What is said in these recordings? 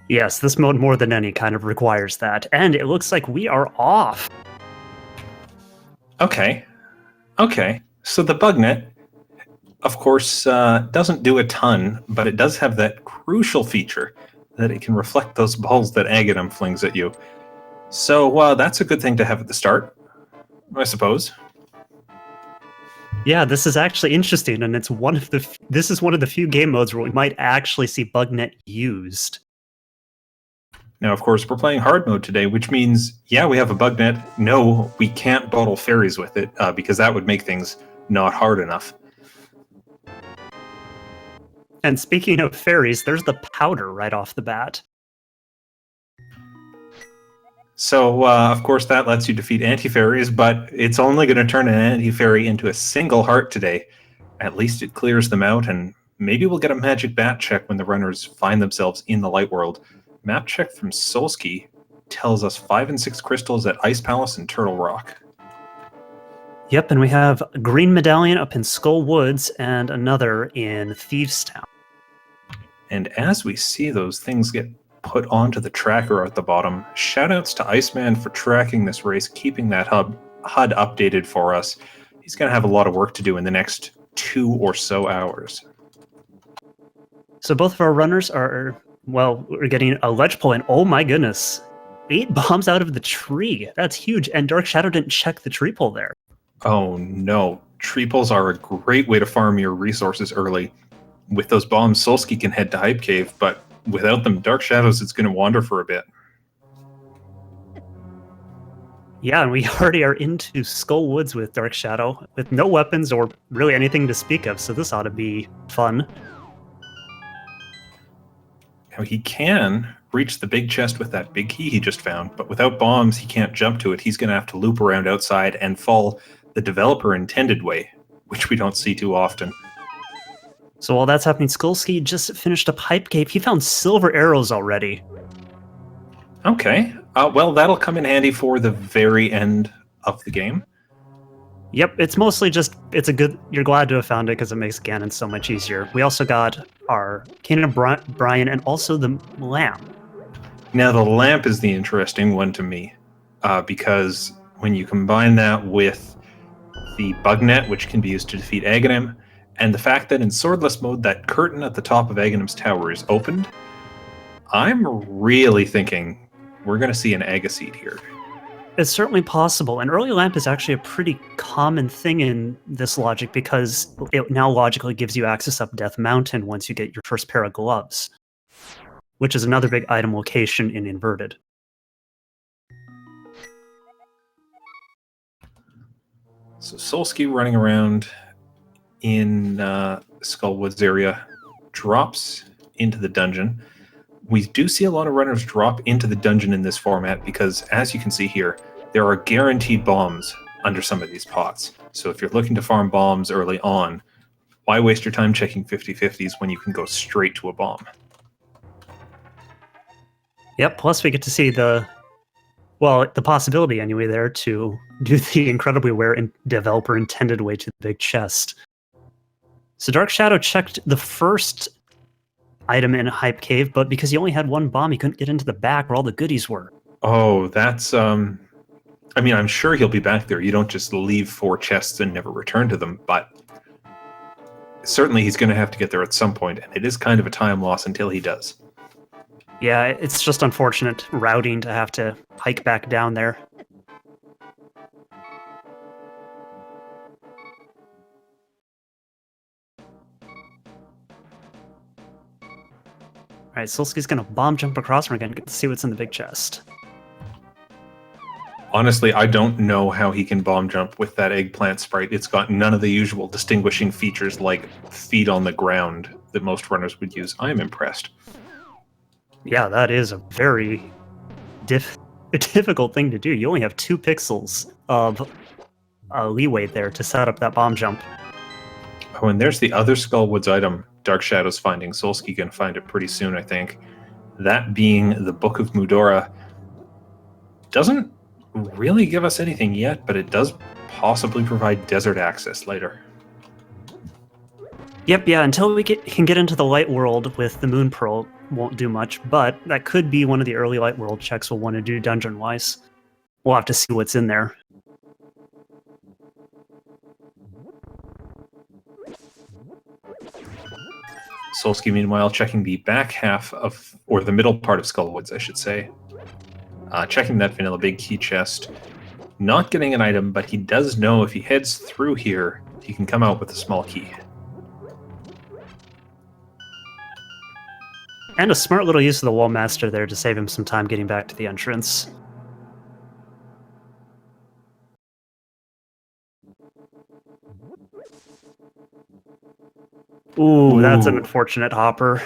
Yes, this mode more than any kind of requires that. And it looks like we are off. Okay. Okay. So the bugnet, of course, doesn't do a ton, but it does have that crucial feature that it can reflect those balls that Aghanim flings at you. So that's a good thing to have at the start, I suppose. Yeah, this is actually interesting, and it's this is one of the few game modes where we might actually see bugnet used. Now, of course, we're playing hard mode today, which means, yeah, we have a bugnet. No, we can't bottle fairies with it, because that would make things not hard enough. And speaking of fairies, there's the powder right off the bat. So, of course, that lets you defeat anti-fairies, but it's only going to turn an anti-fairy into a single heart today. At least it clears them out, and maybe we'll get a magic bat check when the runners find themselves in the light world. Map check from Solski tells us 5 and 6 crystals at Ice Palace and Turtle Rock. Yep, and we have a green medallion up in Skull Woods and another in Thieves Town. And as we see those things get put onto the tracker at the bottom, shoutouts to Iceman for tracking this race, keeping that HUD updated for us. He's going to have a lot of work to do in the next 2 or so hours. So both of our runners are, well, we're getting a ledge pull, and oh my goodness, 8 bombs out of the tree. That's huge, and Dark Shadow didn't check the tree pull there. Oh no, tree pulls are a great way to farm your resources early. With those bombs, Solski can head to Hype Cave, but without them, Dark Shadows is going to wander for a bit. Yeah, and we already are into Skull Woods with Dark Shadow, with no weapons or really anything to speak of, so this ought to be fun. Now, he can reach the big chest with that big key he just found, but without bombs, he can't jump to it. He's going to have to loop around outside and fall the developer intended way, which we don't see too often. So while that's happening, Skulski just finished up Hype Cave. He found silver arrows already. Okay. Well, that'll come in handy for the very end of the game. Yep, it's mostly just, you're glad to have found it because it makes Ganon so much easier. We also got our Cane of Brian and also the lamp. Now, the lamp is the interesting one to me, because when you combine that with the bugnet, which can be used to defeat Aghanim, and the fact that in swordless mode that curtain at the top of Aghanim's tower is opened, I'm really thinking we're going to see an Agaseed here. It's certainly possible, and early lamp is actually a pretty common thing in this logic because it now logically gives you access up Death Mountain once you get your first pair of gloves, which is another big item location in Inverted. So Solski running around in Skullwoods area drops into the dungeon. We do see a lot of runners drop into the dungeon in this format because, as you can see here, there are guaranteed bombs under some of these pots. So if you're looking to farm bombs early on, why waste your time checking 50/50s when you can go straight to a bomb? Yep, plus we get to see the possibility anyway there to do the incredibly rare and developer intended way to the big chest. So Dark Shadow checked the first item in Hype Cave, but because he only had one bomb, he couldn't get into the back where all the goodies were. Oh, that's, I mean, I'm sure he'll be back there. You don't just leave 4 chests and never return to them, but certainly he's going to have to get there at some point, and it is kind of a time loss until he does. Yeah, it's just unfortunate routing to have to hike back down there. Alright, Solski's gonna bomb jump across and we're gonna get to see what's in the big chest. Honestly, I don't know how he can bomb jump with that eggplant sprite. It's got none of the usual distinguishing features like feet on the ground that most runners would use. I am impressed. Yeah, that is a very difficult thing to do. You only have 2 pixels of leeway there to set up that bomb jump. Oh, and there's the other Skullwoods item Dark Shadows finding. Solski can find it pretty soon, I think. That being the Book of Mudora. Doesn't really give us anything yet, but it does possibly provide desert access later. Yep, yeah, until we can get into the light world with the Moon Pearl, won't do much, but that could be one of the early light world checks we'll want to do dungeon-wise. We'll have to see what's in there. Solski, meanwhile, checking the back half of, or the middle part of Skullwoods, I should say. Checking that vanilla big key chest. Not getting an item, but he does know if he heads through here, he can come out with a small key. And a smart little use of the Wall Master there to save him some time getting back to the entrance. Ooh, that's an unfortunate hopper.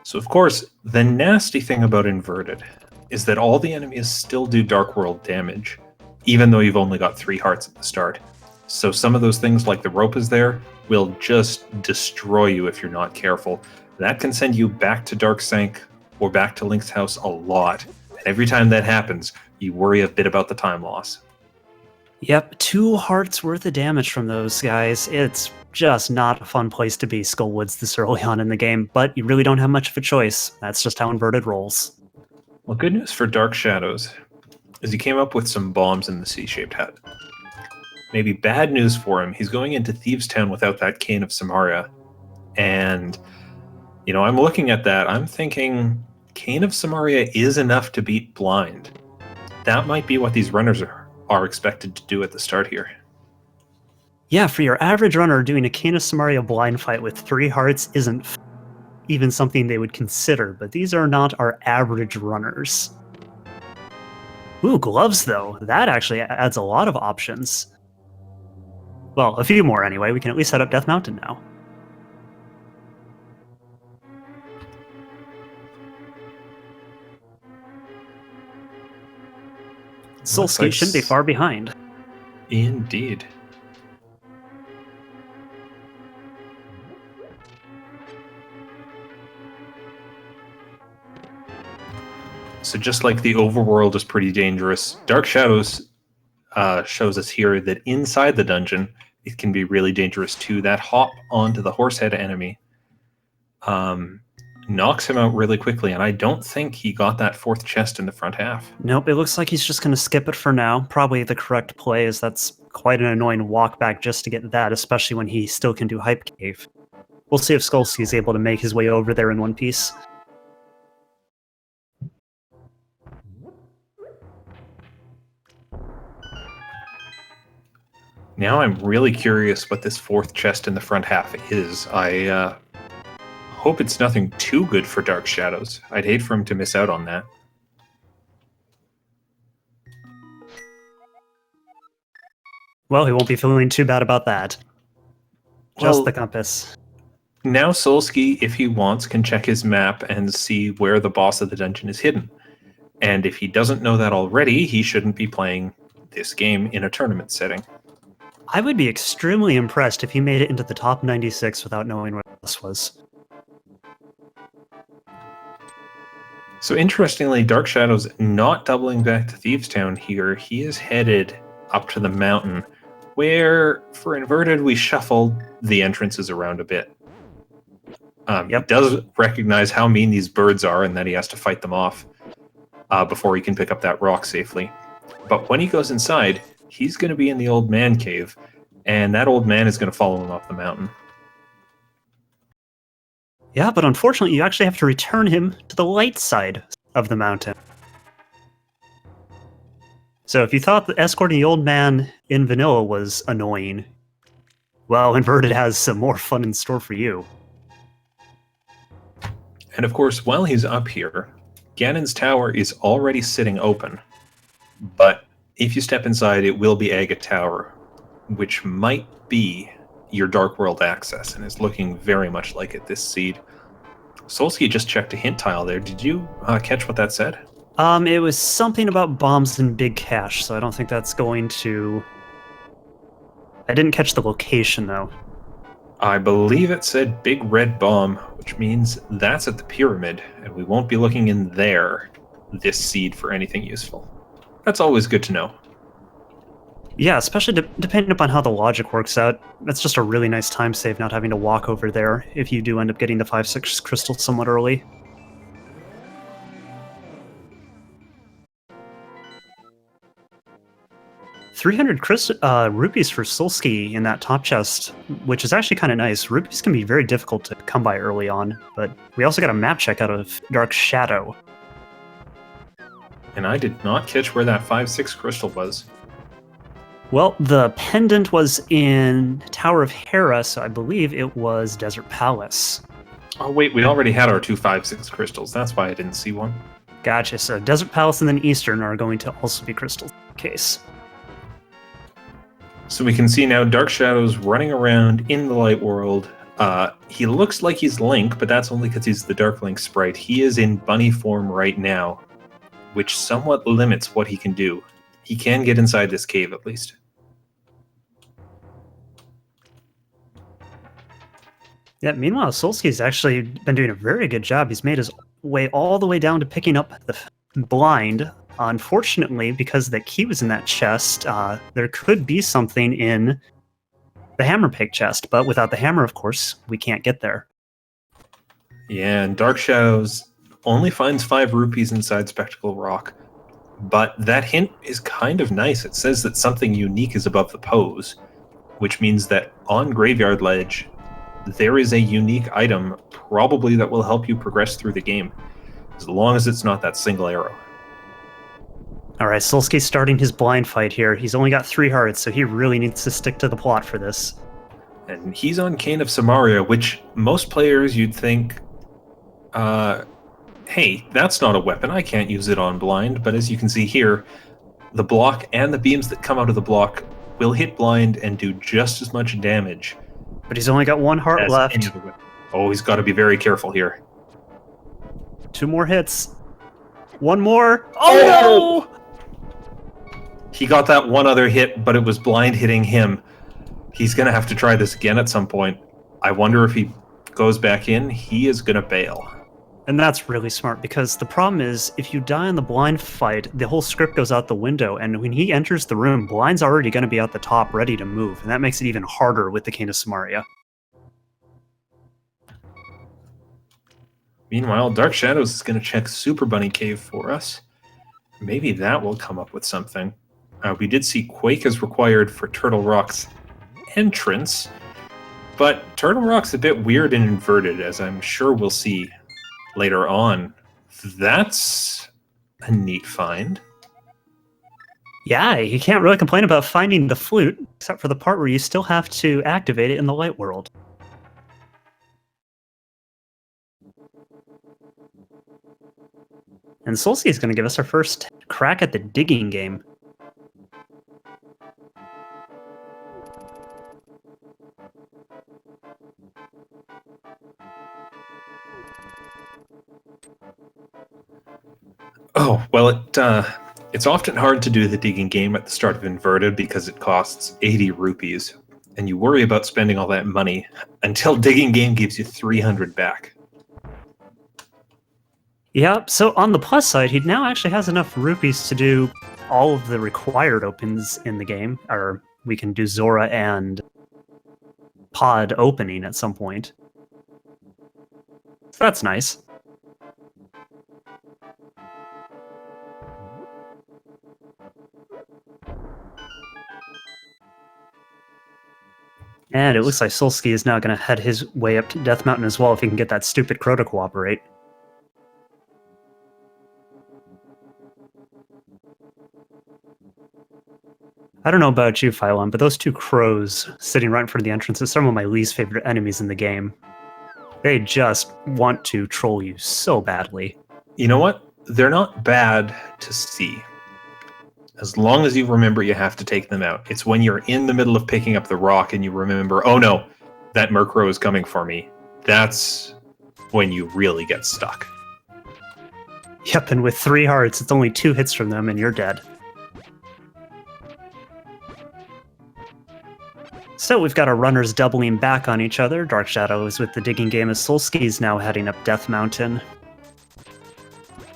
So, of course, the nasty thing about Inverted is that all the enemies still do Dark World damage, even though you've only got 3 hearts at the start. So some of those things, like the rope is there, will just destroy you if you're not careful. That can send you back to Darksank or back to Link's house a lot. And every time that happens, you worry a bit about the time loss. Yep, 2 hearts worth of damage from those guys. It's just not a fun place to be, Skullwoods, this early on in the game, but you really don't have much of a choice. That's just how Inverted rolls. Well, good news for Dark Shadows is he came up with some bombs in the C-shaped hut. Maybe bad news for him, he's going into Thieves' Town without that Cane of Samaria. And, you know, I'm looking at that, I'm thinking Cane of Samaria is enough to beat Blind. That might be what these runners are expected to do at the start here. Yeah, for your average runner, doing a Cane of Samaria blind fight with 3 hearts isn't even something they would consider, but these are not our average runners. Ooh, gloves though. That actually adds a lot of options. Well, a few more anyway. We can at least set up Death Mountain now. Solski shouldn't be far behind. Indeed. So just like the overworld is pretty dangerous, Dark Shadows shows us here that inside the dungeon, it can be really dangerous too. That hop onto the horsehead enemy knocks him out really quickly, and I don't think he got that 4th chest in the front half. Nope, it looks like he's just going to skip it for now. Probably the correct play, as that's quite an annoying walk back just to get that, especially when he still can do Hype Cave. We'll see if Solski is able to make his way over there in one piece. Now I'm really curious what this 4th chest in the front half is. I hope it's nothing too good for Dark Shadows. I'd hate for him to miss out on that. Well, he won't be feeling too bad about that. Just the compass. Now Solski, if he wants, can check his map and see where the boss of the dungeon is hidden. And if he doesn't know that already, he shouldn't be playing this game in a tournament setting. I would be extremely impressed if he made it into the top 96 without knowing where this was. So interestingly, Dark Shadows not doubling back to Thieves' Town here. He is headed up to the mountain, where, for Inverted, we shuffled the entrances around a bit. He does recognize how mean these birds are and that he has to fight them off before he can pick up that rock safely. But when he goes inside, he's going to be in the old man cave, and that old man is going to follow him up the mountain. Yeah, but unfortunately, you actually have to return him to the light side of the mountain. So if you thought that escorting the old man in vanilla was annoying, well, Inverted has some more fun in store for you. And of course, while he's up here, Ganon's tower is already sitting open. But if you step inside, it will be Agate Tower, which might be your Dark World access, and is looking very much like it this seed. Solski just checked a hint tile there. Did you catch what that said? It was something about bombs and big cash, so I don't think that's going to... I didn't catch the location, though. I believe it said Big Red Bomb, which means that's at the pyramid, and we won't be looking in there this seed for anything useful. That's always good to know. Yeah, especially depending upon how the logic works out. That's just a really nice time save not having to walk over there if you do end up getting the 5-6 crystals somewhat early. $300 rupees for Solski in that top chest, which is actually kind of nice. Rupees can be very difficult to come by early on, but we also got a map check out of Dark Shadow. And I did not catch where that 5-6 crystal was. Well, the pendant was in Tower of Hera, so I believe it was Desert Palace. Oh wait, we already had our 2 5-6 crystals. That's why I didn't see one. Gotcha, so Desert Palace and then Eastern are going to also be crystals in the case. So we can see now Dark Shadow's running around in the light world. He looks like he's Link, but that's only because he's the Dark Link sprite. He is in bunny form right now, which somewhat limits what he can do. He can get inside this cave, at least. Yeah, meanwhile, Solski's actually been doing a very good job. He's made his way all the way down to picking up the blind. Unfortunately, because the key was in that chest, there could be something in the hammer pick chest, but without the hammer, of course, we can't get there. Yeah, and Dark Shadows only finds 5 rupees inside Spectacle Rock. But that hint is kind of nice. It says that something unique is above the pose, which means that on Graveyard Ledge, there is a unique item, probably that will help you progress through the game, as long as it's not that single arrow. All right, Solski's starting his blind fight here. He's only got 3 hearts, so he really needs to stick to the plot for this. And he's on Cane of Samaria, which most players you'd think, hey, that's not a weapon, I can't use it on blind, but as you can see here, the block and the beams that come out of the block will hit blind and do just as much damage. But he's only got 1 heart left. Oh, he's got to be very careful here. 2 more hits. 1 more. Oh no! He got that one other hit, but it was blind hitting him. He's going to have to try this again at some point. I wonder if he goes back in, he is going to bail. And that's really smart, because the problem is, if you die in the blind fight, the whole script goes out the window, and when he enters the room, blind's already going to be out the top, ready to move, and that makes it even harder with the Cane of Samaria. Meanwhile, Dark Shadows is going to check Super Bunny Cave for us. Maybe that will come up with something. We did see Quake is required for Turtle Rock's entrance, but Turtle Rock's a bit weird and inverted, as I'm sure we'll see later on. That's a neat find. Yeah, you can't really complain about finding the flute, except for the part where you still have to activate it in the light world. And Solski is going to give us our first crack at the digging game. Oh, well, it's often hard to do the digging game at the start of Inverted because it costs 80 rupees, and you worry about spending all that money until digging game gives you 300 back. Yeah, so on the plus side, he now actually has enough rupees to do all of the required opens in the game, or we can do Zora and Pod opening at some point. So that's nice. And it looks like Solski is now going to head his way up to Death Mountain as well if he can get that stupid crow to cooperate. I don't know about you, Phylon, but those 2 crows sitting right in front of the entrance are some of my least favorite enemies in the game. They just want to troll you so badly. You know what? They're not bad to see. As long as you remember you have to take them out. It's when you're in the middle of picking up the rock and you remember, oh no, that Murkrow is coming for me. That's when you really get stuck. Yep, and with 3 hearts, it's only 2 hits from them and you're dead. So we've got our runners doubling back on each other. Dark Shadow is with the digging game as Solski's now heading up Death Mountain.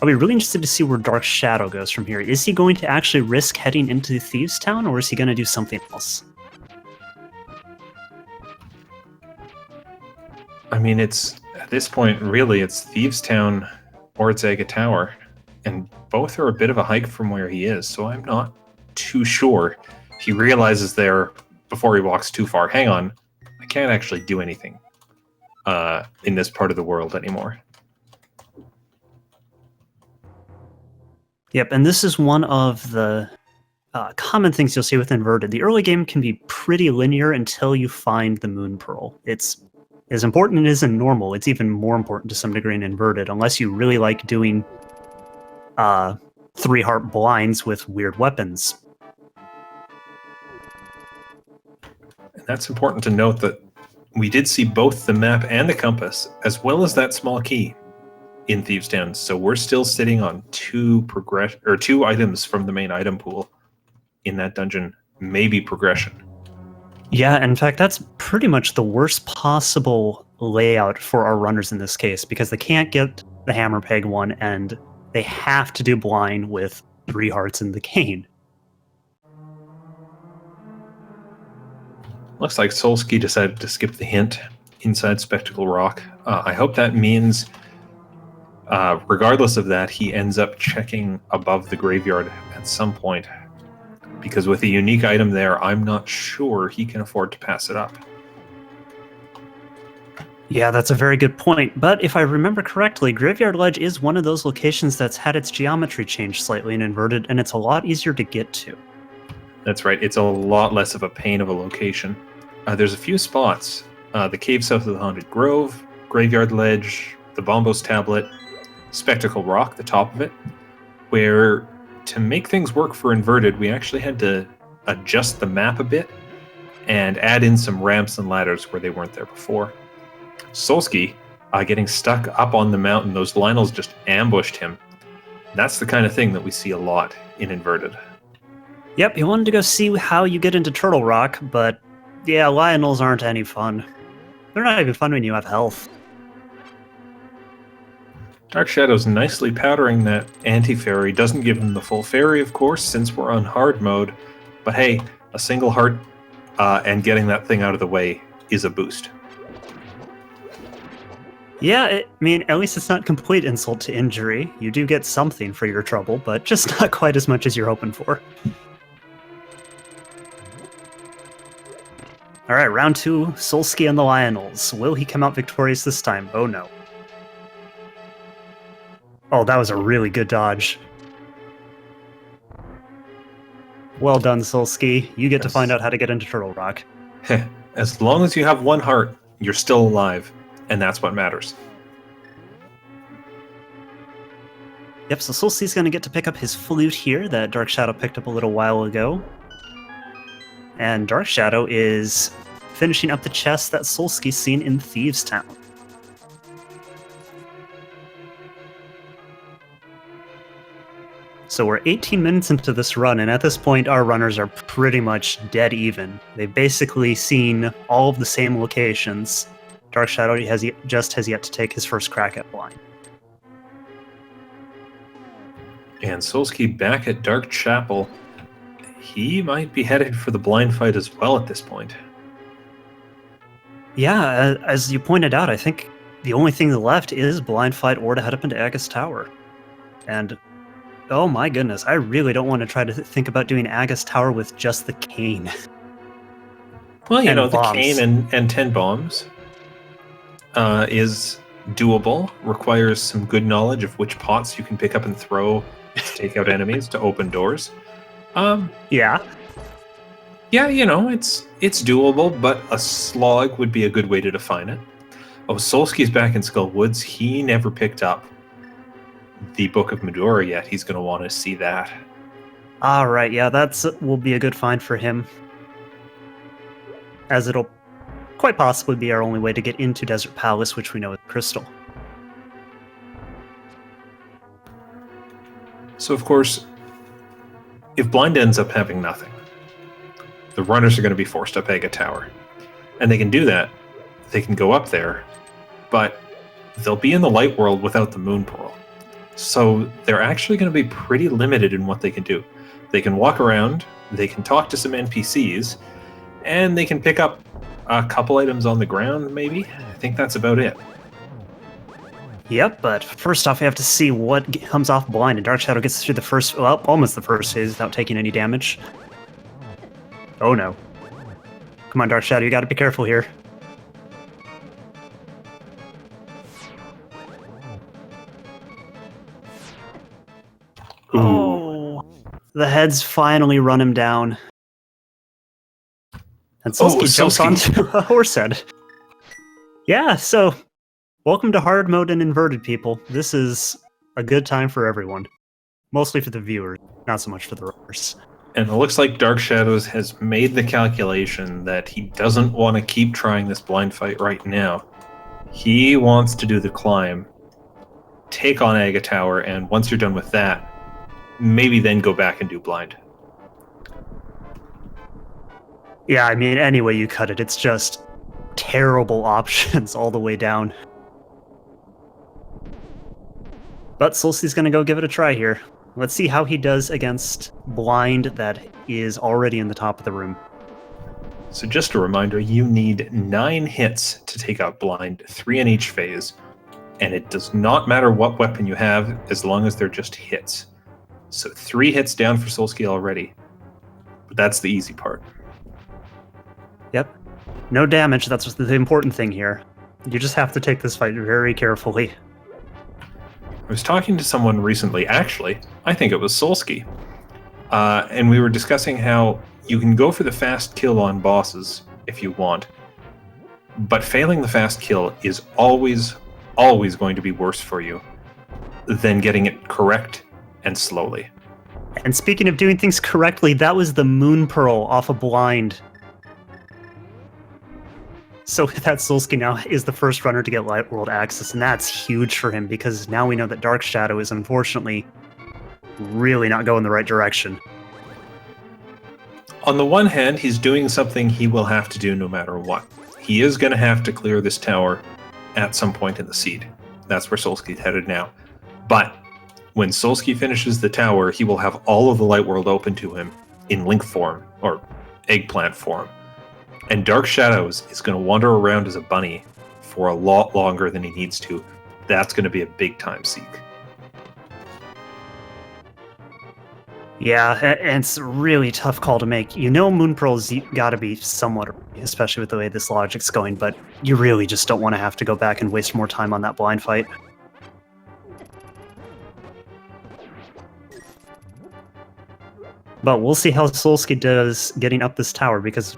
I'll be really interested to see where Dark Shadow goes from here. Is he going to actually risk heading into Thieves Town, or is he going to do something else? I mean, it's at this point, really, it's Thieves Town or it's Aga Tower. And both are a bit of a hike from where he is, so I'm not too sure. He realizes there, before he walks too far, hang on, I can't actually do anything in this part of the world anymore. Yep, and this is one of the common things you'll see with Inverted. The early game can be pretty linear until you find the Moon Pearl. It's as important as in normal. It's even more important to some degree in Inverted, unless you really like doing 3-heart blinds with weird weapons. And that's important to note that we did see both the map and the compass, as well as that small key in Thieves Town. So we're still sitting on 2 items from the main item pool in that dungeon, maybe progression. Yeah, in fact, that's pretty much the worst possible layout for our runners in this case, because they can't get the hammer peg one, and they have to do blind with 3 hearts in the cane. Looks like Solski decided to skip the hint inside Spectacle Rock. I hope that means, regardless of that, he ends up checking above the graveyard at some point. Because with a unique item there, I'm not sure he can afford to pass it up. Yeah, that's a very good point. But if I remember correctly, Graveyard Ledge is one of those locations that's had its geometry changed slightly in Inverted, and it's a lot easier to get to. That's right. It's a lot less of a pain of a location. There's a few spots. The cave south of the Haunted Grove, Graveyard Ledge, the Bombos Tablet, Spectacle Rock, the top of it, where to make things work for Inverted, we actually had to adjust the map a bit and add in some ramps and ladders where they weren't there before. Solski, getting stuck up on the mountain, those Lionels just ambushed him. That's the kind of thing that we see a lot in Inverted. Yep, he wanted to go see how you get into Turtle Rock, but yeah, Lionels aren't any fun. They're not even fun when you have health. Dark Shadow's nicely powdering that anti-fairy. Doesn't give him the full fairy, of course, since we're on hard mode. But hey, a single heart and getting that thing out of the way is a boost. Yeah, I mean, at least it's not complete insult to injury. You do get something for your trouble, but just not quite as much as you're hoping for. All right, round 2, Solski and the Lionels. Will he come out victorious this time? Oh no. Oh, that was a really good dodge. Well done, Solski. You get to find out how to get into Turtle Rock. As long as you have 1 heart, you're still alive, and that's what matters. Yep, so Solski's going to get to pick up his flute here that Dark Shadow picked up a little while ago. And Dark Shadow is finishing up the chest that Solski's seen in Thieves Town. So we're 18 minutes into this run, and at this point, our runners are pretty much dead even. They've basically seen all of the same locations. Dark Shadow has yet to take his first crack at blind. And Solski back at Dark Chapel. He might be headed for the blind fight as well at this point. Yeah, as you pointed out, I think the only thing left is blind fight or to head up into Agus Tower. And oh my goodness, I really don't want to try to think about doing Agus Tower with just the cane. Well, you know, bombs. The cane and 10 bombs is doable, requires some good knowledge of which pots you can pick up and throw to take out enemies to open doors. Yeah. Yeah, you know, it's doable, but a slog would be a good way to define it. Oh, Solski's back in Skull Woods. He never picked up the Book of Medora yet. He's going to want to see that. All right, yeah, that's will be a good find for him, as it'll quite possibly be our only way to get into Desert Palace, which we know is Crystal. So, of course, if blind ends up having nothing, the runners are going to be forced up Aga Tower. And they can do that. They can go up there, but they'll be in the light world without the Moon Pearl. So they're actually going to be pretty limited in what they can do. They can walk around, they can talk to some NPCs, and they can pick up a couple items on the ground, maybe. I think that's about it. Yep, but first off, we have to see what comes off blind, and Dark Shadow gets through the first, well, almost the first phase without taking any damage. Oh no. Come on, Dark Shadow, you gotta be careful here. Oh, the heads finally run him down. And Solski jumps onto a horse head. Yeah, so welcome to hard mode and inverted, people. This is a good time for everyone. Mostly for the viewers, not so much for the runners. And it looks like Dark Shadows has made the calculation that he doesn't want to keep trying this blind fight right now. He wants to do the climb, take on Aga Tower, and once you're done with that, maybe then go back and do blind. Yeah, I mean, any way you cut it, it's just terrible options all the way down. But Solski's gonna go give it a try here. Let's see how he does against blind that is already in the top of the room. So just a reminder, you need 9 hits to take out blind, 3 in each phase, and it does not matter what weapon you have as long as they're just hits. So 3 hits down for Solski already, but that's the easy part. Yep. No damage, that's the important thing here. You just have to take this fight very carefully. I was talking to someone recently, actually, I think it was Solski, and we were discussing how you can go for the fast kill on bosses if you want, but failing the fast kill is always going to be worse for you than getting it correct and slowly. And speaking of doing things correctly, that was the Moon Pearl off a blind. So that Solski now is the first runner to get Light World access, and that's huge for him because now we know that Dark Shadow is unfortunately really not going the right direction. On the one hand, he's doing something he will have to do no matter what. He is going to have to clear this tower at some point in the seed. That's where Solski's headed now. But when Solski finishes the tower, he will have all of the Light World open to him in Link form, or Eggplant form. And Dark Shadows is going to wander around as a bunny for a lot longer than he needs to. That's going to be a big time seek. Yeah, and it's a really tough call to make. You know Moon Pearl's got to be somewhat, especially with the way this logic's going, but you really just don't want to have to go back and waste more time on that blind fight. But we'll see how Solski does getting up this tower, because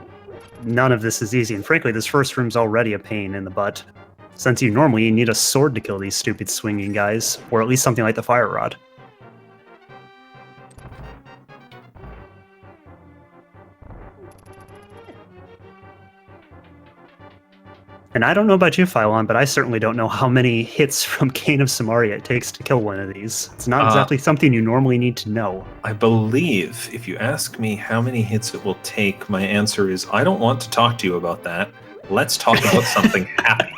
none of this is easy, and frankly, this first room's already a pain in the butt, since you normally need a sword to kill these stupid swinging guys, or at least something like the Fire Rod. And I don't know about you, Phylon, but I certainly don't know how many hits from Cane of Samaria it takes to kill one of these. It's not exactly something you normally need to know. I believe if you ask me how many hits it will take, my answer is I don't want to talk to you about that. Let's talk about something happy.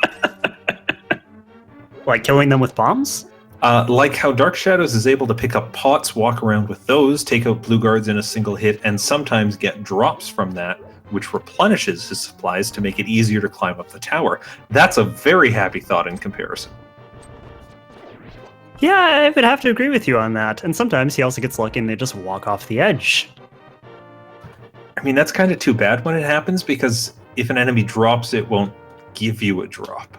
Like killing them with bombs? Like how Dark Shadows is able to pick up pots, walk around with those, take out blue guards in a single hit, and sometimes get drops from that, which replenishes his supplies to make it easier to climb up the tower. That's a very happy thought in comparison. Yeah, I would have to agree with you on that. And sometimes he also gets lucky and they just walk off the edge. I mean, that's kind of too bad when it happens, because if an enemy drops, it won't give you a drop.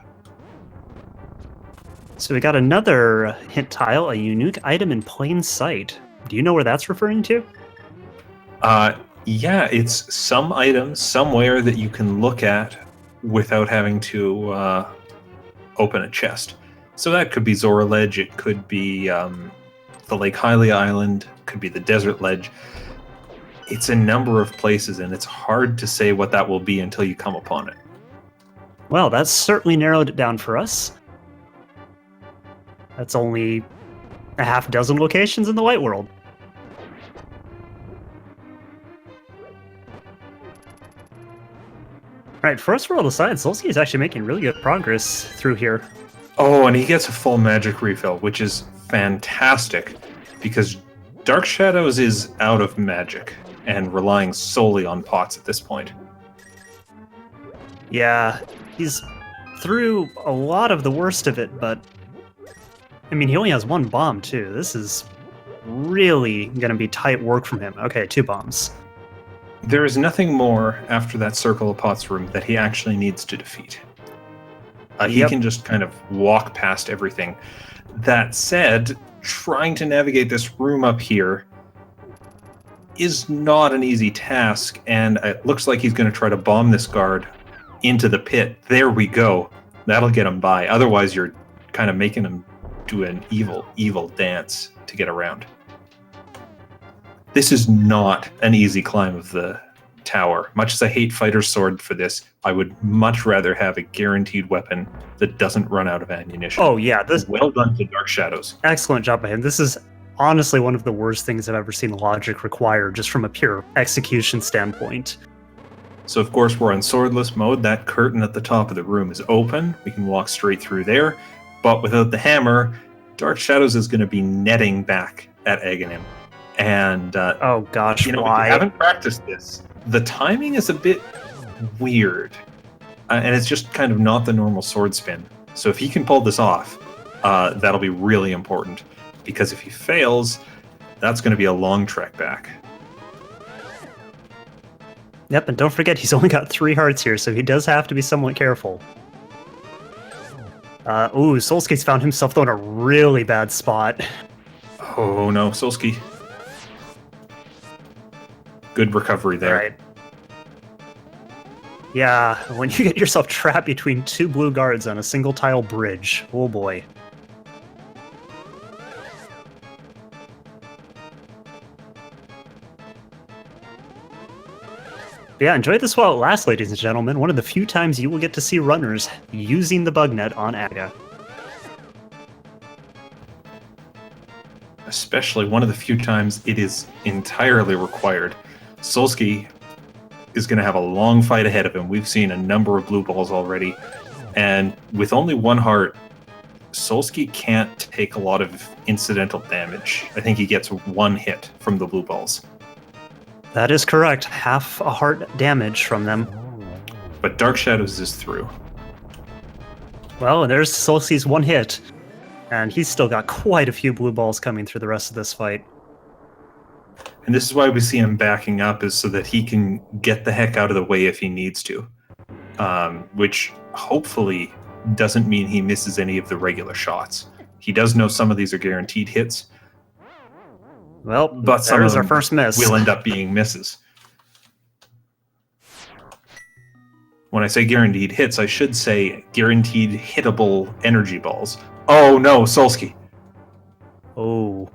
So we got another hint tile, a unique item in plain sight. Do you know where that's referring to? Yeah, it's some item somewhere that you can look at without having to open a chest. So that could be Zora Ledge, it could be the Lake Hylia Island, could be the Desert Ledge. It's a number of places, and it's hard to say what that will be until you come upon it. Well, that's certainly narrowed it down for us. That's only a half dozen locations in the Light World. Alright, first world aside, Solski is actually making really good progress through here. Oh, and he gets a full magic refill, which is fantastic because Dark Shadows is out of magic and relying solely on pots at this point. Yeah, he's through a lot of the worst of it, but I mean, he only has one bomb too. This is really going to be tight work from him. Okay, 2 bombs. There is nothing more after that Circle of Pots room that he actually needs to defeat. He can just kind of walk past everything. That said, trying to navigate this room up here is not an easy task, and it looks like he's going to try to bomb this guard into the pit. There we go. That'll get him by. Otherwise, you're kind of making him do an evil dance to get around. This is not an easy climb of the tower. Much as I hate Fighter's Sword for this, I would much rather have a guaranteed weapon that doesn't run out of ammunition. Oh yeah, this Well done to Dark Shadows. excellent job by him. This is honestly one of the worst things I've ever seen logic require, just from a pure execution standpoint. So of course we're on swordless mode. That curtain at the top of the room is open. We can walk straight through there. But without the hammer, Dark Shadows is going to be netting back at Aghanim. And Oh gosh, if why? you haven't practiced this, the timing is a bit weird. And it's just kind of not the normal sword spin. So if he can pull this off, that'll be really important. Because if he fails, that's going to be a long trek back. Yep, and don't forget he's only got 3 hearts here, so he does have to be somewhat careful. Ooh, Solski's found himself though in a really bad spot. Oh no, Solski. Good recovery there. Right. Yeah, when you get yourself trapped between 2 blue guards on a single tile bridge, oh boy. But yeah, enjoy this while it lasts, ladies and gentlemen. One of the few times you will get to see runners using the bug net on Aga. Especially one of the few times it is entirely required. Solski is going to have a long fight ahead of him. We've seen a number of blue balls already. And with only 1 heart, Solski can't take a lot of incidental damage. I think he gets 1 hit from the blue balls. That is correct. Half a heart damage from them. But Dark Shadows is through. Well, and there's Solski's 1 hit. And he's still got quite a few blue balls coming through the rest of this fight. And this is why we see him backing up, is so that he can get the heck out of the way if he needs to. Which hopefully doesn't mean he misses any of the regular shots. He does know some of these are guaranteed hits. Well, But some there's of our them first miss. will end up being misses. When I say guaranteed hits, I should say guaranteed hittable energy balls. Oh no, Solski. Oh.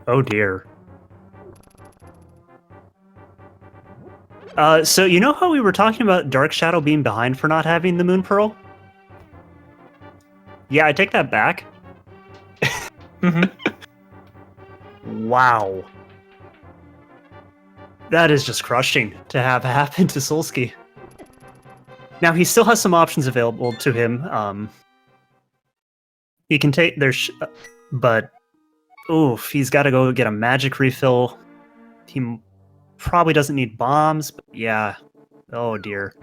Oh dear. So you know how we were talking about Dark Shadow being behind for not having the Moon Pearl? Yeah, I take that back. Wow. That is just crushing to have happen to Solski. Now, he still has some options available to him. He can take but oof, he's got to go get a magic refill. He probably doesn't need bombs, but yeah. Oh dear.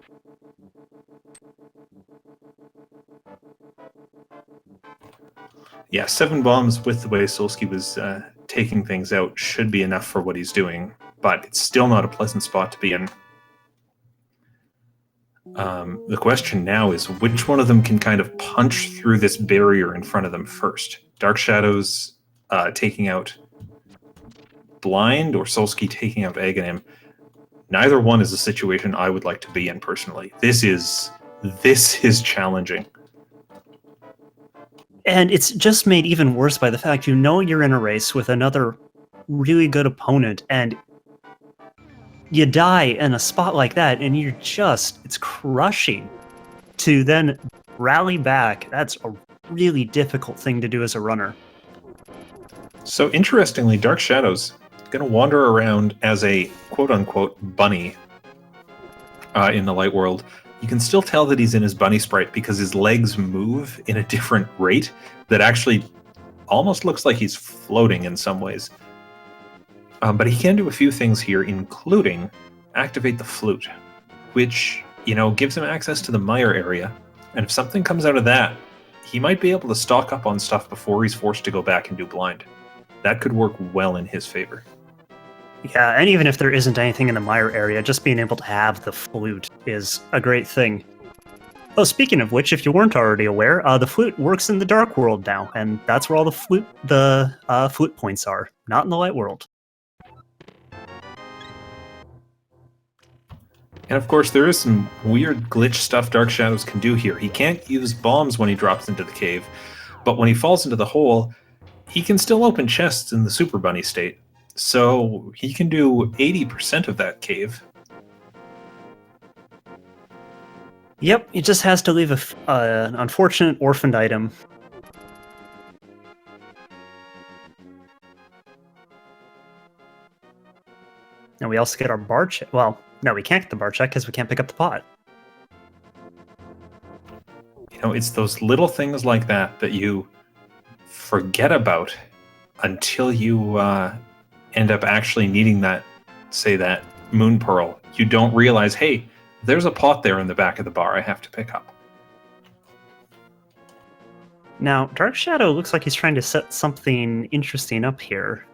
Yeah, 7 bombs with the way Solski was taking things out should be enough for what he's doing, but it's still not a pleasant spot to be in. The question now is which one of them can kind of punch through this barrier in front of them first? Dark Shadows taking out Blind or Solski taking out Aghanim. Neither one is a situation I would like to be in personally. This is challenging. And it's just made even worse by the fact you know you're in a race with another really good opponent, and you die in a spot like that, and it's crushing. To then rally back, that's a really difficult thing to do as a runner. So interestingly, Dark Shadows going to wander around as a quote-unquote bunny in the light world, you can still tell that he's in his bunny sprite because his legs move in a different rate that actually almost looks like he's floating in some ways. But he can do a few things here, including activate the flute, which, gives him access to the mire area. And if something comes out of that, he might be able to stock up on stuff before he's forced to go back and do blind. That could work well in his favor. Yeah, and even if there isn't anything in the mire area, just being able to have the flute is a great thing. Oh, speaking of which, if you weren't already aware, the flute works in the dark world now, and that's where all the flute points are, not in the light world. And of course, there is some weird glitch stuff Dark Shadows can do here. He can't use bombs when he drops into the cave, but when he falls into the hole, he can still open chests in the Super Bunny state. So he can do 80% of that cave. Yep, he just has to leave an unfortunate orphaned item. And we also get our bar check. Well, no, we can't get the bar check because we can't pick up the pot. It's those little things like that that you forget about until you end up actually needing that moon pearl. You don't realize, hey, there's a pot there in the back of the bar I have to pick up. Now, Dark Shadow looks like he's trying to set something interesting up here.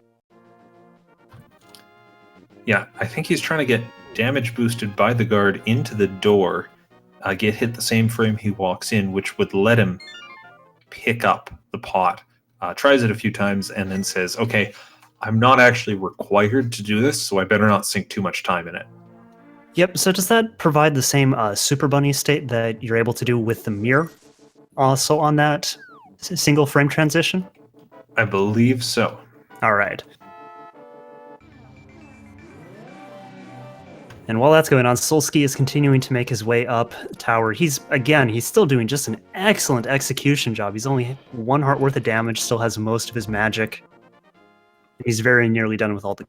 Yeah, I think he's trying to get damage boosted by the guard into the door, get hit the same frame he walks in, which would let him pick up the pot. Tries it a few times and then says, okay, I'm not actually required to do this, so I better not sink too much time in it. Yep, so does that provide the same Super Bunny state that you're able to do with the mirror also on that single frame transition? I believe so. All right. And while that's going on, Solski is continuing to make his way up tower. He's still doing just an excellent execution job. He's only 1 heart worth of damage, still has most of his magic. He's very nearly done with all the...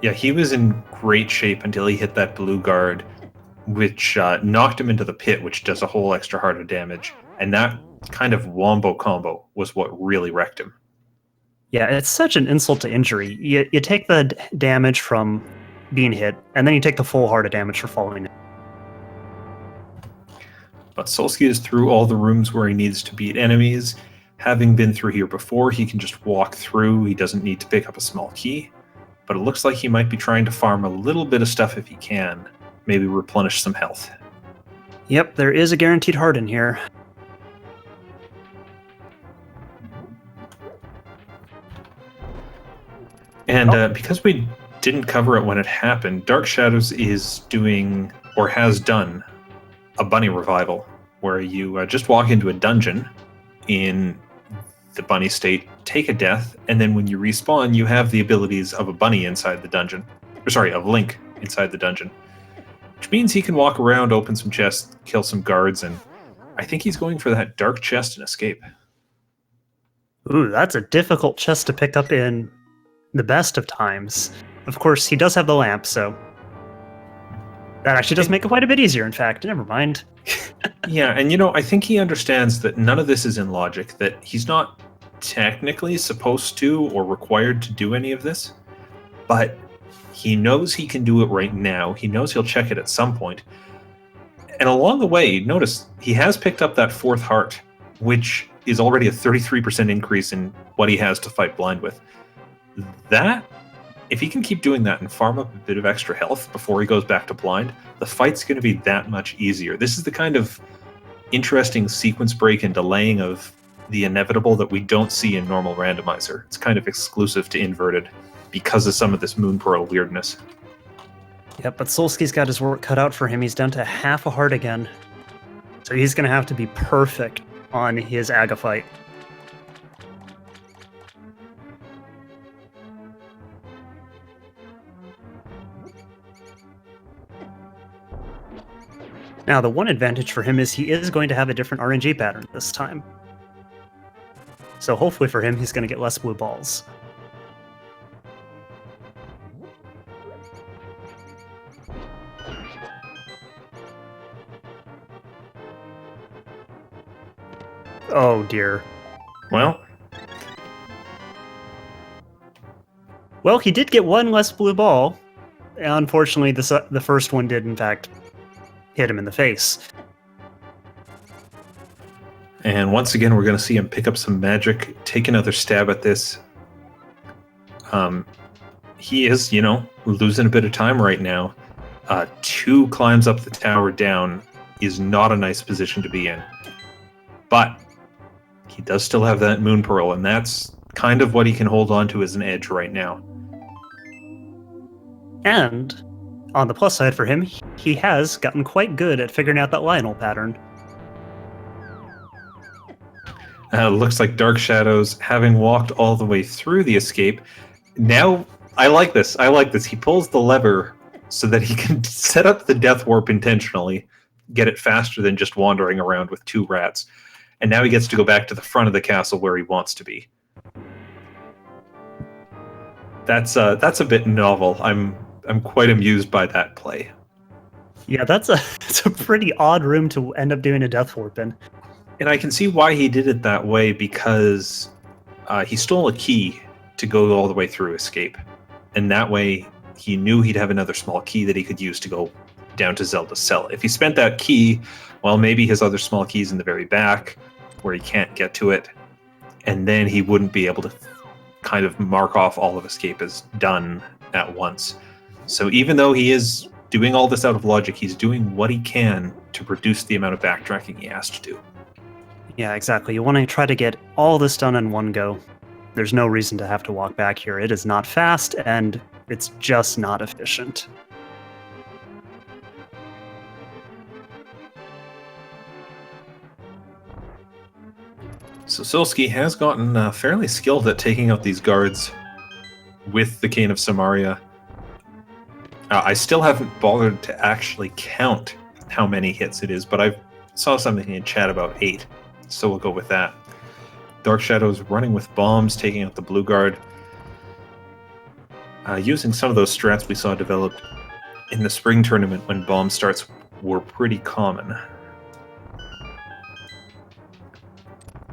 Yeah, he was in great shape until he hit that blue guard, which knocked him into the pit, which does a whole extra heart of damage. And that kind of wombo combo was what really wrecked him. Yeah, it's such an insult to injury. You take the damage from being hit, and then you take the full heart of damage for falling in. But Solski is through all the rooms where he needs to beat enemies. Having been through here before, he can just walk through. He doesn't need to pick up a small key. But it looks like he might be trying to farm a little bit of stuff if he can. Maybe replenish some health. Yep, there is a guaranteed heart in here. And because we didn't cover it when it happened, Dark Shadows is doing, or has done, a bunny revival, where you just walk into a dungeon in the bunny state, take a death, and then when you respawn, you have the abilities of a bunny inside the dungeon. Or sorry, of Link inside the dungeon. Which means he can walk around, open some chests, kill some guards, and I think he's going for that dark chest and escape. Ooh, that's a difficult chest to pick up in the best of times. Of course, he does have the lamp, so that actually does make it quite a bit easier, in fact. Never mind. Yeah, and I think he understands that none of this is in logic, that he's not technically supposed to or required to do any of this, but he knows he can do it right now. He knows he'll check it at some point. And along the way, notice he has picked up that 4th heart, which is already a 33% increase in what he has to fight blind with. That, if he can keep doing that and farm up a bit of extra health before he goes back to blind, the fight's going to be that much easier. This is the kind of interesting sequence break and delaying of the inevitable that we don't see in normal Randomizer. It's kind of exclusive to Inverted because of some of this Moon Pearl weirdness. Yep, but Solski's got his work cut out for him. He's down to half a heart again. So he's going to have to be perfect on his Aga fight. Now, the one advantage for him is he is going to have a different RNG pattern this time. So hopefully for him, he's going to get less blue balls. Oh dear. Well, Well, he did get one less blue ball. Unfortunately, the first one did, in fact, hit him in the face. and once again, we're going to see him pick up some magic, take another stab at this. He is, losing a bit of time right now. 2 climbs up the tower down is not a nice position to be in. But he does still have that Moon Pearl, and that's kind of what he can hold on to as an edge right now. And on the plus side for him, he has gotten quite good at figuring out that Lionel pattern. Looks like Dark Shadows, having walked all the way through the escape, now I like this. He pulls the lever so that he can set up the death warp intentionally, get it faster than just wandering around with 2 rats. And now he gets to go back to the front of the castle where he wants to be. That's a bit novel. I'm quite amused by that play. Yeah, it's a pretty odd room to end up doing a death warp in. And I can see why he did it that way, because he stole a key to go all the way through escape. And that way he knew he'd have another small key that he could use to go down to Zelda's cell. If he spent that key, well, maybe his other small key's in the very back where he can't get to it, and then he wouldn't be able to kind of mark off all of escape as done at once. So even though he is doing all this out of logic, he's doing what he can to reduce the amount of backtracking he has to do. Yeah, exactly. You want to try to get all this done in one go. There's no reason to have to walk back here. It is not fast, and it's just not efficient. So Solski has gotten fairly skilled at taking out these guards with the Cane of Samaria. I still haven't bothered to actually count how many hits it is, but I saw something in chat about 8, so we'll go with that. Dark Shadows running with bombs, taking out the blue guard. Using some of those strats we saw developed in the spring tournament when bomb starts were pretty common.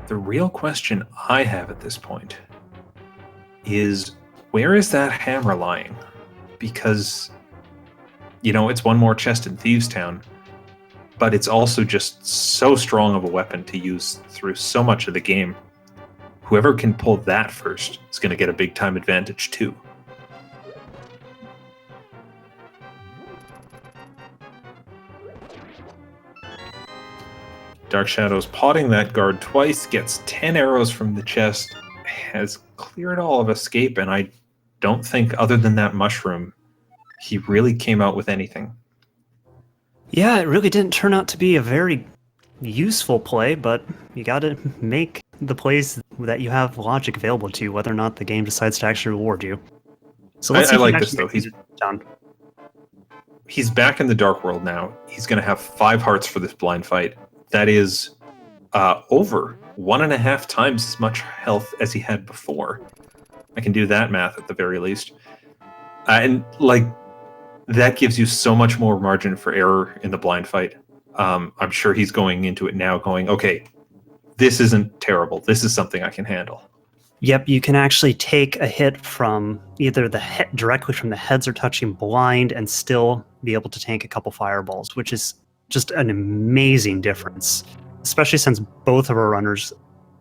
The real question I have at this point is, where is that hammer lying? Because, it's one more chest in Thieves Town, but it's also just so strong of a weapon to use through so much of the game. Whoever can pull that first is going to get a big time advantage too. Dark Shadows potting that guard twice, gets 10 arrows from the chest, has cleared all of escape, and I don't think, other than that mushroom, he really came out with anything. Yeah, it really didn't turn out to be a very useful play, but you gotta make the plays that you have logic available to you, whether or not the game decides to actually reward you. So let's see I if he like this, actually though. makes it down. He's back in the Dark World now. He's going to have 5 hearts for this blind fight. That is over 1.5 times as much health as he had before. I can do that math at the very least. And that gives you so much more margin for error in the blind fight. I'm sure he's going into it now going, okay, this isn't terrible. This is something I can handle. Yep, you can actually take a hit from either the head directly from the heads or touching blind and still be able to tank a couple fireballs, which is just an amazing difference, especially since both of our runners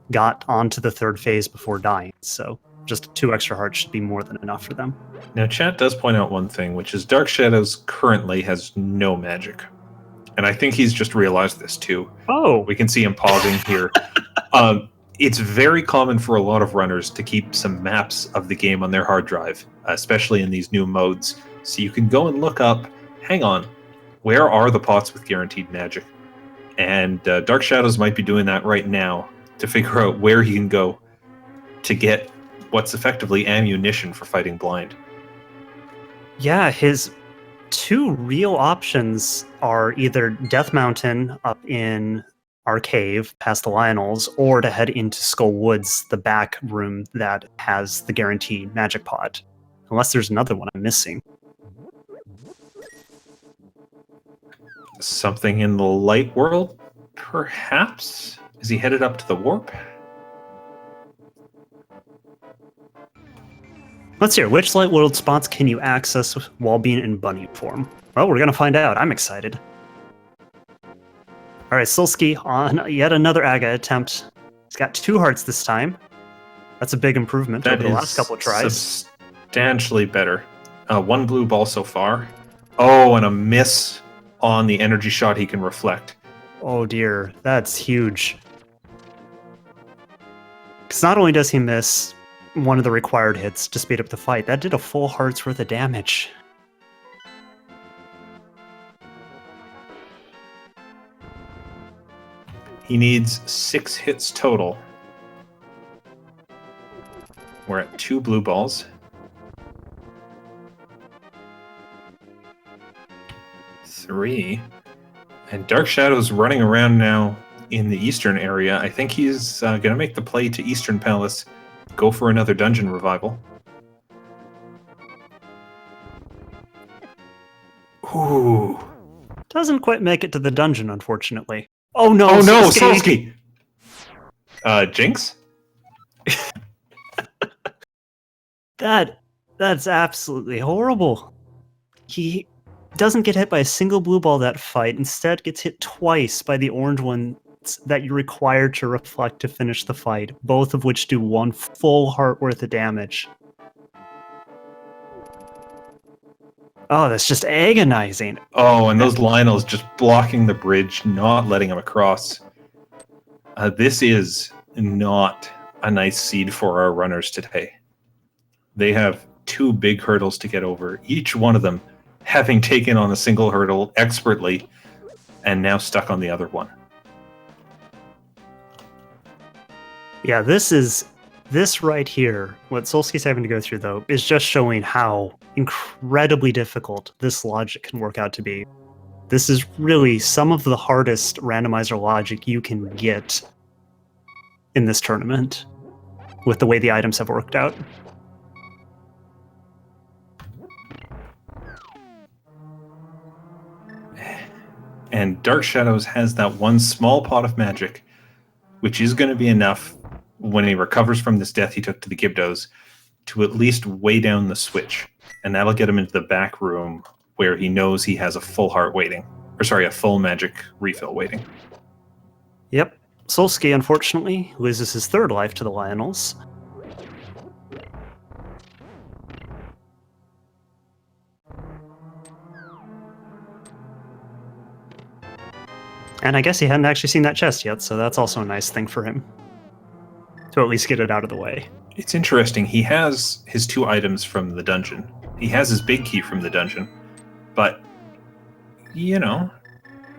got onto the 3rd phase before dying. So just 2 extra hearts should be more than enough for them. Now, chat does point out one thing, which is Dark Shadows currently has no magic. And I think he's just realized this too. Oh! We can see him pausing here. It's very common for a lot of runners to keep some maps of the game on their hard drive, especially in these new modes. So you can go and look up, hang on, where are the pots with guaranteed magic? And Dark Shadows might be doing that right now to figure out where he can go to get what's effectively ammunition for fighting blind. Yeah, his 2 real options are either Death Mountain up in our cave past the Lionels, or to head into Skull Woods, the back room that has the guaranteed magic pot. Unless there's another one I'm missing. Something in the light world, perhaps? Is he headed up to the warp? Let's hear, which light world spots can you access while being in bunny form? Well, we're gonna find out. I'm excited. Alright, Solski on yet another Aga attempt. He's got 2 hearts this time. That's a big improvement over the last couple of tries. Substantially better. 1 blue ball so far. Oh, and a miss on the energy shot he can reflect. Oh dear, that's huge. Because not only does he miss one of the required hits to speed up the fight, that did a full heart's worth of damage. He needs 6 hits total. We're at 2 blue balls. 3. And Dark Shadow's running around now in the eastern area. I think he's going to make the play to Eastern Palace, go for another dungeon revival. Ooh. Doesn't quite make it to the dungeon, unfortunately. Oh no, oh no, Solski! Jinx? That's absolutely horrible. He doesn't get hit by a single blue ball that fight, instead gets hit twice by the orange ones that you're required to reflect to finish the fight, both of which do 1 full heart worth of damage. Oh, that's just agonizing. Oh, and those Lionels just blocking the bridge, not letting him across. This is not a nice seed for our runners today. They have 2 big hurdles to get over, each one of them having taken on a single hurdle expertly and now stuck on the other one. Yeah, this right here, what Solski's having to go through, though, is just showing how incredibly difficult this logic can work out to be. This is really some of the hardest randomizer logic you can get in this tournament, with the way the items have worked out. And Dark Shadows has that 1 small pot of magic, which is going to be enough when he recovers from this death he took to the Gibdos to at least weigh down the switch. And that'll get him into the back room where he knows he has a full heart waiting. Or sorry, a full magic refill waiting. Yep. Solski, unfortunately, loses his 3rd life to the Lionels. And I guess he hadn't actually seen that chest yet, so that's also a nice thing for him. To at least get it out of the way. It's interesting. He has his 2 items from the dungeon. He has his big key from the dungeon. But, you know,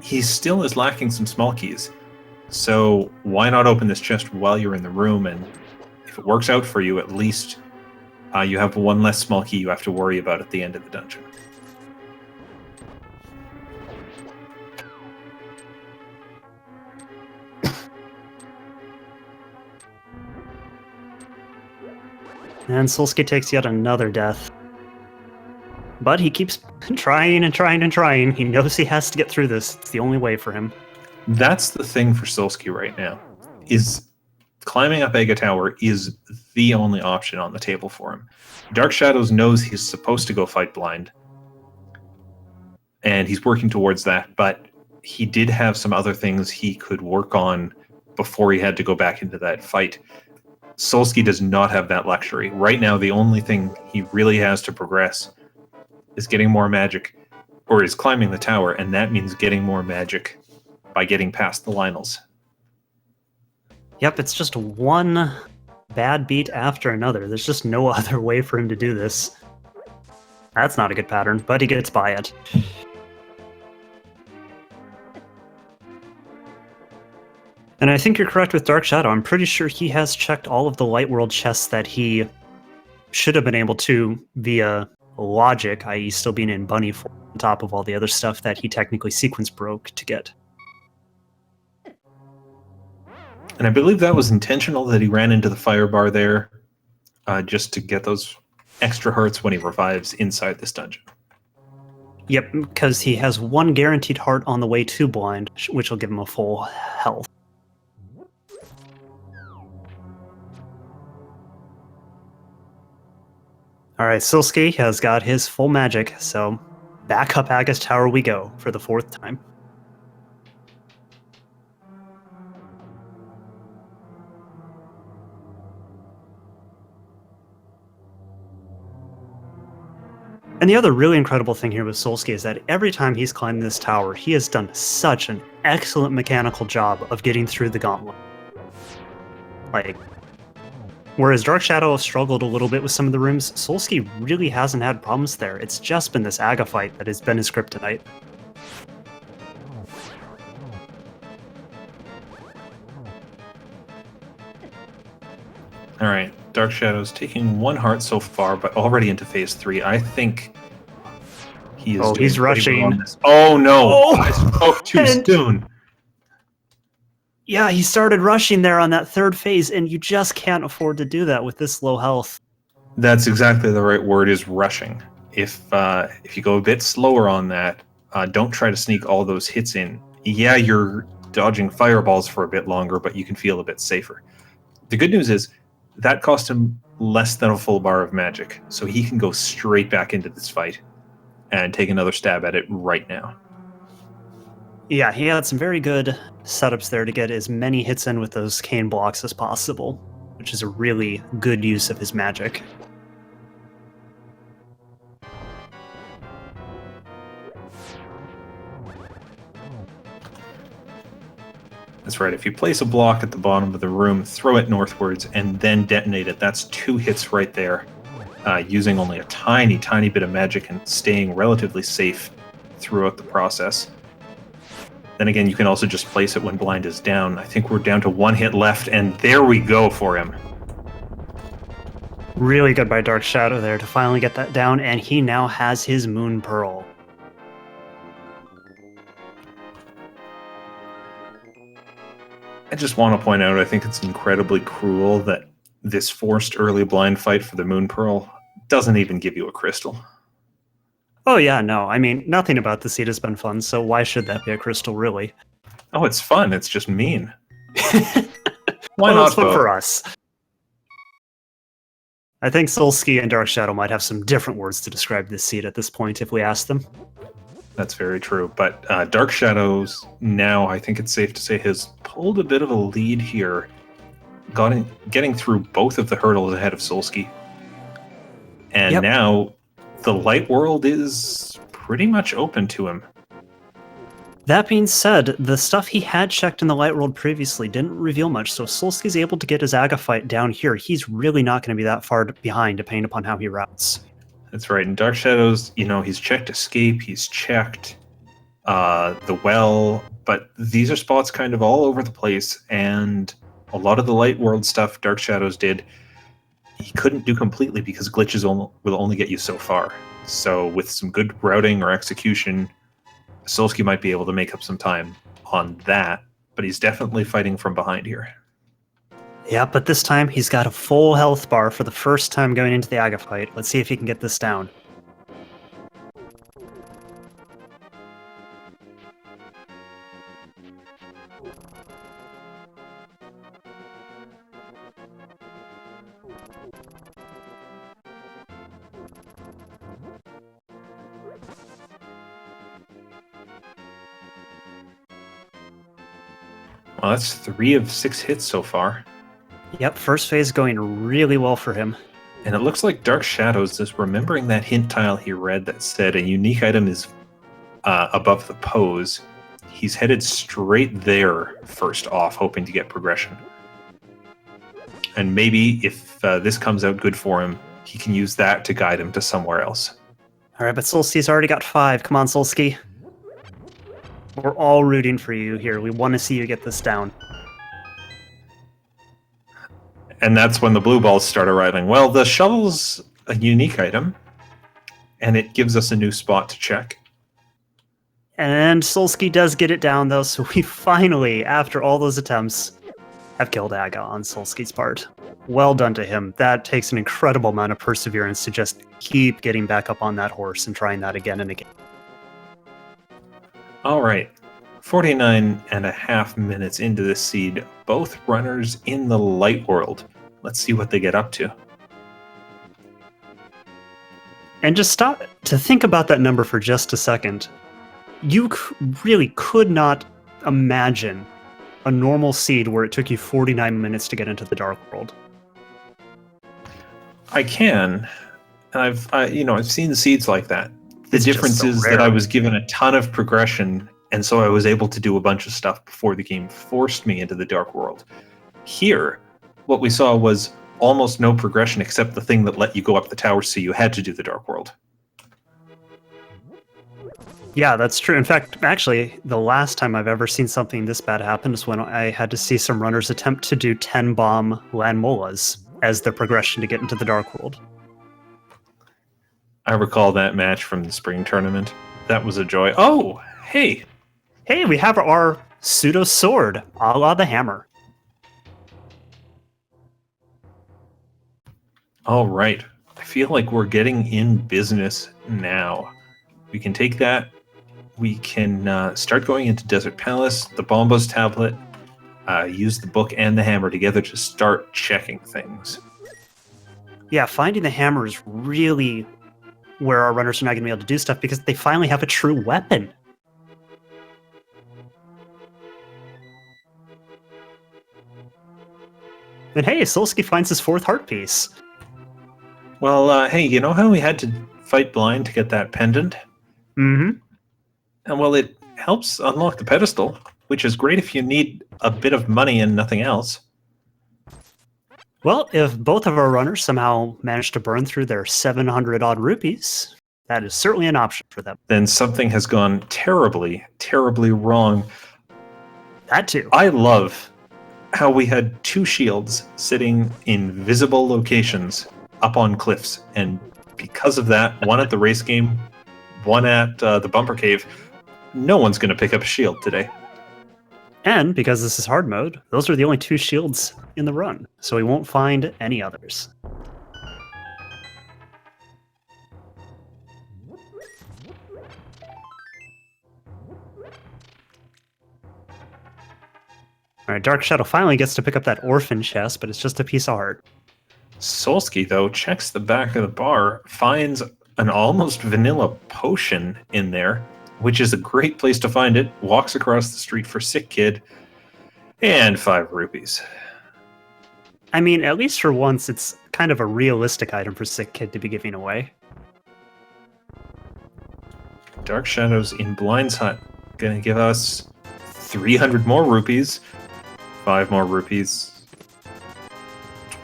he still is lacking some small keys. So why not open this chest while you're in the room? And if it works out for you, at least you have 1 less small key you have to worry about at the end of the dungeon. And Solski takes yet another death. But he keeps trying and trying and trying. He knows he has to get through this. It's the only way for him. That's the thing for Solski right now, is climbing up Aga Tower is the only option on the table for him. Dark Shadows knows he's supposed to go fight blind, and he's working towards that, but he did have some other things he could work on before he had to go back into that fight. Solski does not have that luxury. Right now, the only thing he really has to progress is getting more magic, or is climbing the tower, and that means getting more magic by getting past the Lionels. Yep, it's just 1 bad beat after another. There's just no other way for him to do this. That's not a good pattern, but he gets by it. And I think you're correct with Dark Shadow. I'm pretty sure he has checked all of the Light World chests that he should have been able to via logic, i.e. still being in bunny form, on top of all the other stuff that he technically sequence broke to get. And I believe that was intentional, that he ran into the fire bar there just to get those extra hearts when he revives inside this dungeon. Yep, because he has 1 guaranteed heart on the way to blind, which will give him a full health. All right, Solski has got his full magic, so back up Aga's Tower we go for the 4th time. And the other really incredible thing here with Solski is that every time he's climbed this tower, he has done such an excellent mechanical job of getting through the gauntlet. Like, whereas Dark Shadow struggled a little bit with some of the rooms, Solski really hasn't had problems there. It's just been this Aga fight that has been his kryptonite. All right, Dark Shadows taking 1 heart so far, but already into phase 3. I think he is. Oh, he's rushing. Oh no! Oh! I spoke too soon. Yeah, he started rushing there on that 3rd phase, and you just can't afford to do that with this low health. That's exactly the right word, is rushing. If you go a bit slower on that, don't try to sneak all those hits in. Yeah, you're dodging fireballs for a bit longer, but you can feel a bit safer. The good news is that cost him less than a full bar of magic, so he can go straight back into this fight and take another stab at it right now. Yeah, he had some very good setups there to get as many hits in with those cane blocks as possible, which is a really good use of his magic. That's right, if you place a block at the bottom of the room, throw it northwards, and then detonate it, that's 2 hits right there, using only a tiny, tiny bit of magic and staying relatively safe throughout the process. Then again, you can also just place it when blind is down. I think we're down to 1 hit left, and there we go for him. Really good by Dark Shadow there to finally get that down, and he now has his Moon Pearl. I just want to point out, I think it's incredibly cruel that this forced early blind fight for the Moon Pearl doesn't even give you a crystal. Oh yeah, no, I mean, nothing about the seed has been fun, so why should that be a crystal, really? Oh, it's fun, it's just mean. Why Why not? not It's fun vote? for us. I think Solski and Dark Shadow might have some different words to describe this seed at this point if we ask them. That's very true. But Dark Shadows now, I think it's safe to say, has pulled a bit of a lead here, getting through both of the hurdles ahead of Solski. And Yep. now the light world is pretty much open to him. That being said, the stuff he had checked in the light world previously didn't reveal much, so if Solski's able to get his Aga fight down here, he's really not going to be that far behind, depending upon how he routes. That's right. In Dark Shadows, he's checked escape, he's checked the well, but these are spots kind of all over the place, and a lot of the light world stuff Dark Shadows did, he couldn't do completely because glitches will only get you so far. So with some good routing or execution, Solski might be able to make up some time on that, but he's definitely fighting from behind here. Yeah, but this time he's got a full health bar for the first time going into the Aga fight. Let's see if he can get this down. Well, that's 3 of 6 hits so far. Yep, first phase going really well for him. And it looks like Dark Shadows is remembering that hint tile he read that said a unique item is above the pose. He's headed straight there first off, hoping to get progression. And maybe if this comes out good for him, he can use that to guide him to somewhere else. All right, but Solski's already got 5. Come on, Solski. We're all rooting for you here. We want to see you get this down. And that's when the blue balls start arriving. Well, the shovel's a unique item, and it gives us a new spot to check. And Solski does get it down, though, so we finally, after all those attempts, have killed Aga on Solski's part. Well done to him. That takes an incredible amount of perseverance to just keep getting back up on that horse and trying that again and again. All right, 49.5 minutes into this seed, both runners in the light world. Let's see what they get up to. And just stop to think about that number for just a second. You really could not imagine a normal seed where it took you 49 minutes to get into the Dark World. I can. I've seen seeds like that. The It's difference just so is rare. that I was given a ton of progression, and so I was able to do a bunch of stuff before the game forced me into the Dark World. Here, what we saw was almost no progression except the thing that let you go up the tower, so you had to do the Dark World. Yeah, that's true. In fact, actually, the last time I've ever seen something this bad happen is when I had to see some runners attempt to do 10 bomb land molas as the progression to get into the Dark World. I recall that match from the spring tournament. That was a joy. Oh, hey! Hey, we have our pseudo sword, a la the hammer. All right. I feel like we're getting in business now. We can take that. We can start going into Desert Palace, the Bombos tablet, use the book and the hammer together to start checking things. Yeah, finding the hammer is really where our runners are not going to be able to do stuff because they finally have a true weapon. And hey, Solski finds his 4th heart piece. Well, hey, you know how we had to fight blind to get that pendant? Mm-hmm. And well, it helps unlock the pedestal, which is great if you need a bit of money and nothing else. Well, if both of our runners somehow manage to burn through their 700-odd rupees, that is certainly an option for them. Then something has gone terribly, terribly wrong. That too. I love how we had 2 shields sitting in visible locations up on cliffs, and because of that, one at the race game, one at the bumper cave, no one's going to pick up a shield today. And because this is hard mode, those are the only 2 shields in the run, so we won't find any others. Alright, Dark Shadow finally gets to pick up that orphan chest, but it's just a piece of heart. Solski, though, checks the back of the bar, finds an almost vanilla potion in there, which is a great place to find it, walks across the street for Sick Kid, and 5 rupees. I mean, at least for once, it's kind of a realistic item for Sick Kid to be giving away. Dark Shadows in Blind's Hut, gonna give us 300 more rupees, 5 more rupees,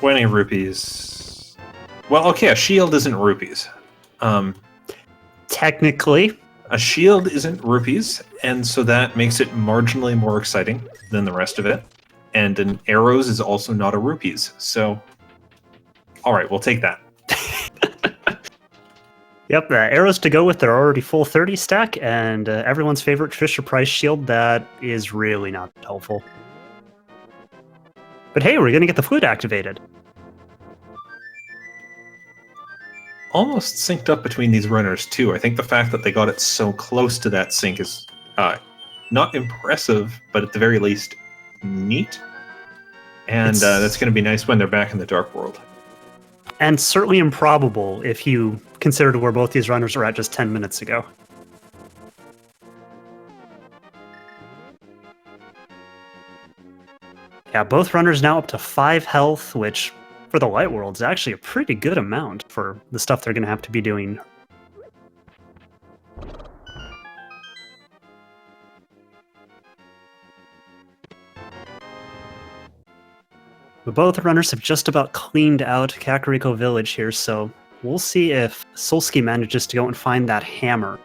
20 rupees. Well, okay, a shield isn't rupees. Technically. A shield isn't rupees, and so that makes it marginally more exciting than the rest of it. And an arrows is also not a rupees, so... Alright, we'll take that. Yep, the arrows to go with their already full 30 stack, and everyone's favorite Fisher Price shield that is really not helpful. But hey, we're going to get the flute activated. Almost synced up between these runners, too. I think the fact that they got it so close to that sync is not impressive, but at the very least, neat. And that's going to be nice when they're back in the Dark World. And certainly improbable if you consider where both these runners are at just 10 minutes ago. Yeah, both runners now up to 5 health, which for the Light World is actually a pretty good amount for the stuff they're going to have to be doing. But both runners have just about cleaned out Kakariko Village here, so we'll see if Solski manages to go and find that hammer.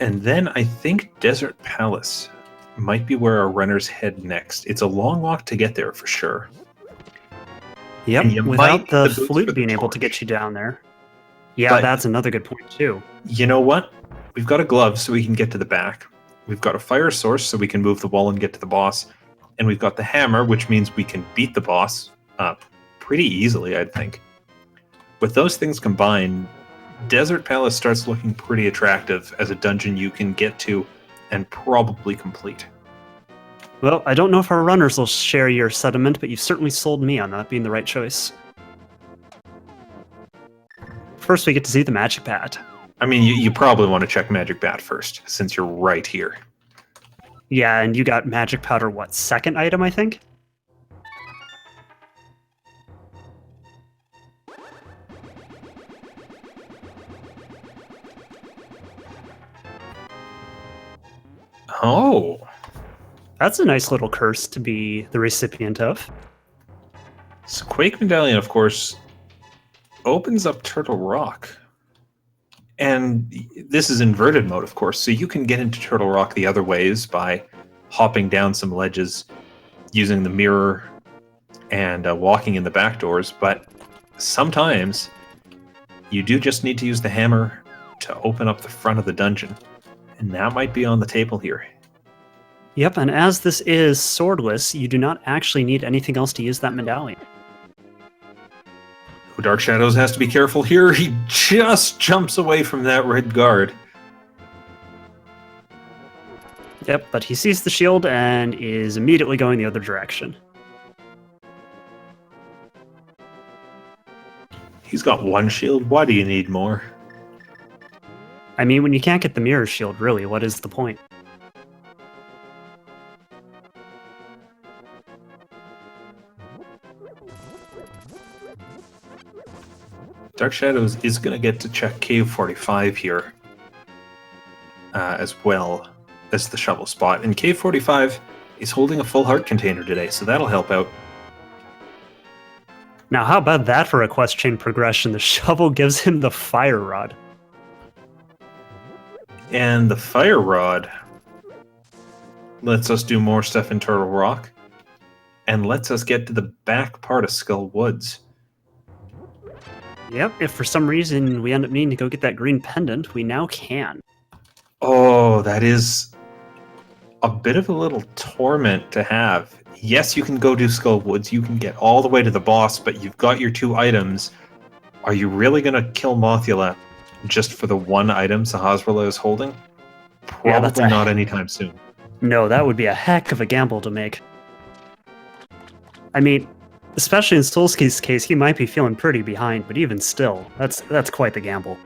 And then I think Desert Palace might be where our runners head next. It's a long walk to get there for sure. Yep, And you without might the need the boots flute for the being able to torch. get you down there. Yeah, But- that's another good point too. You know what? We've got a glove so we can get to the back. We've got a fire source so we can move the wall and get to the boss. And we've got the hammer, which means we can beat the boss pretty easily, I'd think. With those things combined, Desert Palace starts looking pretty attractive as a dungeon you can get to and probably complete. Well, I don't know if our runners will share your sentiment, but you've certainly sold me on that being the right choice. first we get to see the Magic Bat. I mean, you probably want to check Magic Bat first, since you're right here. Yeah, and you got Magic Powder, what, second item, I think? Oh. That's a nice little curse to be the recipient of. So Quake Medallion, of course, opens up Turtle Rock. And this is inverted mode, of course, so you can get into Turtle Rock the other ways by hopping down some ledges, using the mirror, and walking in the back doors, but sometimes you do just need to use the hammer to open up the front of the dungeon, and that might be on the table here. Yep, and as this is swordless, you do not actually need anything else to use that medallion. Dark Shadows has to be careful here. He just jumps away from that red guard. Yep, but he sees the shield and is immediately going the other direction. He's got one shield. Why do you need more? I mean, when you can't get the mirror shield, really, what is the point? Dark Shadows is going to get to check Cave 45 here, as well as the shovel spot. And Cave 45 is holding a full heart container today, so that'll help out. Now, how about that for a quest chain progression? The shovel gives him the fire rod. And the fire rod lets us do more stuff in Turtle Rock, and lets us get to the back part of Skull Woods. Yep, if for some reason we end up needing to go get that green pendant, we now can. Oh, that is a bit of a little torment to have. Yes, you can go do Skull Woods, you can get all the way to the boss, but you've got your 2 items. Are you really going to kill Mothula just for the 1 item Sahasrahla is holding? Probably not anytime soon. No, that would be a heck of a gamble to make. I mean, especially in Solski's case, he might be feeling pretty behind, but even still, that's quite the gamble.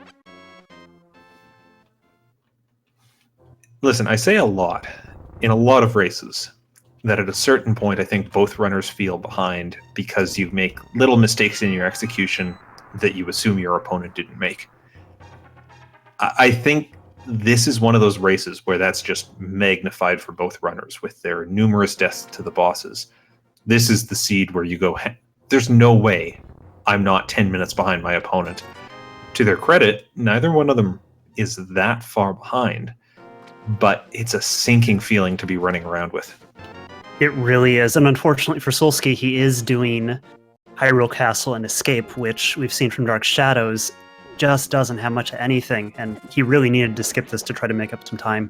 Listen, I say a lot, in a lot of races, that at a certain point I think both runners feel behind because you make little mistakes in your execution that you assume your opponent didn't make. I think this is one of those races where that's just magnified for both runners with their numerous deaths to the bosses. This is the seed where you go, there's no way I'm not 10 minutes behind my opponent. To their credit, neither one of them is that far behind, but it's a sinking feeling to be running around with. It really is, and unfortunately for Solski, he is doing Hyrule Castle and Escape, which we've seen from Dark Shadows just doesn't have much of anything, and he really needed to skip this to try to make up some time.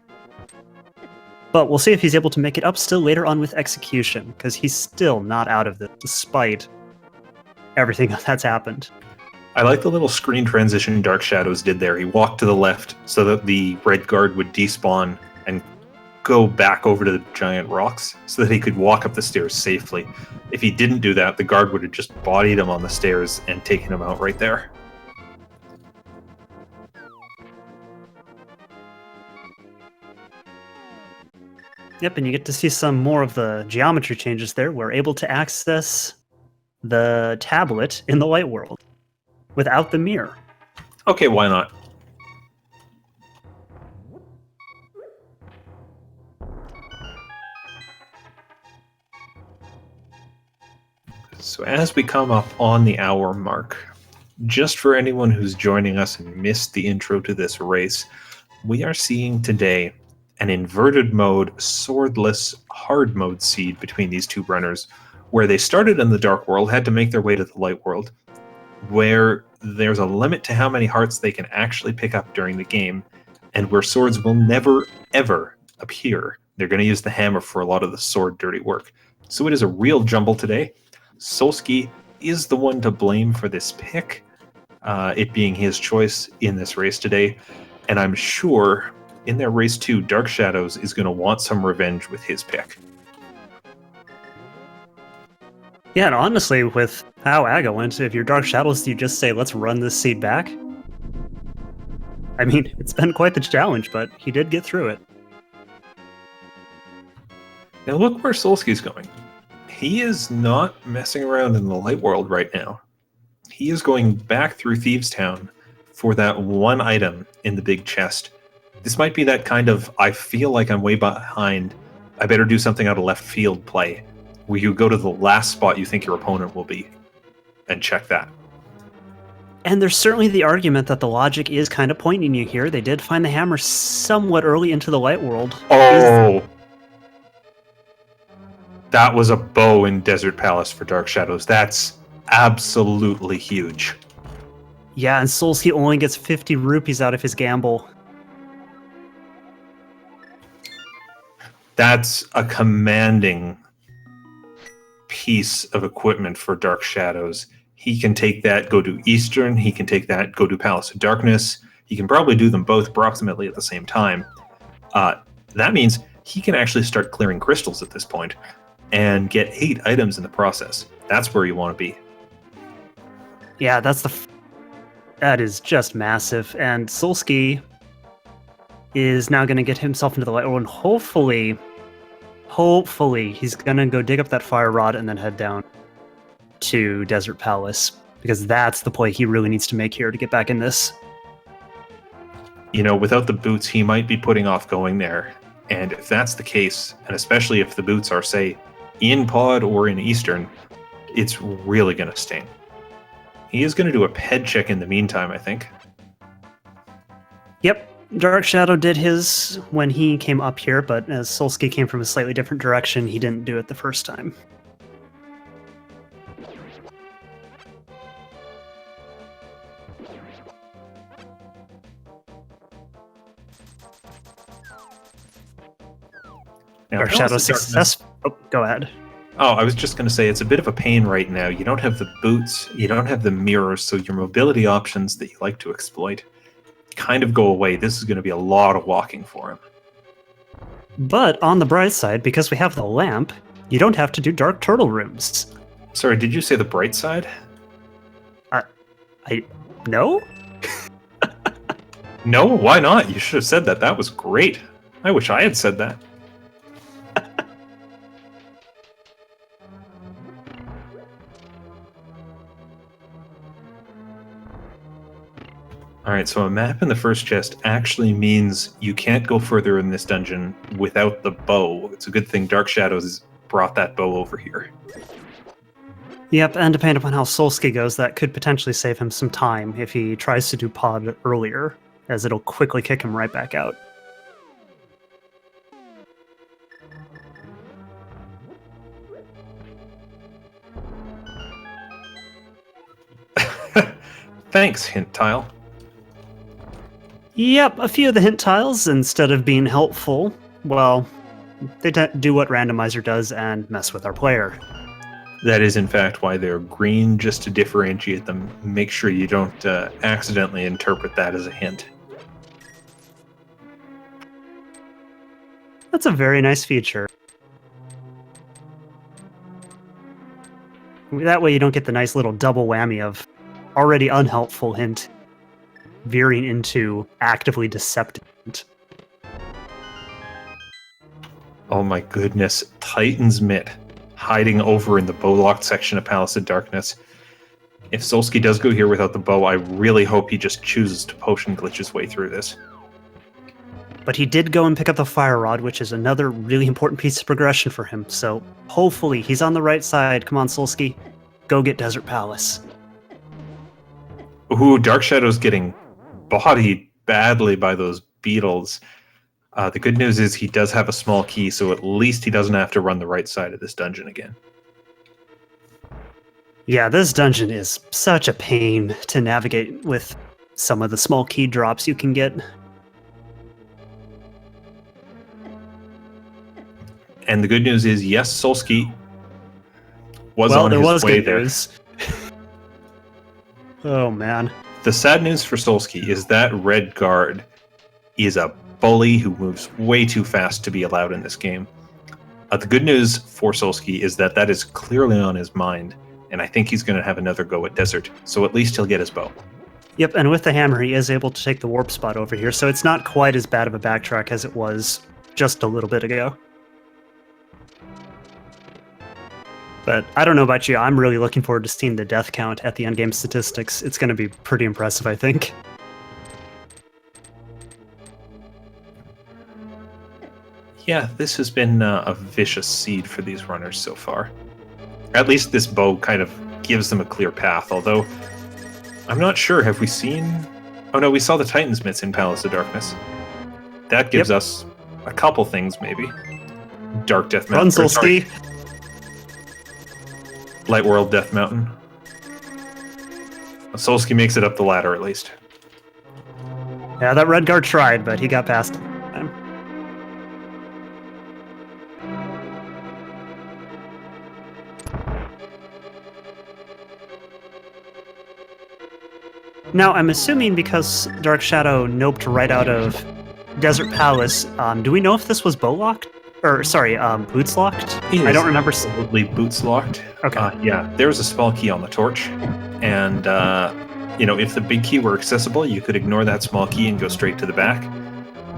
But we'll see if he's able to make it up still later on with Execution, because he's still not out of this, despite everything that's happened. I like the little screen transition Dark Shadows did there. He walked to the left so that the red guard would despawn and go back over to the giant rocks so that he could walk up the stairs safely. If he didn't do that, the guard would have just bodied him on the stairs and taken him out right there. Yep, and you get to see some more of the geometry changes there. We're able to access the tablet in the light world without the mirror. Okay, why not? So as we come up on the hour mark, just for anyone who's joining us and missed the intro to this race, we are seeing today an inverted mode, swordless, hard mode seed between these 2 runners, where they started in the dark world, had to make their way to the light world, where there's a limit to how many hearts they can actually pick up during the game, and where swords will never, ever appear. They're going to use the hammer for a lot of the sword dirty work. So it is a real jumble today. Solski is the one to blame for this pick, it being his choice in this race today, and I'm sure in their race 2, Dark Shadows is going to want some revenge with his pick. Yeah, and honestly, with how Aga went, if you're Dark Shadows, you just say, let's run this seed back. I mean, it's been quite the challenge, but he did get through it. Now look where Solski's going. He is not messing around in the light world right now. He is going back through Thieves Town for that one item in the big chest. This might be that kind of, I feel like I'm way behind, I better do something out of left field play, where you go to the last spot you think your opponent will be, and check that. And there's certainly the argument that the logic is kind of pointing you here. They did find the hammer somewhat early into the light world. Oh! That was a bow in Desert Palace for Dark Shadows. That's absolutely huge. Yeah, and Solski only gets 50 rupees out of his gamble. That's a commanding piece of equipment for Dark Shadows. He can take that, go to Eastern. He can take that, go to Palace of Darkness. He can probably do them both approximately at the same time. That means he can actually start clearing crystals at this point and get 8 items in the process. That's where you want to be. Yeah, that is just massive. And Solski is now going to get himself into the light world, and hopefully he's going to go dig up that fire rod and then head down to Desert Palace, because that's the play he really needs to make here to get back in this. You know, without the boots, he might be putting off going there. And if that's the case, and especially if the boots are, say, in Pod or in Eastern, it's really going to sting. He is going to do a head check in the meantime, I think. Yep. Dark Shadow did his when he came up here, but as Solski came from a slightly different direction, he didn't do it the first time. Now, Dark Shadow success. Oh, go ahead. Oh, I was just going to say, it's a bit of a pain right now. You don't have the boots, you don't have the mirrors, so your mobility options that you like to exploit kind of go away. This is going to be a lot of walking for him. But on the bright side, because we have the lamp, you don't have to do Dark Turtle rooms. Sorry, did you say the bright side? No? No, why not? You should have said that. That was great. I wish I had said that. Alright, so a map in the first chest actually means you can't go further in this dungeon without the bow. It's a good thing Dark Shadows brought that bow over here. Yep, and depending upon how Solski goes, that could potentially save him some time if he tries to do Pod earlier, as it'll quickly kick him right back out. Thanks, hint tile. Yep, a few of the hint tiles, instead of being helpful, well, they do what Randomizer does and mess with our player. That is, in fact, why they're green, just to differentiate them. Make sure you don't accidentally interpret that as a hint. That's a very nice feature. That way you don't get the nice little double whammy of already unhelpful hint veering into actively deceptive hint. Oh my goodness, Titan's Mitt, hiding over in the bow-locked section of Palace of Darkness. If Solski does go here without the bow, I really hope he just chooses to potion glitch his way through this. But he did go and pick up the fire rod, which is another really important piece of progression for him, so hopefully he's on the right side. Come on, Solski. Go get Desert Palace. Ooh, Dark Shadow's getting bodied badly by those beetles. The good news is he does have a small key, so at least he doesn't have to run the right side of this dungeon again. Yeah, this dungeon is such a pain to navigate with some of the small key drops you can get. And the good news is, yes, Solski was on his way there. News. Oh, man. The sad news for Solski is that red guard is a bully who moves way too fast to be allowed in this game. The good news for Solski is that that is clearly on his mind, and I think he's going to have another go at Desert, so at least he'll get his bow. Yep, and with the hammer, he is able to take the warp spot over here, so it's not quite as bad of a backtrack as it was just a little bit ago. But I don't know about you, I'm really looking forward to seeing the death count at the endgame statistics. It's going to be pretty impressive, I think. Yeah, this has been a vicious seed for these runners so far. At least this bow kind of gives them a clear path, although I'm not sure, have we seen... Oh no, we saw the Titan's Mitts in Palace of Darkness. That gives us a couple things, maybe. Dark Death Run, Mountain. Solski! Light World Death Mountain. Solski makes it up the ladder, at least. Yeah, that red guard tried, but he got past him. Now, I'm assuming because Dark Shadow noped right out of Desert Palace, do we know if this was bow locked? Or, sorry, boots locked? I don't remember. Probably boots locked. Okay. Yeah, there's a small key on the torch. And, you know, if the big key were accessible, you could ignore that small key and go straight to the back.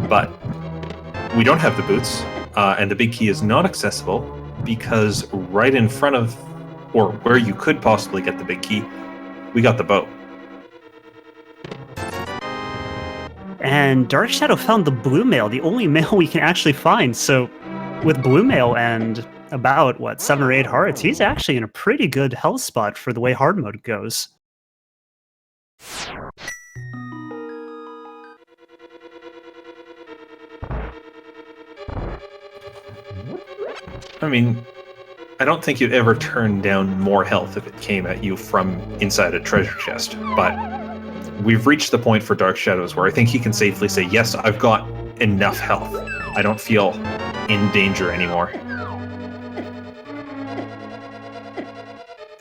But we don't have the boots, and the big key is not accessible because right in front of, or where you could possibly get the big key, we got the bow. And Dark Shadow found the blue mail, the only mail we can actually find. So with blue mail and about, what, 7 or 8 hearts, he's actually in a pretty good health spot for the way hard mode goes. I mean, I don't think you'd ever turn down more health if it came at you from inside a treasure chest, but we've reached the point for Dark Shadows where I think he can safely say, yes, I've got enough health. I don't feel in danger anymore.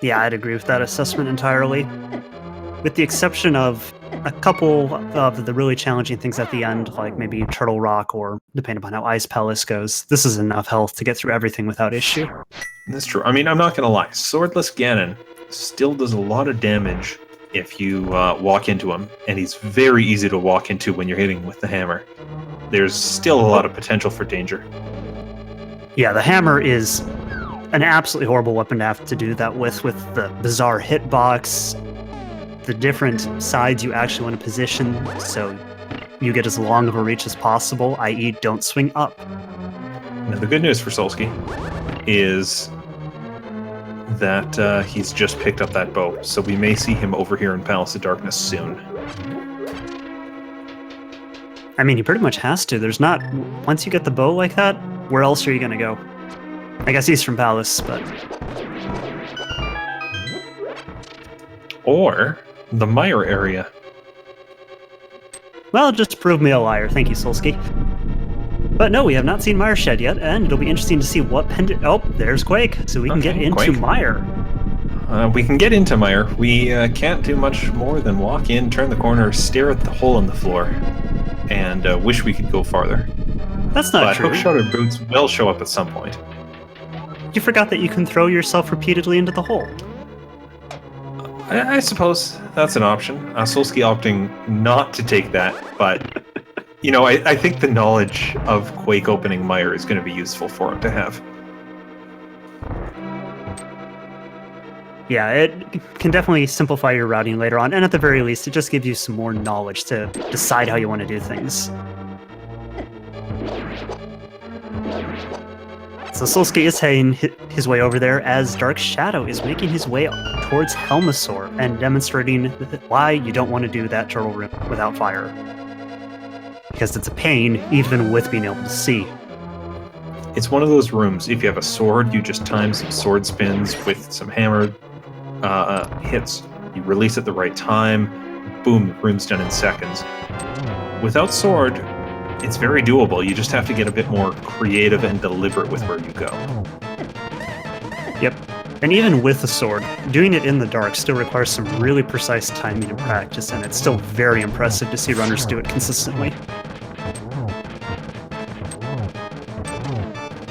Yeah, I'd agree with that assessment entirely. With the exception of a couple of the really challenging things at the end, like maybe Turtle Rock or depending upon how Ice Palace goes, this is enough health to get through everything without issue. That's true. I mean, I'm not going to lie. Swordless Ganon still does a lot of damage if you walk into him, and he's very easy to walk into when you're hitting with the hammer. There's still a lot of potential for danger. Yeah, the hammer is an absolutely horrible weapon to have to do that with the bizarre hitbox, the different sides you actually want to position so you get as long of a reach as possible, i.e. don't swing up. Now, the good news for Solski is that he's just picked up that bow, so we may see him over here in Palace of Darkness soon. I mean, he pretty much has to. There's not... Once you get the bow like that, where else are you going to go? I guess Eastern Palace, but... Or the Mire area. Well, just prove me a liar. Thank you, Solski. But no, we have not seen Mire Shed yet, and it'll be interesting to see what pendant... Oh, there's Quake, so we can get into Quake. Mire. We can get into Mire. We can't do much more than walk in, turn the corner, stare at the hole in the floor, and wish we could go farther. That's not true. But Hookshot Boots will show up at some point. You forgot that you can throw yourself repeatedly into the hole. I suppose that's an option. Solski opting not to take that, but you know, I think the knowledge of Quake opening Mire is going to be useful for him to have. Yeah, it can definitely simplify your routing later on, and at the very least, it just gives you some more knowledge to decide how you want to do things. So Solski is heading his way over there as Dark Shadow is making his way towards Helmasaur and demonstrating why you don't want to do that turtle room without fire. Because it's a pain, even with being able to see. It's one of those rooms, if you have a sword, you just time some sword spins with some hammer hits. You release at the right time, boom, the room's done in seconds. Without sword, it's very doable. You just have to get a bit more creative and deliberate with where you go. Yep. And even with the sword, doing it in the dark still requires some really precise timing and practice, and it's still very impressive to see runners do it consistently.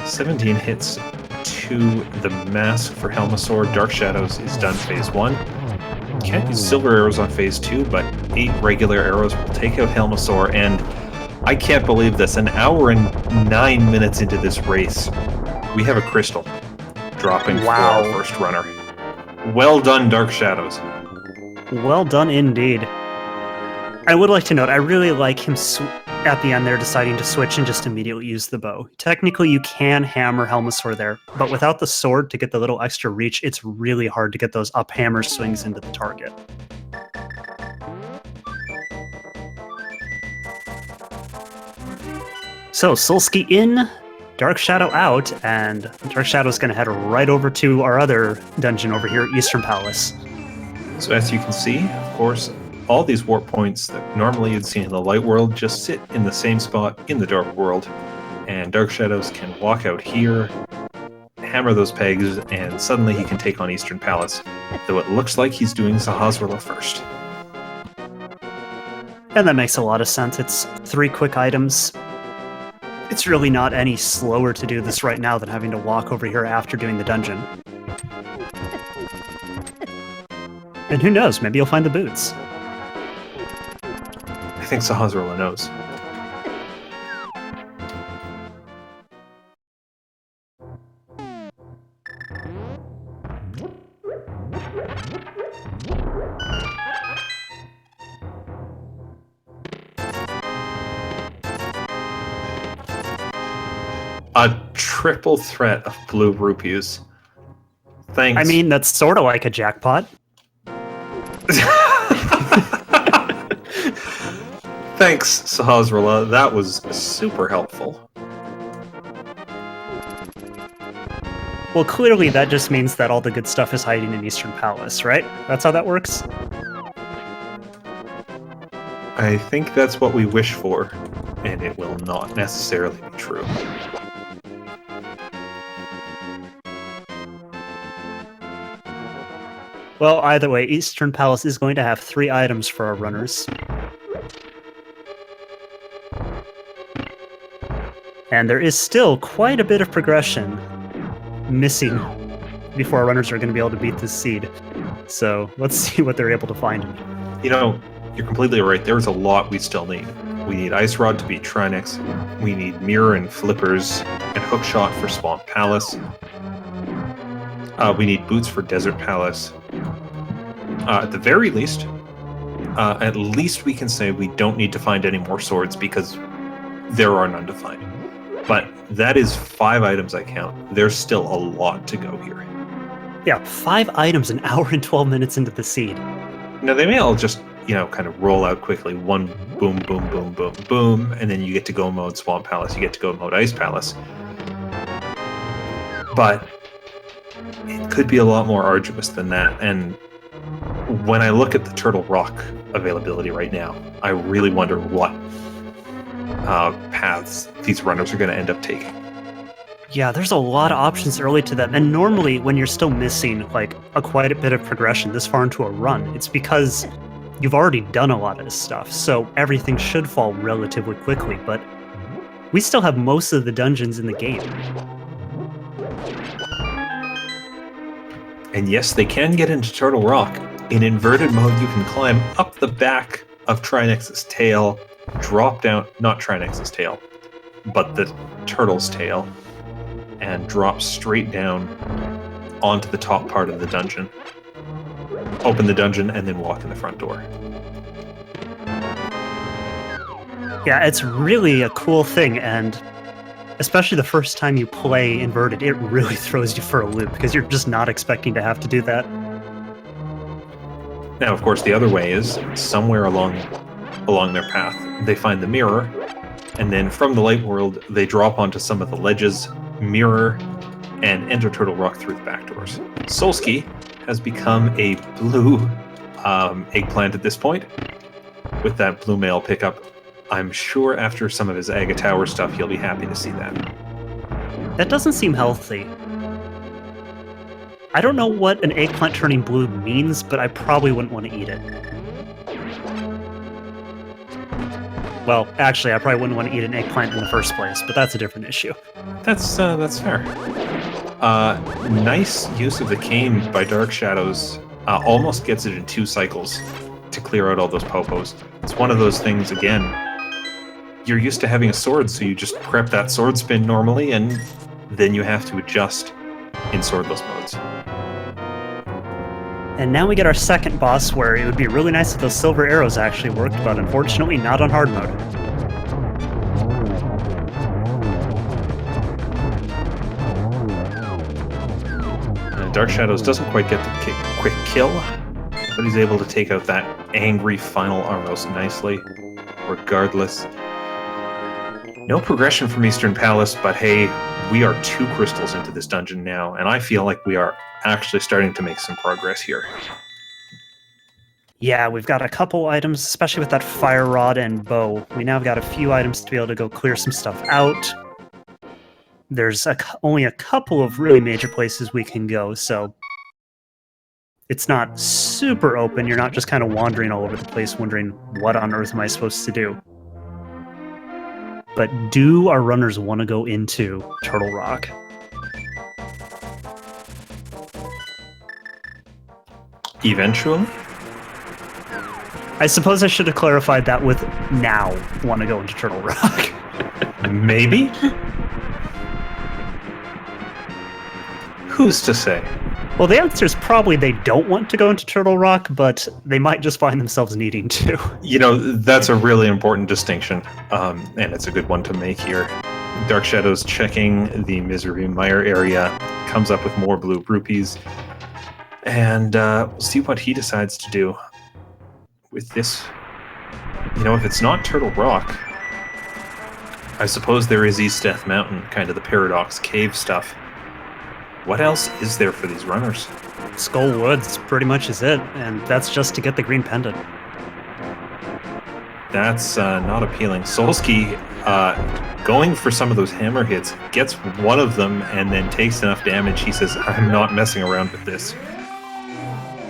17 hits to the mask for Helmasaur. Dark Shadows is done phase 1. Can't use silver arrows on phase 2, but 8 regular arrows will take out Helmasaur, and I can't believe this. An hour and 9 minutes into this race, we have a crystal dropping for our first runner. Well done, Dark Shadows. Well done indeed. I would like to note, I really like him at the end there deciding to switch and just immediately use the bow. Technically, you can hammer Helmasaur there, but without the sword to get the little extra reach, it's really hard to get those up hammer swings into the target. So, Solski in, Dark Shadow out, and Dark Shadow's going to head right over to our other dungeon over here, Eastern Palace. So as you can see, of course, all these warp points that normally you'd see in the light world just sit in the same spot in the dark world, and Dark Shadows can walk out here, hammer those pegs, and suddenly he can take on Eastern Palace, though it looks like he's doing Sahasrahla first. And that makes a lot of sense. It's 3 quick items. It's really not any slower to do this right now than having to walk over here after doing the dungeon. And who knows, maybe you'll find the boots. I think Sahasrahla knows. A triple threat of blue rupees. Thanks. I mean, that's sort of like a jackpot. Thanks, Sahasrahla. That was super helpful. Well, clearly that just means that all the good stuff is hiding in Eastern Palace, right? That's how that works? I think that's what we wish for, and it will not necessarily be true. Well, either way, Eastern Palace is going to have 3 items for our runners. And there is still quite a bit of progression missing before our runners are going to be able to beat this seed. So let's see what they're able to find. You know, you're completely right. There's a lot we still need. We need Ice Rod to beat Trinex. We need Mirror and Flippers and Hookshot for Swamp Palace. We need Boots for Desert Palace. At the very least, at least we can say we don't need to find any more swords because there are none to find. But that is 5 items I count. There's still a lot to go here. Yeah, 5 items an hour and 12 minutes into the seed. Now, they may all just, kind of roll out quickly. One boom, boom, boom, boom, boom, and then you get to go mode Swamp Palace, you get to go mode Ice Palace. But it could be a lot more arduous than that, and when I look at the Turtle Rock availability right now, I really wonder what paths these runners are going to end up taking. Yeah, there's a lot of options early to that, and normally when you're still missing like quite a bit of progression this far into a run, it's because you've already done a lot of this stuff, so everything should fall relatively quickly, but we still have most of the dungeons in the game. And yes, they can get into Turtle Rock. In inverted mode, you can climb up the back of Trinex's tail, drop down, not Trinex's tail, but the turtle's tail, and drop straight down onto the top part of the dungeon. Open the dungeon, and then walk in the front door. Yeah, it's really a cool thing, and especially the first time you play inverted, it really throws you for a loop, because you're just not expecting to have to do that. Now, of course, the other way is somewhere along their path, they find the mirror, and then from the light world, they drop onto some of the ledges, mirror, and enter Turtle Rock through the back doors. Solski has become a blue eggplant at this point, with that blue mail pickup. I'm sure after some of his Aga Tower stuff, he'll be happy to see that. That doesn't seem healthy. I don't know what an eggplant turning blue means, but I probably wouldn't want to eat it. Well, actually, I probably wouldn't want to eat an eggplant in the first place, but that's a different issue. That's fair. Nice use of the cane by Dark Shadows. almost gets it in 2 cycles to clear out all those popos. It's one of those things, again, you're used to having a sword, so you just prep that sword spin normally, and then you have to adjust in swordless modes. And now we get our second boss, where it would be really nice if those silver arrows actually worked, but unfortunately not on hard mode. Dark Shadows doesn't quite get the quick kill, but he's able to take out that angry final Armos nicely, regardless. No progression from Eastern Palace, but hey, we are 2 crystals into this dungeon now, and I feel like we are actually starting to make some progress here. Yeah, we've got a couple items, especially with that fire rod and bow. We now have got a few items to be able to go clear some stuff out. There's only a couple of really major places we can go, so it's not super open. You're not just kind of wandering all over the place wondering, what on earth am I supposed to do? But do our runners want to go into Turtle Rock? Eventually? I suppose I should have clarified that with now want to go into Turtle Rock. Maybe? Who's to say? Well, the answer is probably they don't want to go into Turtle Rock, but they might just find themselves needing to. You know, that's a really important distinction, and it's a good one to make here. Dark Shadows checking the Misery Mire area, comes up with more blue rupees, and we'll see what he decides to do with this. You know, if it's not Turtle Rock, I suppose there is East Death Mountain, kind of the Paradox Cave stuff. What else is there for these runners? Skull Woods pretty much is it, and that's just to get the green pendant. That's not appealing. Solski, going for some of those hammer hits, gets one of them and then takes enough damage. He says, I'm not messing around with this.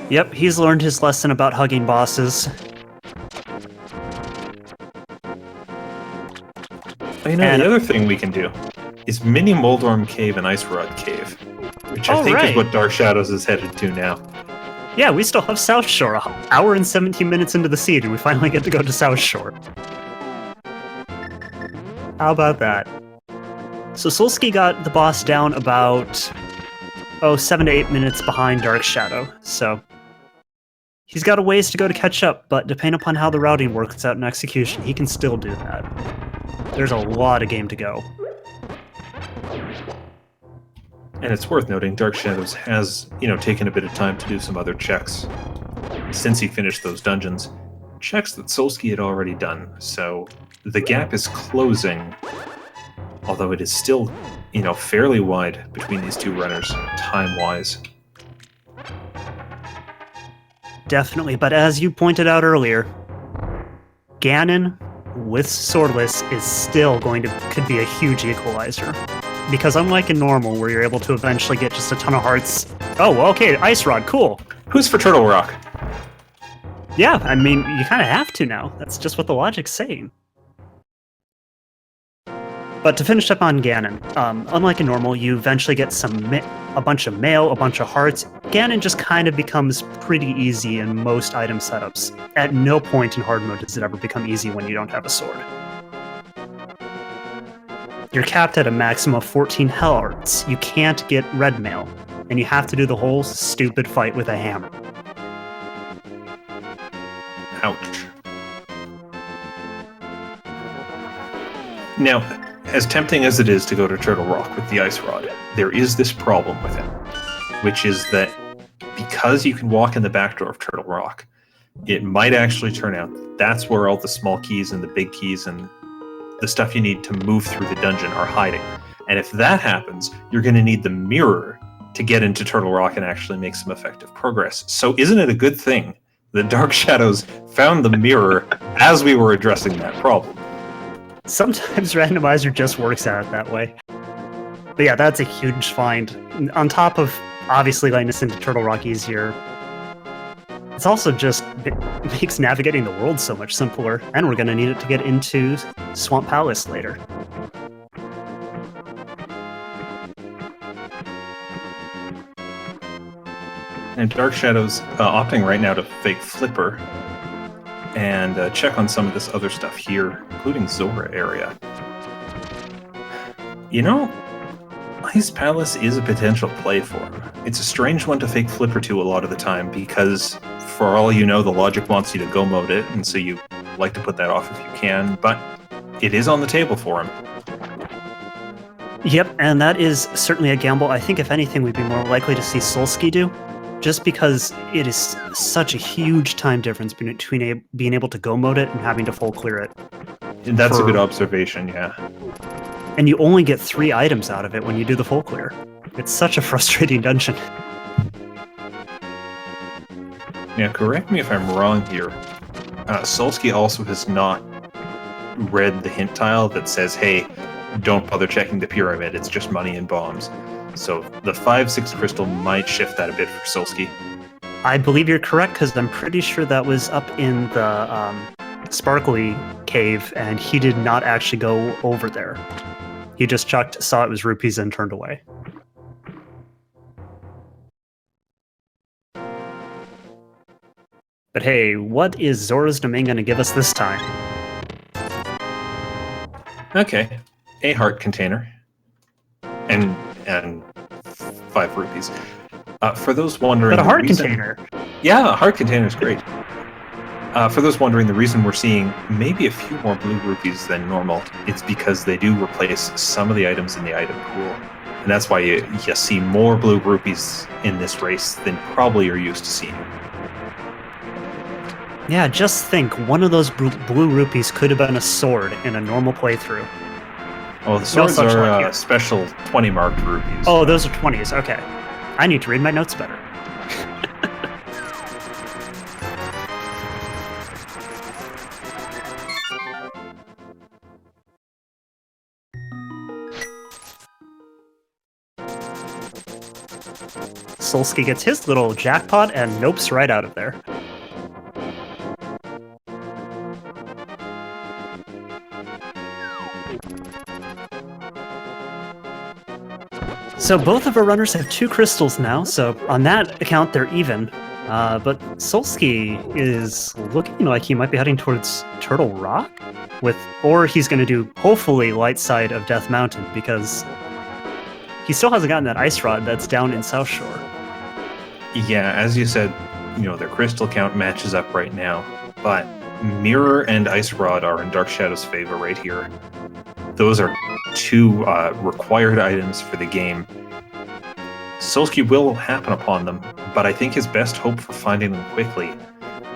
Yep, he's learned his lesson about hugging bosses. You know, the other thing we can do is Mini Moldorm Cave and Ice Rod Cave, which I think is what Dark Shadows is headed to now. Yeah, we still have South Shore. An hour and 17 minutes into the siege, and we finally get to go to South Shore. How about that? So Solski got the boss down about 7 to 8 minutes behind Dark Shadow, so he's got a ways to go to catch up, but depending upon how the routing works out in execution, he can still do that. There's a lot of game to go. And it's worth noting, Dark Shadows has, taken a bit of time to do some other checks since he finished those dungeons. Checks that Solski had already done, so the gap is closing, although it is still, fairly wide between these two runners, time-wise. Definitely, but as you pointed out earlier, Ganon with Swordless is still could be a huge equalizer. Because unlike in normal, where you're able to eventually get just a ton of hearts... Oh, well, okay, Ice Rod, cool. Who's for Turtle Rock? Yeah, I mean, you kind of have to now. That's just what the logic's saying. But to finish up on Ganon, unlike in normal, you eventually get a bunch of mail, a bunch of hearts. Ganon just kind of becomes pretty easy in most item setups. At no point in hard mode does it ever become easy when you don't have a sword. You're capped at a maximum of 14 hearts. You can't get red mail, and you have to do the whole stupid fight with a hammer. Ouch. Now, as tempting as it is to go to Turtle Rock with the Ice Rod, there is this problem with it, which is that because you can walk in the back door of Turtle Rock, it might actually turn out that's where all the small keys and the big keys and the stuff you need to move through the dungeon are hiding. And if that happens, you're going to need the mirror to get into Turtle Rock and actually make some effective progress. So isn't it a good thing that Dark Shadows found the mirror as we were addressing that problem? Sometimes Randomizer just works out that way. But yeah, that's a huge find. On top of obviously letting us into Turtle Rock easier, it's also just makes navigating the world so much simpler, and we're going to need it to get into Swamp Palace later. And Dark Shadows opting right now to fake Flipper and check on some of this other stuff here, including Zora area. You know, Ice Palace is a potential play for him. It's a strange one to fake Flipper to a lot of the time because, for all you know, the logic wants you to go mode it, and so you like to put that off if you can, but it is on the table for him. Yep, and that is certainly a gamble I think, if anything, we'd be more likely to see Solski do, just because it is such a huge time difference between being able to go mode it and having to full clear it. And that's a good observation, yeah. And you only get 3 items out of it when you do the full clear. It's such a frustrating dungeon. Now, correct me if I'm wrong here. Solski also has not read the hint tile that says, hey, don't bother checking the pyramid, it's just money and bombs. So the 5-6 crystal might shift that a bit for Solski. I believe you're correct, because I'm pretty sure that was up in the Sparkly cave, and he did not actually go over there. He just saw it was rupees and turned away. But hey, what is Zora's Domain going to give us this time? Okay, a heart container. And 5 rupees. For those wondering... But a heart container! Yeah, a heart container is great. For those wondering, the reason we're seeing maybe a few more blue rupees than normal, it's because they do replace some of the items in the item pool. And that's why you see more blue rupees in this race than probably you're used to seeing. Yeah, just think, one of those blue rupees could have been a sword in a normal playthrough. Well, the swords are special 20 marked rupees. Oh, those are 20s, okay. I need to read my notes better. Solski gets his little jackpot and nopes right out of there. So both of our runners have 2 crystals now, so on that account they're even. But Solski is looking like he might be heading towards Turtle Rock, or he's going to do, hopefully, Light Side of Death Mountain, because he still hasn't gotten that ice rod that's down in South Shore. Yeah, as you said, their crystal count matches up right now, but Mirror and Ice Rod are in Dark Shadow's favor right here. Those are 2 required items for the game. Solski will happen upon them, but I think his best hope for finding them quickly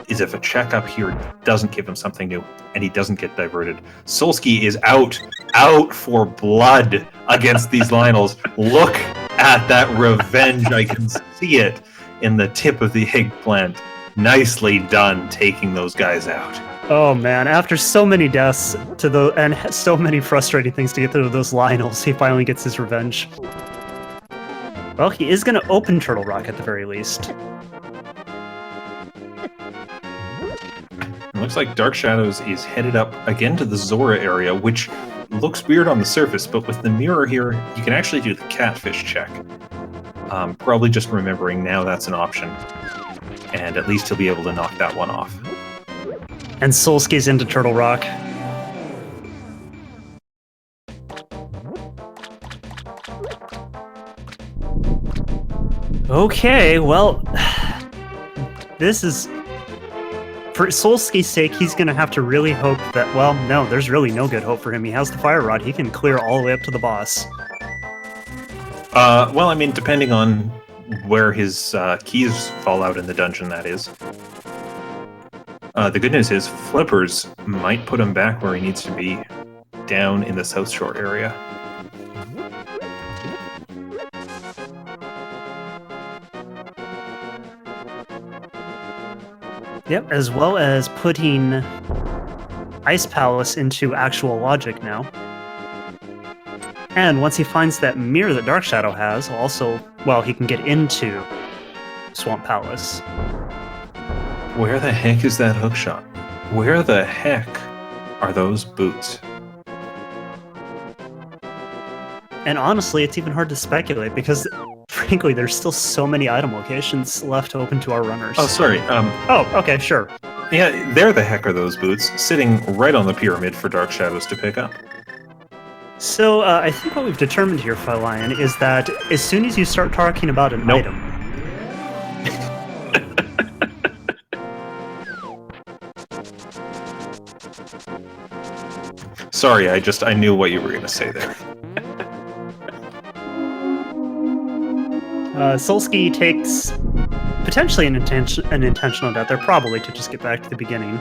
is if a check up here doesn't give him something new, and he doesn't get diverted. Solski is out for blood against these Lionels. Look at that revenge. I can see it in the tip of the eggplant. Nicely done taking those guys out. Oh man, after so many deaths and so many frustrating things to get through those Lionels, he finally gets his revenge. Well, he is going to open Turtle Rock at the very least. It looks like Dark Shadows is headed up again to the Zora area, which looks weird on the surface, but with the mirror here, you can actually do the catfish check. Probably just remembering now that's an option. And at least he'll be able to knock that one off. And Solski's into Turtle Rock. Okay, well, this is... For Solski's sake, he's going to have to really hope that... Well, no, there's really no good hope for him. He has the Fire Rod. He can clear all the way up to the boss. Well, I mean, depending on where his keys fall out in the dungeon, that is. The good news is Flippers might put him back where he needs to be, down in the South Shore area. Yep, as well as putting Ice Palace into actual logic now. And once he finds that mirror that Dark Shadow has, also, well, he can get into Swamp Palace. Where the heck is that hookshot? Where the heck are those boots? And honestly, it's even hard to speculate because frankly, there's still so many item locations left open to our runners. Oh, sorry. Oh, okay, sure. Yeah, there the heck are those boots, sitting right on the pyramid for Dark Shadows to pick up. So I think what we've determined here, Lion, is that as soon as you start talking about an Nope. item, Sorry, I knew what you were going to say there. Solski takes potentially an intentional death there, probably to just get back to the beginning.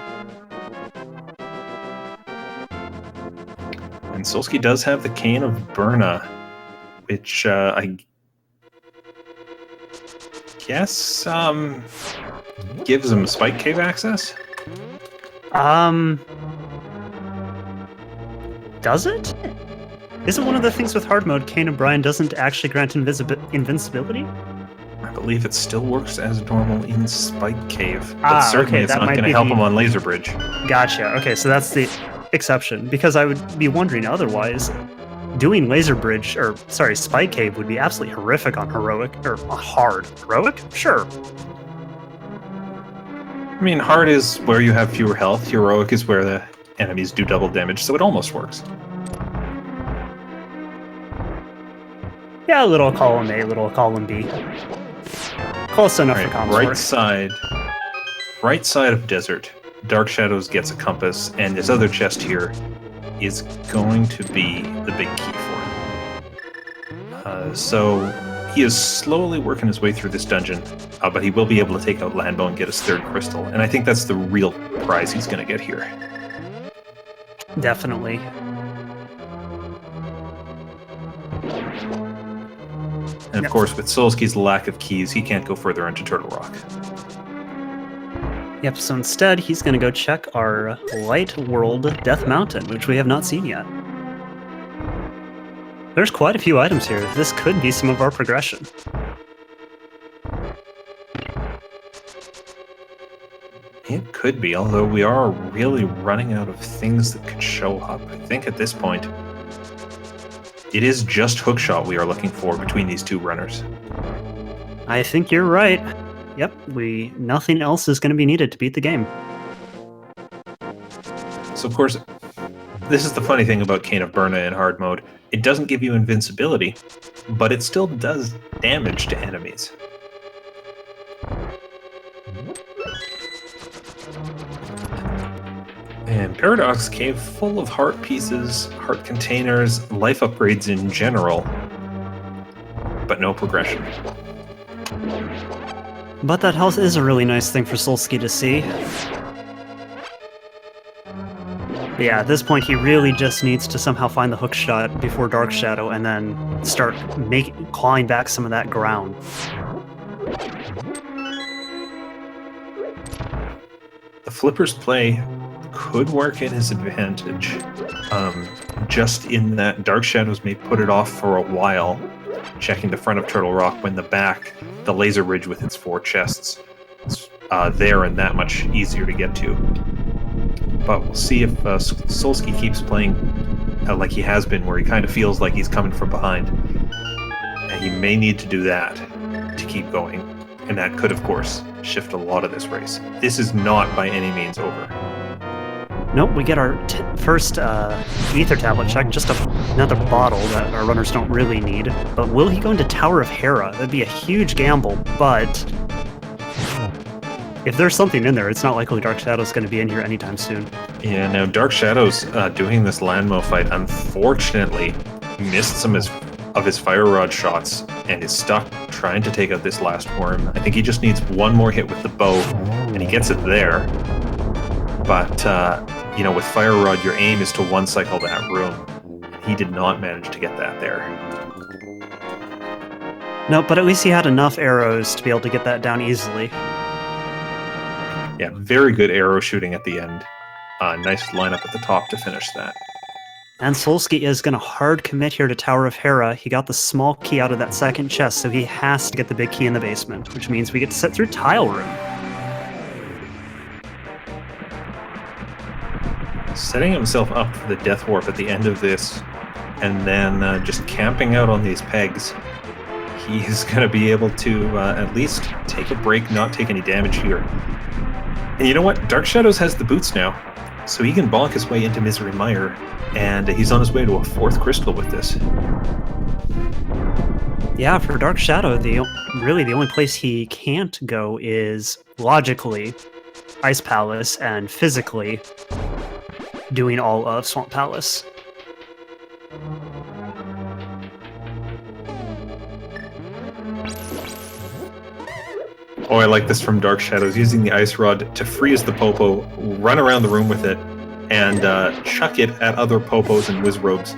And Solski does have the Cane of Burna, which I guess gives him Spike Cave access? Does it? Isn't one of the things with hard mode, Cane O'Brien doesn't actually grant invincibility? I believe it still works as normal in Spike Cave, but certainly okay, it's that not might going to be help the- him on Laser Bridge. Gotcha. Okay, so that's the exception, because I would be wondering otherwise. Doing Spike Cave would be absolutely horrific on heroic, or hard. Heroic? Sure. I mean, hard is where you have fewer health, heroic is where the enemies do double damage, so it almost works. Yeah, a little column A, little column B. Close enough for comms work. Right side of desert. Dark Shadows gets a compass, and this other chest here is going to be the big key for him. So he is slowly working his way through this dungeon, but he will be able to take out Landbow and get his third crystal, and I think that's the real prize he's going to get here. Definitely. And of course, with Solski's lack of keys, he can't go further into Turtle Rock. Yep, so instead, he's going to go check our Light World Death Mountain, which we have not seen yet. There's quite a few items here. This could be some of our progression. It could be, although we are really running out of things that could show up. I think at this point, it is just Hookshot we are looking for between these two runners. I think you're right. Yep, nothing else is going to be needed to beat the game. So of course, this is the funny thing about Cane of Burna in hard mode. It doesn't give you invincibility, but it still does damage to enemies. And Paradox Cave full of heart pieces, heart containers, life upgrades in general, but no progression. But that health is a really nice thing for Solski to see. But yeah, at this point he really just needs to somehow find the hook shot before Dark Shadow and then start clawing back some of that ground. The Flipper's play could work in his advantage, just in that Dark Shadows may put it off for a while, checking the front of Turtle Rock when the laser ridge with its 4 chests is there and that much easier to get to. But we'll see if Solski keeps playing like he has been, where he kind of feels like he's coming from behind. And he may need to do that to keep going. And that could, of course, shift a lot of this race. This is not by any means over. Nope, we get our first ether tablet check, just another bottle that our runners don't really need. But will he go into Tower of Hera? That'd be a huge gamble, but if there's something in there, it's not likely Dark Shadow's going to be in here anytime soon. Yeah, now Dark Shadows doing this Landmo fight unfortunately missed some of his fire rod shots and is stuck trying to take out this last worm. I think he just needs one more hit with the bow and he gets it there. But, with fire rod, your aim is to one cycle that room. He did not manage to get that there. No, but at least he had enough arrows to be able to get that down easily. Yeah, very good arrow shooting at the end. Nice lineup at the top to finish that. And Solski is going to hard commit here to Tower of Hera. He got the small key out of that second chest, so he has to get the big key in the basement, which means we get to sit through Tile Room. Setting himself up for the Death Warp at the end of this, and then just camping out on these pegs. he's going to be able to at least take a break, not take any damage here. And you know what? Dark Shadows has the boots now, so he can bonk his way into Misery Mire, and he's on his way to a 4th crystal with this. Yeah, for Dark Shadow, really the only place he can't go is, logically, Ice Palace, and physically, doing all of Swamp Palace. Oh, I like this from Dark Shadows, using the Ice Rod to freeze the Popo, run around the room with it, and chuck it at other Popos and Wizrobes.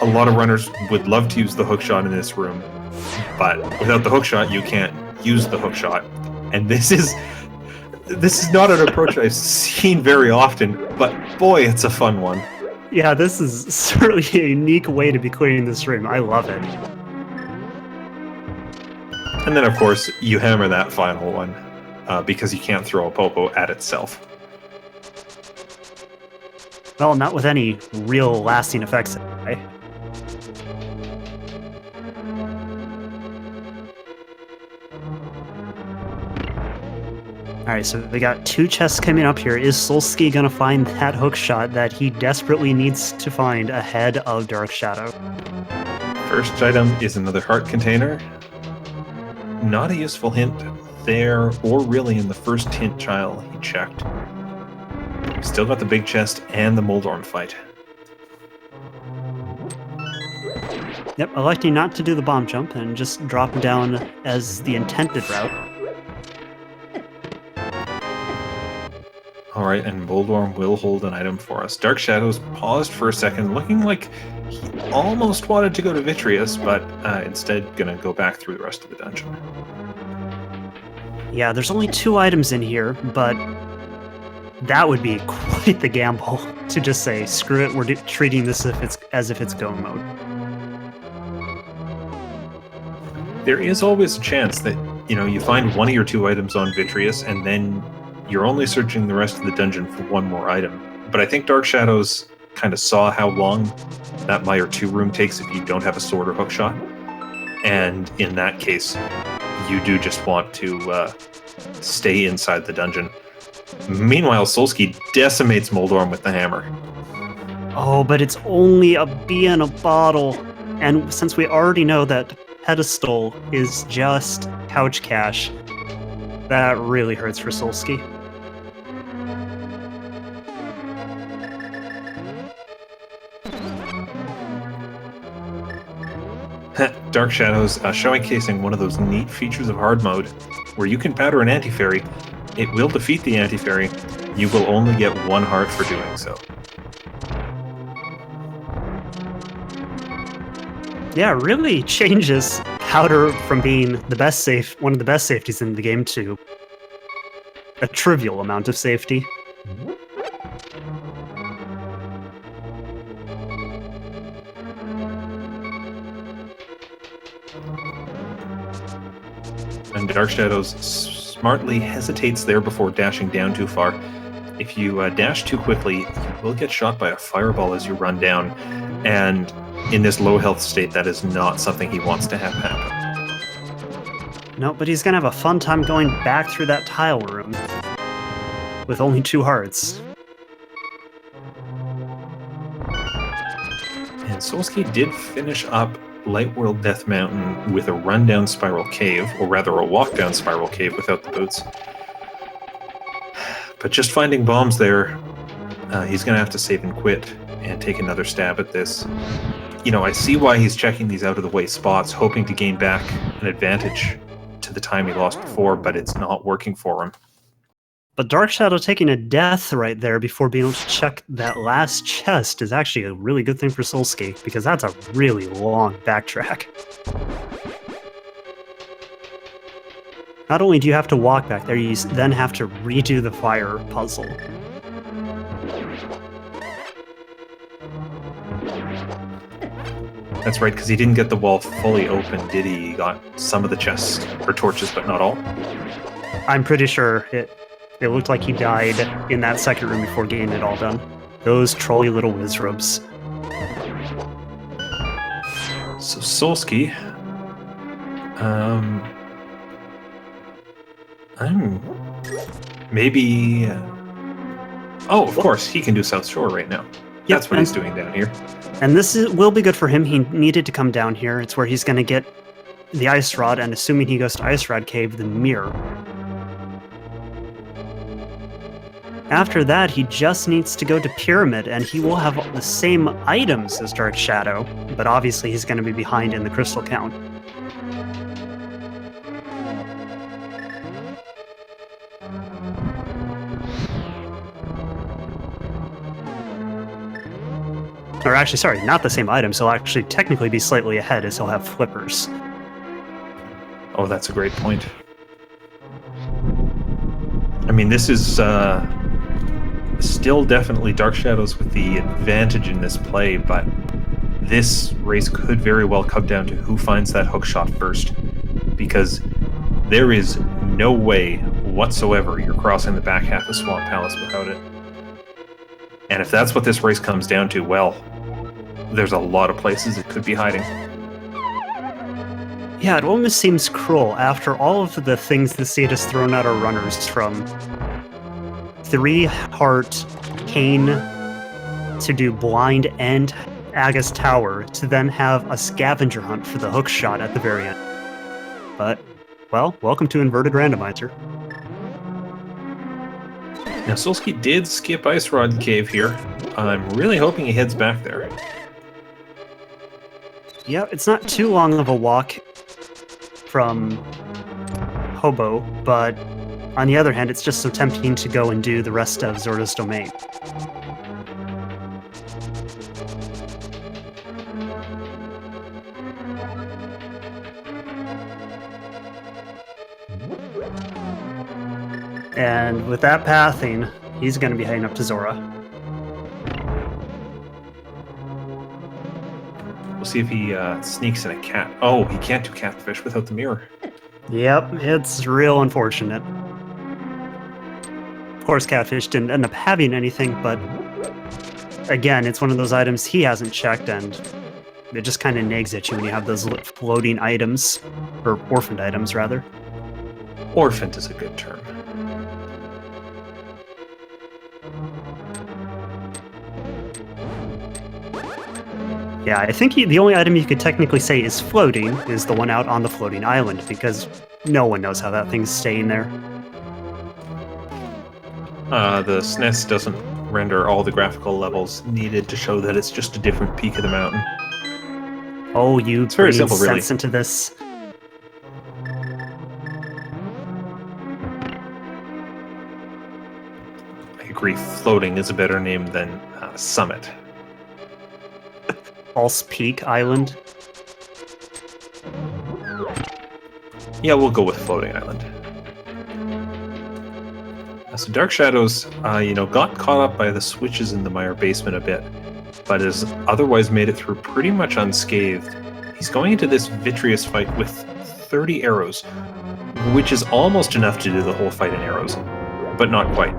A lot of runners would love to use the hookshot in this room, but without the hookshot, you can't use the hookshot. And this is not an approach I've seen very often, but boy, it's a fun one. Yeah, this is certainly a unique way to be clearing this room. I love it. And then, of course, you hammer that final one, because you can't throw a Popo at itself. Well, not with any real lasting effects, anyway. Alright, so we got 2 chests coming up here. Is Solski gonna find that hookshot that he desperately needs to find ahead of Dark Shadow? First item is another heart container. Not a useful hint there, or really in the first hint tile he checked. Still got the big chest and the Moldorm fight. Yep, electing not to do the bomb jump and just drop down as the intended route. Alright, and Moldorm will hold an item for us. Dark Shadows paused for a second, looking like he almost wanted to go to Vitreous, but instead gonna go back through the rest of the dungeon. Yeah, there's only 2 items in here, but that would be quite the gamble to just say, screw it, we're treating this as if it's go mode. There is always a chance that, you find 1 or 2 items on Vitreous, and then you're only searching the rest of the dungeon for 1 more item. But I think Dark Shadows kind of saw how long that Mire 2 room takes if you don't have a sword or hookshot. And in that case, you do just want to stay inside the dungeon. Meanwhile, Solski decimates Moldorm with the hammer. Oh, but it's only a bee in a bottle. And since we already know that Pedestal is just couch cash, that really hurts for Solski. Dark Shadows showcasing one of those neat features of hard mode, where you can powder an anti-fairy. It will defeat the anti-fairy. You will only get 1 heart for doing so. Yeah, it really changes powder from being one of the best safeties in the game to a trivial amount of safety. And Dark Shadows smartly hesitates there before dashing down too far. If you dash too quickly, you will get shot by a fireball as you run down, and in this low health state, that is not something he wants to have happen. No, but he's gonna have a fun time going back through that tile room with only 2 hearts. And Solski did finish up Lightworld Death Mountain with a run-down Spiral Cave, or rather a walk-down Spiral Cave without the boots. But just finding bombs there, he's going to have to save and quit and take another stab at this. I see why he's checking these out-of-the-way spots, hoping to gain back an advantage to the time he lost before, but it's not working for him. But Dark Shadow taking a death right there before being able to check that last chest is actually a really good thing for Solski, because that's a really long backtrack. Not only do you have to walk back there, you then have to redo the fire puzzle. That's right, because he didn't get the wall fully open, did he? He got some of the chests, or torches, but not all. I'm pretty sure it looked like he died in that second room before getting it all done. Those trolly little Wizrobes. So Solski I'm maybe. Oh, of course, he can do South Shore right now. That's what he's doing down here. And this will be good for him. He needed to come down here. It's where he's going to get the Ice Rod, and assuming he goes to Ice Rod Cave, the Mirror. After that, he just needs to go to Pyramid, and he will have the same items as Dark Shadow, but obviously he's going to be behind in the crystal count. Or actually, sorry, not the same items. He'll actually technically be slightly ahead as he'll have flippers. Oh, that's a great point. I mean, this is still definitely Dark Shadows with the advantage in this play, but this race could very well come down to who finds that hook shot first, because there is no way whatsoever you're crossing the back half of Swamp Palace without it. And if that's what this race comes down to, well, there's a lot of places it could be hiding. Yeah, it almost seems cruel after all of the things the state has thrown at our runners, from 3 Heart, Cane, to do Blind and Agus Tower, to then have a scavenger hunt for the hook shot at the very end. But, well, welcome to Inverted Randomizer. Now, Solski did skip Ice Rod Cave here. I'm really hoping he heads back there. Yeah, it's not too long of a walk from Hobo, but on the other hand, it's just so tempting to go and do the rest of Zorda's Domain. And with that pathing, he's going to be heading up to Zora. We'll see if he sneaks in a cat. Oh, he can't do catfish without the mirror. Yep, it's real unfortunate. Of course, Catfish didn't end up having anything, but again, it's one of those items he hasn't checked, and it just kind of nags at you when you have those floating items, or orphaned items, rather. Orphaned is a good term. Yeah, I think the only item you could technically say is floating is the one out on the floating island, because no one knows how that thing's staying there. The SNES doesn't render all the graphical levels needed to show that it's just a different peak of the mountain. Oh, you it's very bring simple, really. sense into this. I agree, floating is a better name than summit. False Peak Island. Yeah, we'll go with Floating Island. So Dark Shadows, got caught up by the switches in the Mire basement a bit, but has otherwise made it through pretty much unscathed. He's going into this Vitreous fight with 30 arrows, which is almost enough to do the whole fight in arrows, but not quite.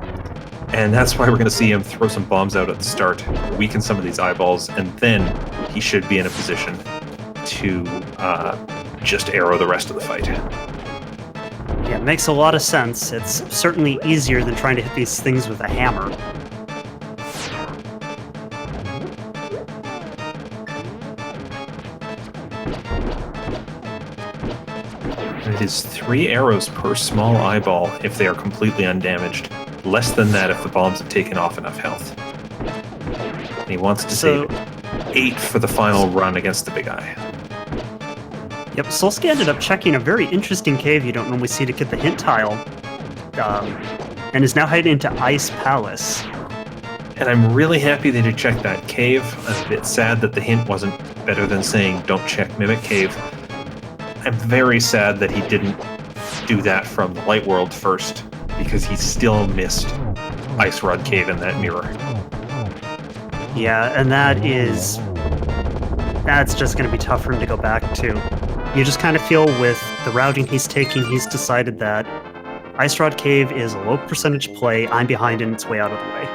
And that's why we're going to see him throw some bombs out at the start, weaken some of these eyeballs, and then he should be in a position to just arrow the rest of the fight. Yeah, it makes a lot of sense. It's certainly easier than trying to hit these things with a hammer. It is 3 arrows per small eyeball if they are completely undamaged. Less than that if the bombs have taken off enough health. And he wants to save 8 for the final run against the big eye. Yep, Solski ended up checking a very interesting cave you don't normally see to get the hint tile, and is now heading into Ice Palace. And I'm really happy that he checked that cave. I'm a bit sad that the hint wasn't better than saying don't check Mimic Cave. I'm very sad that he didn't do that from the Light World first, because he still missed Ice Rod Cave in that mirror. Yeah, and that's just going to be tough for him to go back to. You just kind of feel with the routing he's taking, he's decided that Ice Rod Cave is a low percentage play, I'm behind and it's way out of the way.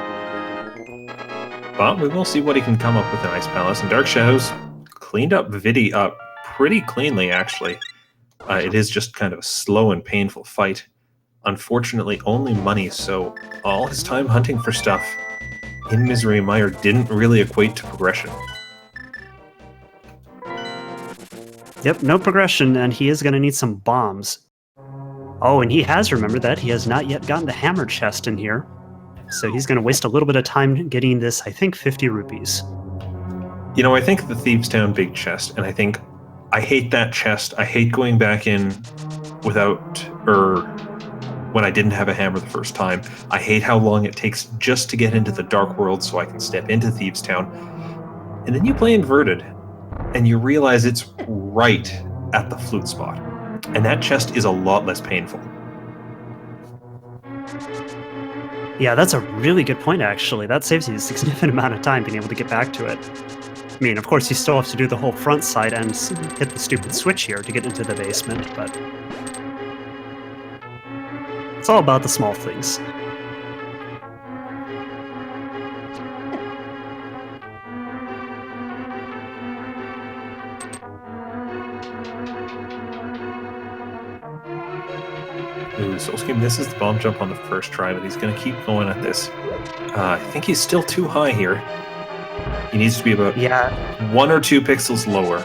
But we will see what he can come up with in Ice Palace. And Dark Shadows cleaned up Vidi up pretty cleanly, actually. It is just kind of a slow and painful fight. Unfortunately, only money, so all his time hunting for stuff in Misery Mire didn't really equate to progression. Yep, no progression, and he is going to need some bombs. Oh, and he has remembered that. He has not yet gotten the hammer chest in here. So he's going to waste a little bit of time getting this, I think, 50 rupees. You know, I think the Thieves' Town big chest, and I hate that chest. I hate going back in without, or when I didn't have a hammer the first time. I hate how long it takes just to get into the Dark World so I can step into Thieves' Town. And then you play Inverted, and you realize it's right at the flute spot. And that chest is a lot less painful. Yeah, that's a really good point, actually. That saves you a significant amount of time being able to get back to it. I mean, of course, you still have to do the whole front side and hit the stupid switch here to get into the basement, but it's all about the small things. Ooh, Solski misses the bomb jump on the first try, but he's going to keep going at this. I think he's still too high here. He needs to be about 1 or 2 pixels lower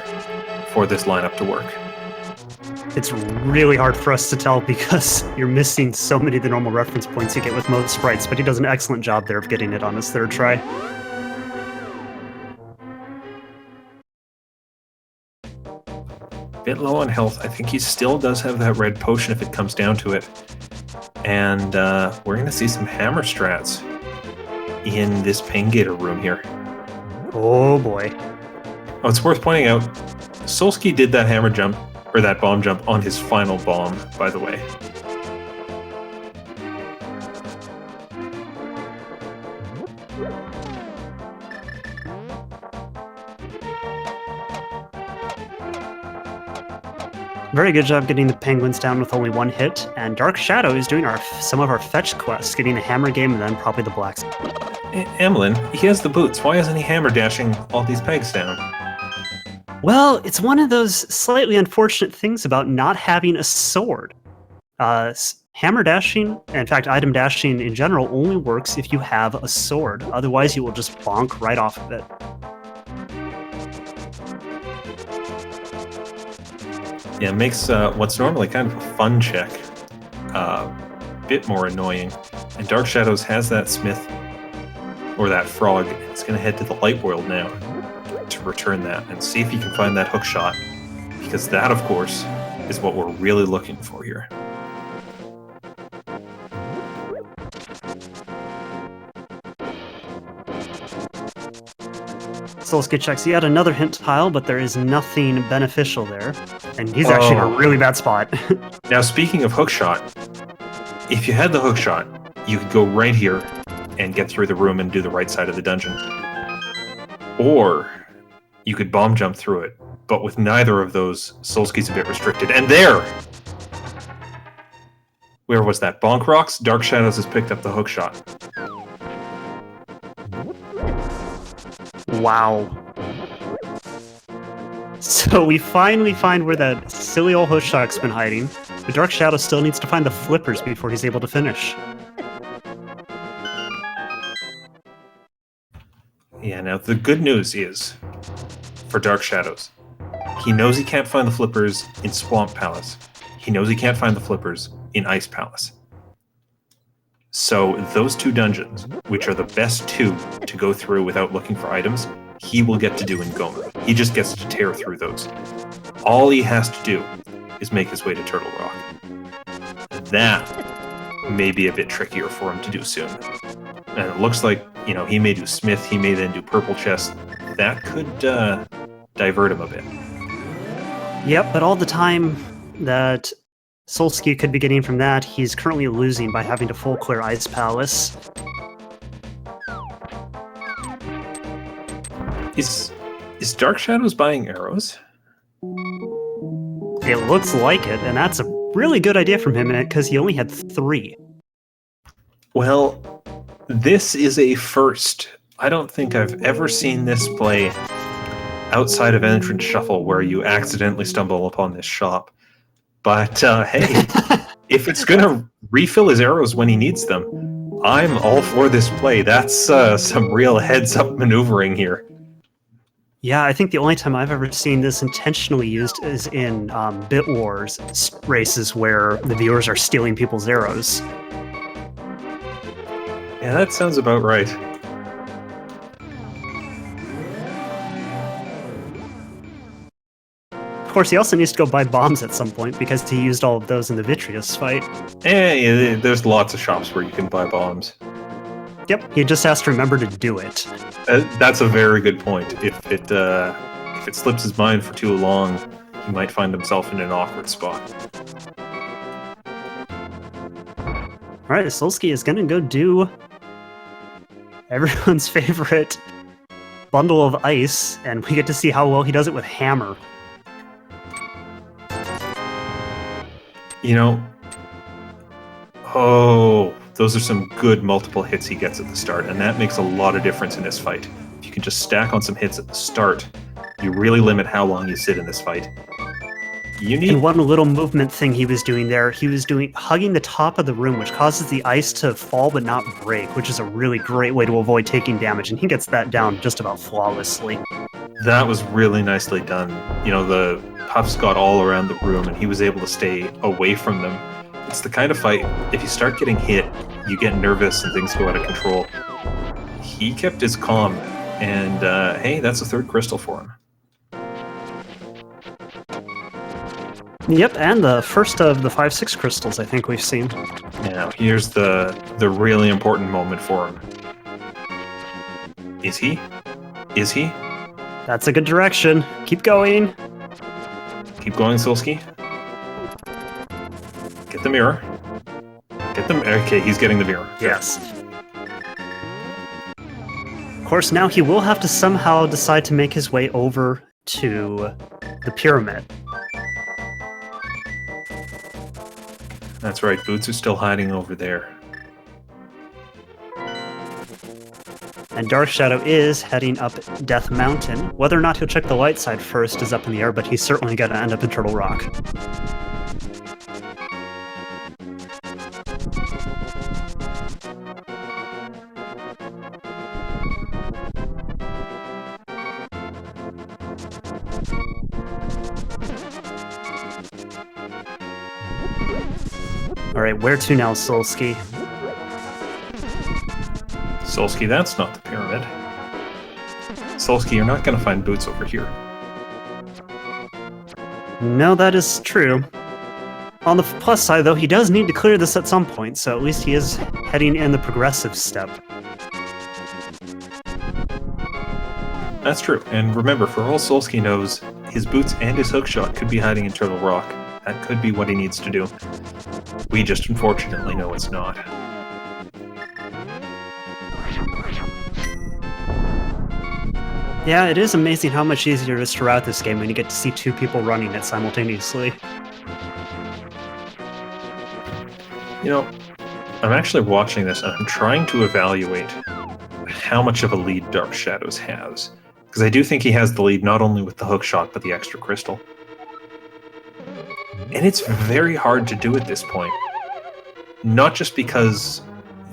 for this lineup to work. It's really hard for us to tell because you're missing so many of the normal reference points you get with most sprites, but he does an excellent job there of getting it on his third try. Bit low on health. I think he still does have that red potion if it comes down to it. And we're going to see some hammer strats in this Pain Gator room here. Oh boy. Oh, it's worth pointing out, Solski did that hammer jump, or that bomb jump, on his final bomb, by the way. Very good job getting the penguins down with only 1 hit, and Dark Shadow is doing some of our fetch quests, getting the hammer game and then probably the blacks. Emlyn, he has the boots. Why isn't he hammer dashing all these pegs down? Well, it's one of those slightly unfortunate things about not having a sword. Hammer dashing, in fact, item dashing in general, only works if you have a sword. Otherwise, you will just bonk right off of it. Yeah, it makes what's normally kind of a fun check a bit more annoying. And Dark Shadows has that smith, or that frog. It's going to head to the light world now to return that and see if he can find that hook shot, because that, of course, is what we're really looking for here. Solski checks yet another hint tile, but there is nothing beneficial there. And he's actually in a really bad spot. Now, speaking of hookshot, if you had the hookshot, you could go right here and get through the room and do the right side of the dungeon. Or you could bomb jump through it. But with neither of those, Solski's a bit restricted. And there! Where was that? Bonk Rocks? Dark Shadows has picked up the hookshot. Wow. So we finally find where that silly old hookshot's been hiding, but Dark Shadow still needs to find the flippers before he's able to finish. Yeah, now the good news is, for Dark Shadows, he knows he can't find the flippers in Swamp Palace. He knows he can't find the flippers in Ice Palace. So those 2 dungeons, which are the best 2 to go through without looking for items, he will get to do in Goma. He just gets to tear through those. All he has to do is make his way to Turtle Rock. That may be a bit trickier for him to do soon. And it looks like, you know, he may do Smith, he may then do Purple Chest. That could divert him a bit. Yep, but all the time that Solski could be getting from that, he's currently losing by having to full clear Ice Palace. Is Dark Shadows buying arrows? It looks like it, and that's a really good idea from him because he only had 3. Well, this is a first. I don't think I've ever seen this play outside of Entrance Shuffle where you accidentally stumble upon this shop. But hey, if it's going to refill his arrows when he needs them, I'm all for this play. That's some real heads-up maneuvering here. Yeah, I think the only time I've ever seen this intentionally used is in Bit Wars races where the viewers are stealing people's arrows. Yeah, that sounds about right. Of course, he also needs to go buy bombs at some point because he used all of those in the Vitreous fight. Yeah, there's lots of shops where you can buy bombs. Yep, he just has to remember to do it. That's a very good point. If it slips his mind for too long, he might find himself in an awkward spot. Alright, Solski is gonna go do everyone's favorite bundle of ice, and we get to see how well he does it with hammer. You know, oh, those are some good multiple hits he gets at the start, and that makes a lot of difference in this fight. If you can just stack on some hits at the start, you really limit how long you sit in this fight. And one little movement thing he was doing there, he was hugging the top of the room, which causes the ice to fall but not break, which is a really great way to avoid taking damage, and he gets that down just about flawlessly. That was really nicely done. You know, the puffs got all around the room, and he was able to stay away from them. It's the kind of fight, if you start getting hit, you get nervous and things go out of control. He kept his calm, and hey, that's a third crystal for him. Yep, and the first of the 5-6 crystals I think we've seen. Now, here's the really important moment for him. Is he? Is he? That's a good direction. Keep going. Keep going, Solski. Get the mirror. Get them. Okay, he's getting the mirror. Yes. Of course, now he will have to somehow decide to make his way over to the pyramid. That's right, Boots are still hiding over there. And Dark Shadow is heading up Death Mountain. Whether or not he'll check the light side first is up in the air, but he's certainly going to end up in Turtle Rock. Alright, where to now, Solski? Solski, that's not the pyramid. Solski, you're not going to find Boots over here. No, that is true. On the plus side, though, he does need to clear this at some point, so at least he is heading in the progressive step. That's true, and remember, for all Solski knows, his Boots and his hookshot could be hiding in Turtle Rock. That could be what he needs to do. We just unfortunately know it's not. Yeah, it is amazing how much easier it is to route this game when you get to see two people running it simultaneously. You know, I'm actually watching this and I'm trying to evaluate how much of a lead Dark Shadows has. Because I do think he has the lead not only with the hookshot, but the extra crystal. And it's very hard to do at this point. Not just because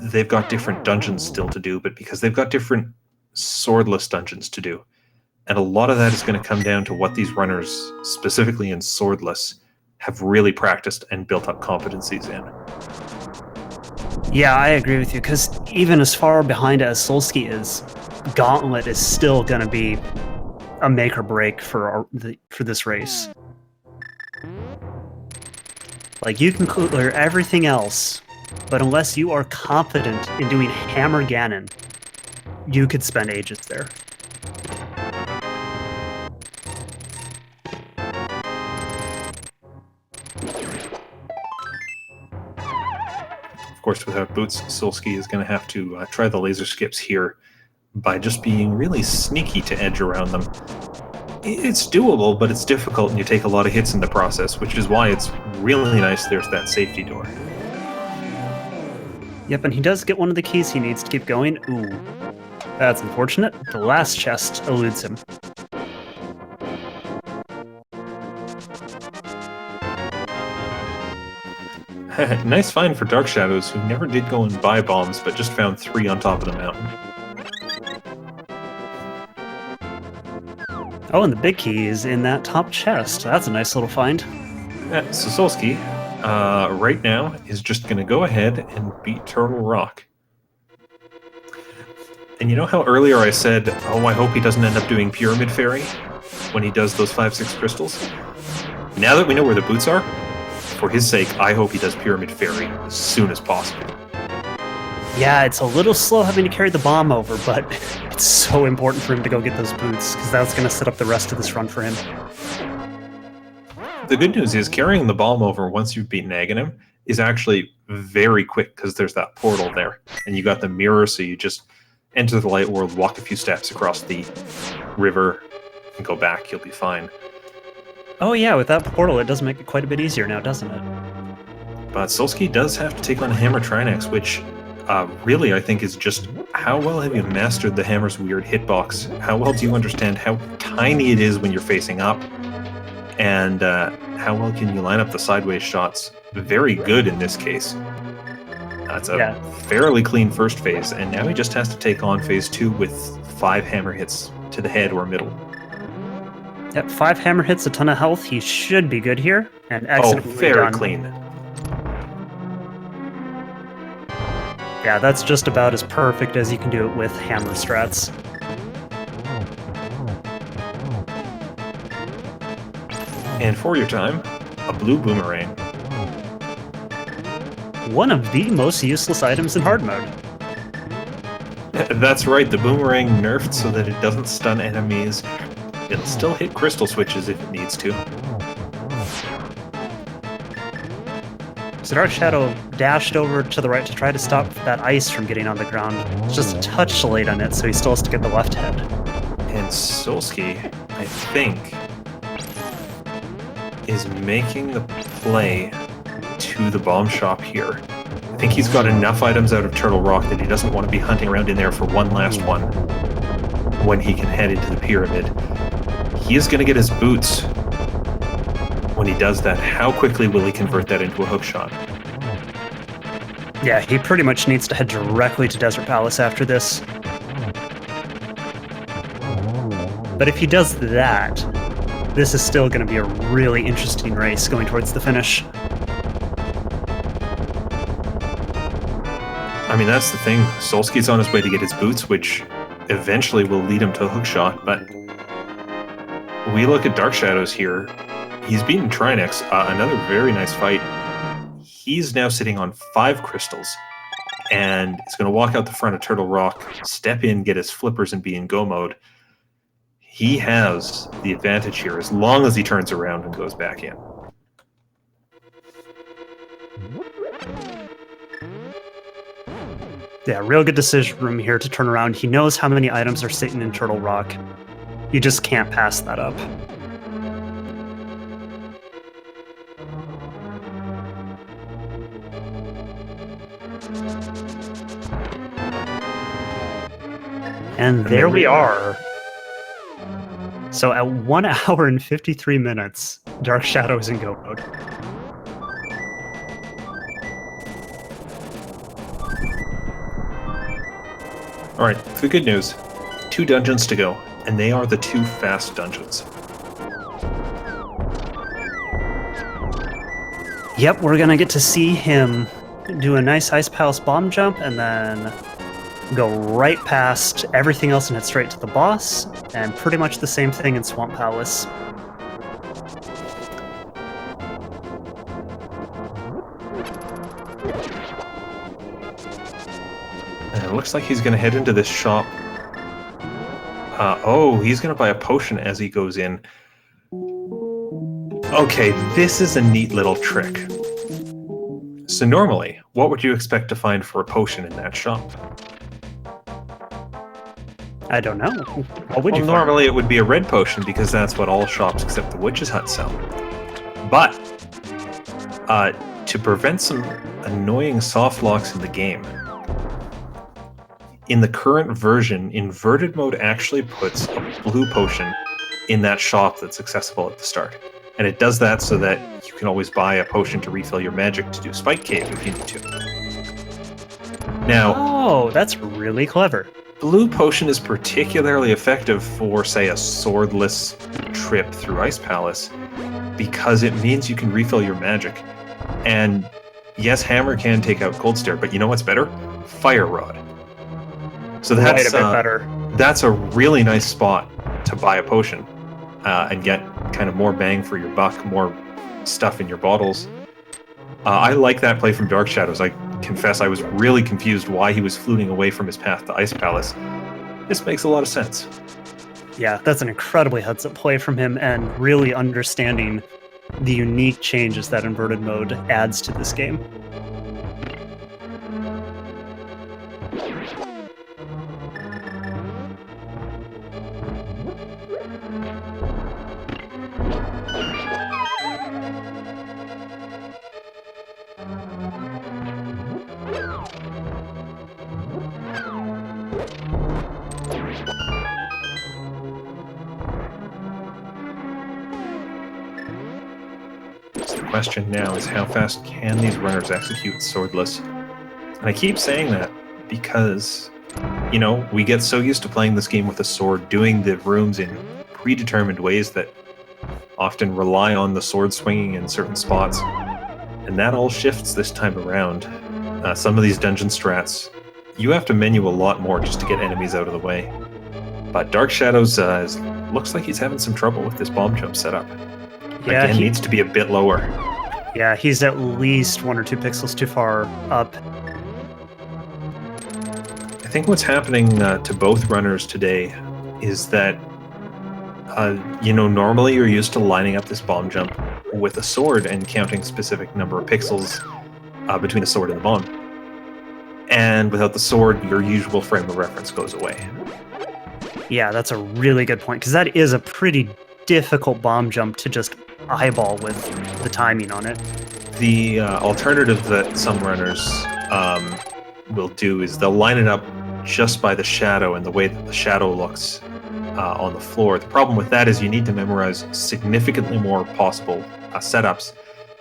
they've got different dungeons still to do, but because they've got different swordless dungeons to do. And a lot of that is going to come down to what these runners, specifically in swordless, have really practiced and built up competencies in. Yeah, I agree with you, because even as far behind as Solski is, Gauntlet is still going to be a make or break for this race. Like, you can clear everything else, but unless you are confident in doing Hammer Ganon, you could spend ages there. Of course, without Boots, Solski is going to have to try the laser skips here by just being really sneaky to edge around them. It's doable, but it's difficult and you take a lot of hits in the process, which is why it's really nice there's that safety door. Yep, and he does get one of the keys he needs to keep going. Ooh, that's unfortunate. The last chest eludes him. Nice find for Dark Shadows, who never did go and buy bombs, but just found 3 on top of the mountain. Oh, and the big key is in that top chest. That's a nice little find. So Solski, right now, is just going to go ahead and beat Turtle Rock. And you know how earlier I said, oh, I hope he doesn't end up doing Pyramid Fairy when he does those 5-6 crystals? Now that we know where the boots are, for his sake, I hope he does Pyramid Fairy as soon as possible. Yeah, it's a little slow having to carry the bomb over, but it's so important for him to go get those boots, because that's going to set up the rest of this run for him. The good news is carrying the bomb over once you've beaten Aghanim is actually very quick, because there's that portal there, and you got the mirror, so you just enter the light world, walk a few steps across the river, and go back. You'll be fine. Oh yeah, with that portal, it does make it quite a bit easier now, doesn't it? But Solski does have to take on a Hammer Trinex, which really I think is just how well have you mastered the Hammer's weird hitbox? How well do you understand how tiny it is when you're facing up? And how well can you line up the sideways shots? Very good in this case. That's a fairly clean first phase, and now he just has to take on phase 2 with 5 hammer hits to the head or middle. Yep, 5 hammer hits, a ton of health. He should be good here. And excellent. Very clean. Yeah, that's just about as perfect as you can do it with hammer strats. And for your time, a blue boomerang. One of the most useless items in hard mode. That's right, the boomerang nerfed so that it doesn't stun enemies. It'll still hit crystal switches if it needs to. So Dark Shadow dashed over to the right to try to stop that ice from getting on the ground. It's just a touch late on it, so he still has to get the left head. And Solski, I think, is making the play to the bomb shop here. I think he's got enough items out of Turtle Rock that he doesn't want to be hunting around in there for one last one when he can head into the pyramid. He is going to get his boots. When he does that, how quickly will he convert that into a hook shot? Yeah, he pretty much needs to head directly to Desert Palace after this. But if he does that, this is still going to be a really interesting race going towards the finish. I mean, that's the thing. Solski's on his way to get his boots, which eventually will lead him to a hook shot, but we look at Dark Shadows here. He's beaten Trinex, another very nice fight. He's now sitting on 5 crystals, and he's going to walk out the front of Turtle Rock, step in, get his flippers, and be in go mode. He has the advantage here as long as he turns around and goes back in. Yeah, real good decision room here to turn around. He knows how many items are sitting in Turtle Rock. You just can't pass that up. And there we are. So at 1 hour and 53 minutes, Dark Shadow is in go mode. Alright, the good news. 2 dungeons to go, and they are the 2 fast dungeons. Yep, we're gonna get to see him do a nice Ice Palace bomb jump, and then go right past everything else and head straight to the boss, and pretty much the same thing in Swamp Palace. And it looks like he's going to head into this shop. He's going to buy a potion as he goes in. Okay, this is a neat little trick. So normally, what would you expect to find for a potion in that shop? I don't know. What would you find? Normally it would be a red potion because that's what all shops except the Witch's Hut sell. But to prevent some annoying soft locks in the game, in the current version, inverted mode actually puts a blue potion in that shop that's accessible at the start. And it does that so that you can always buy a potion to refill your magic to do Spike Cave if you need to. Now, Oh, that's really clever. blue potion is particularly effective for, say, a swordless trip through Ice Palace because it means you can refill your magic. And yes, hammer can take out Cold Stare, but you know what's better? Fire Rod. So Right, that's a bit better. That's a really nice spot to buy a potion and get kind of more bang for your buck, more stuff in your bottles. I like that play from Dark Shadows. I confess I was really confused why he was fluting away from his path to Ice Palace. This makes a lot of sense. Yeah, that's an incredibly heads-up play from him, and really understanding the unique changes that inverted mode adds to this game. So the question now is how fast can these runners execute swordless? And I keep saying that because, you know, we get so used to playing this game with a sword, doing the rooms in predetermined ways that often rely on the sword swinging in certain spots. And that all shifts this time around. Some of these dungeon strats, you have to menu a lot more just to get enemies out of the way. But Dark Shadows looks like he's having some trouble with this bomb jump setup. Yeah, Again, needs to be a bit lower. Yeah, he's at least 1 or 2 pixels too far up. I think what's happening to both runners today is that, you know, normally you're used to lining up this bomb jump with a sword and counting specific number of pixels between the sword and the bomb. And without the sword, your usual frame of reference goes away. Yeah, that's a really good point, because that is a pretty difficult bomb jump to just eyeball with the timing on it. The alternative that some runners will do is they'll line it up just by the shadow and the way that the shadow looks on the floor. The problem with that is you need to memorize significantly more possible setups,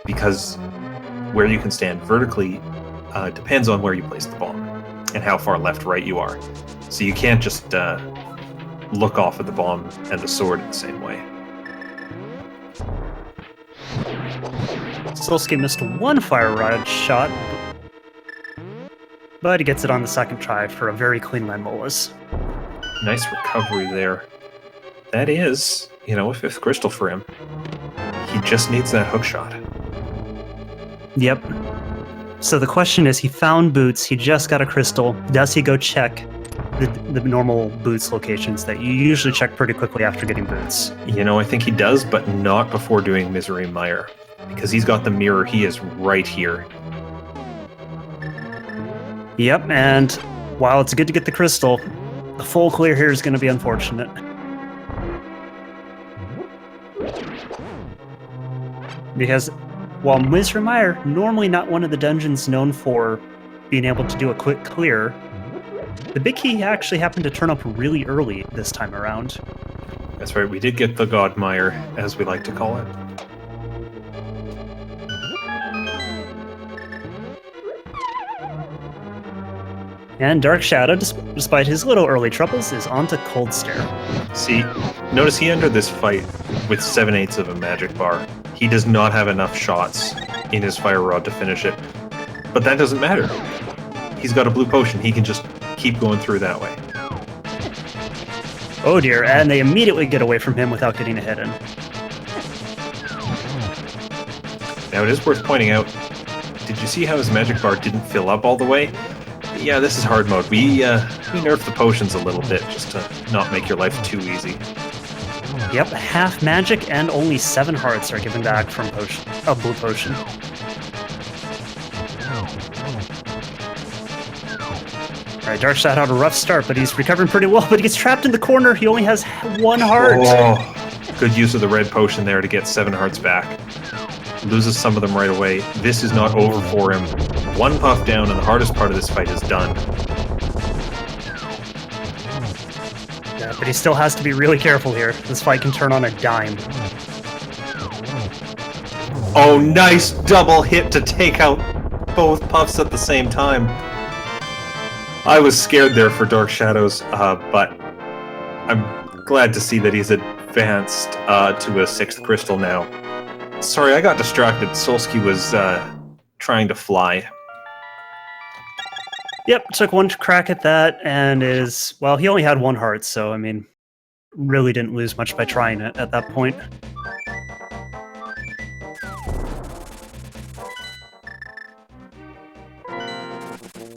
because where you can stand vertically depends on where you place the bomb and how far left-right you are. So you can't just look off at the bomb and the sword in the same way. Solski missed 1 fire rod shot, but he gets it on the second try for a very clean Landmolus. Nice recovery there. That is, you know, a 5th crystal for him. He just needs that hook shot. Yep. So the question is, he found boots, he just got a crystal. Does he go check the normal boots locations that you usually check pretty quickly after getting boots? You know, I think he does, but not before doing Misery Mire. Because he's got the mirror, he is right here. Yep, and while it's good to get the crystal, the full clear here is going to be unfortunate. Because while Misery Mire, normally not one of the dungeons known for being able to do a quick clear, the big key actually happened to turn up really early this time around. That's right, we did get the God Mire, as we like to call it. And Dark Shadow, despite his little early troubles, is onto Cold Stare. See, notice he entered this fight with 7/8 of a magic bar. He does not have enough shots in his fire rod to finish it. But that doesn't matter. He's got a blue potion. He can just keep going through that way. Oh dear, and they immediately get away from him without getting a hit in. Now, it is worth pointing out, did you see how his magic bar didn't fill up all the way? Yeah, this is hard mode. We nerfed the potions a little bit just to not make your life too easy. Yep, half magic and only 7 hearts are given back from a blue potion. Alright, Dark Shadow had a rough start, but he's recovering pretty well, but he gets trapped in the corner. He only has 1 heart. Oh, good use of the red potion there to get 7 hearts back. Loses some of them right away. This is not over for him. 1 puff down, and the hardest part of this fight is done. Yeah, but he still has to be really careful here. This fight can turn on a dime. Oh, nice double hit to take out both puffs at the same time. I was scared there for Dark Shadows, but I'm glad to see that he's advanced to a 6th crystal now. Sorry, I got distracted. Solski was trying to fly. Yep, took one crack at that, and well, he only had 1 heart, so, I mean, really didn't lose much by trying it at that point.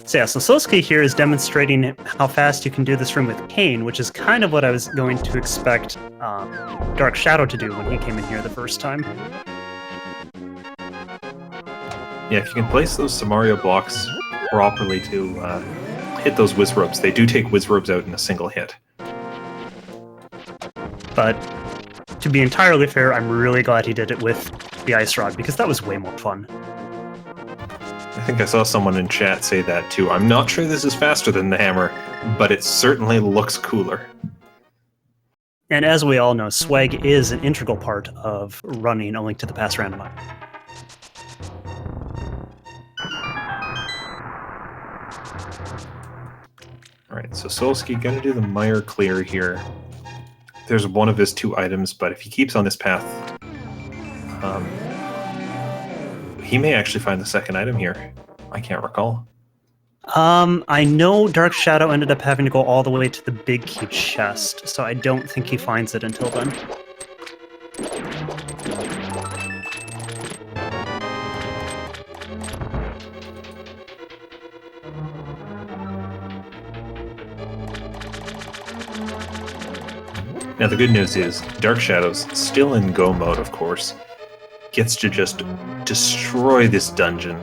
So yeah, so Solski here is demonstrating how fast you can do this room with Kane, which is kind of what I was going to expect Dark Shadow to do when he came in here the first time. Yeah, if you can place those Samaria blocks properly to hit those Wizrobes, they do take Wizrobes out in a single hit. But to be entirely fair, I'm really glad he did it with the Ice Rod, because that was way more fun. I think I saw someone in chat say that too. I'm not sure this is faster than the hammer, but it certainly looks cooler. And as we all know, swag is an integral part of running A Link to the Past randomizer. Alright, so Solski gonna do the mire clear here. There's one of his 2 items, but if he keeps on this path, he may actually find the 2nd item here. I can't recall. I know Dark Shadow ended up having to go all the way to the big key chest, so I don't think he finds it until then. Now the good news is, Dark Shadows, still in go mode of course, gets to just destroy this dungeon,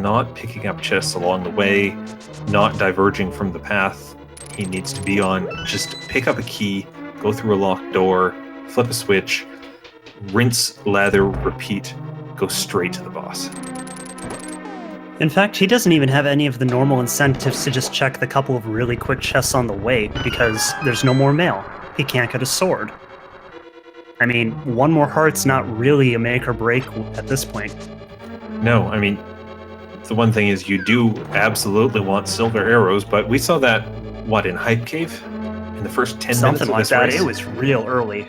not picking up chests along the way, not diverging from the path he needs to be on. Just pick up a key, go through a locked door, flip a switch, rinse, lather, repeat, go straight to the boss. In fact, he doesn't even have any of the normal incentives to just check the couple of really quick chests on the way, because there's no more mail. He can't get a sword. I mean, 1 more heart's not really a make or break at this point. No, I mean, the one thing is you do absolutely want silver arrows, but we saw that, what, in Hype Cave? In the first 10 minutes of this Something like that. race? It was real early.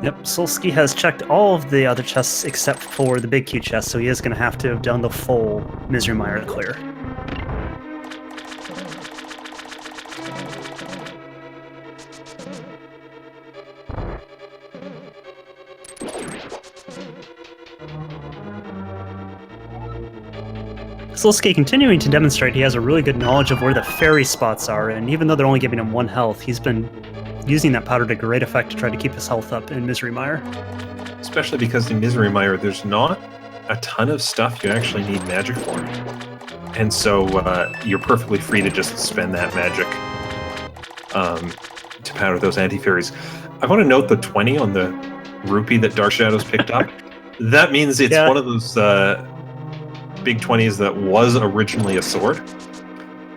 Yep, Solski has checked all of the other chests except for the big key chest, so he is going to have to have done the full Misery Mire clear. Solski continuing to demonstrate he has a really good knowledge of where the fairy spots are, and even though they're only giving him 1 health, he's been using that powder to great effect to try to keep his health up in Misery Mire. Especially because in Misery Mire, there's not a ton of stuff you actually need magic for. And so you're perfectly free to just spend that magic to powder those anti-fairies. I want to note the 20 on the rupee that Dark Shadows picked up. That means it's one of those big 20s that was originally a sword.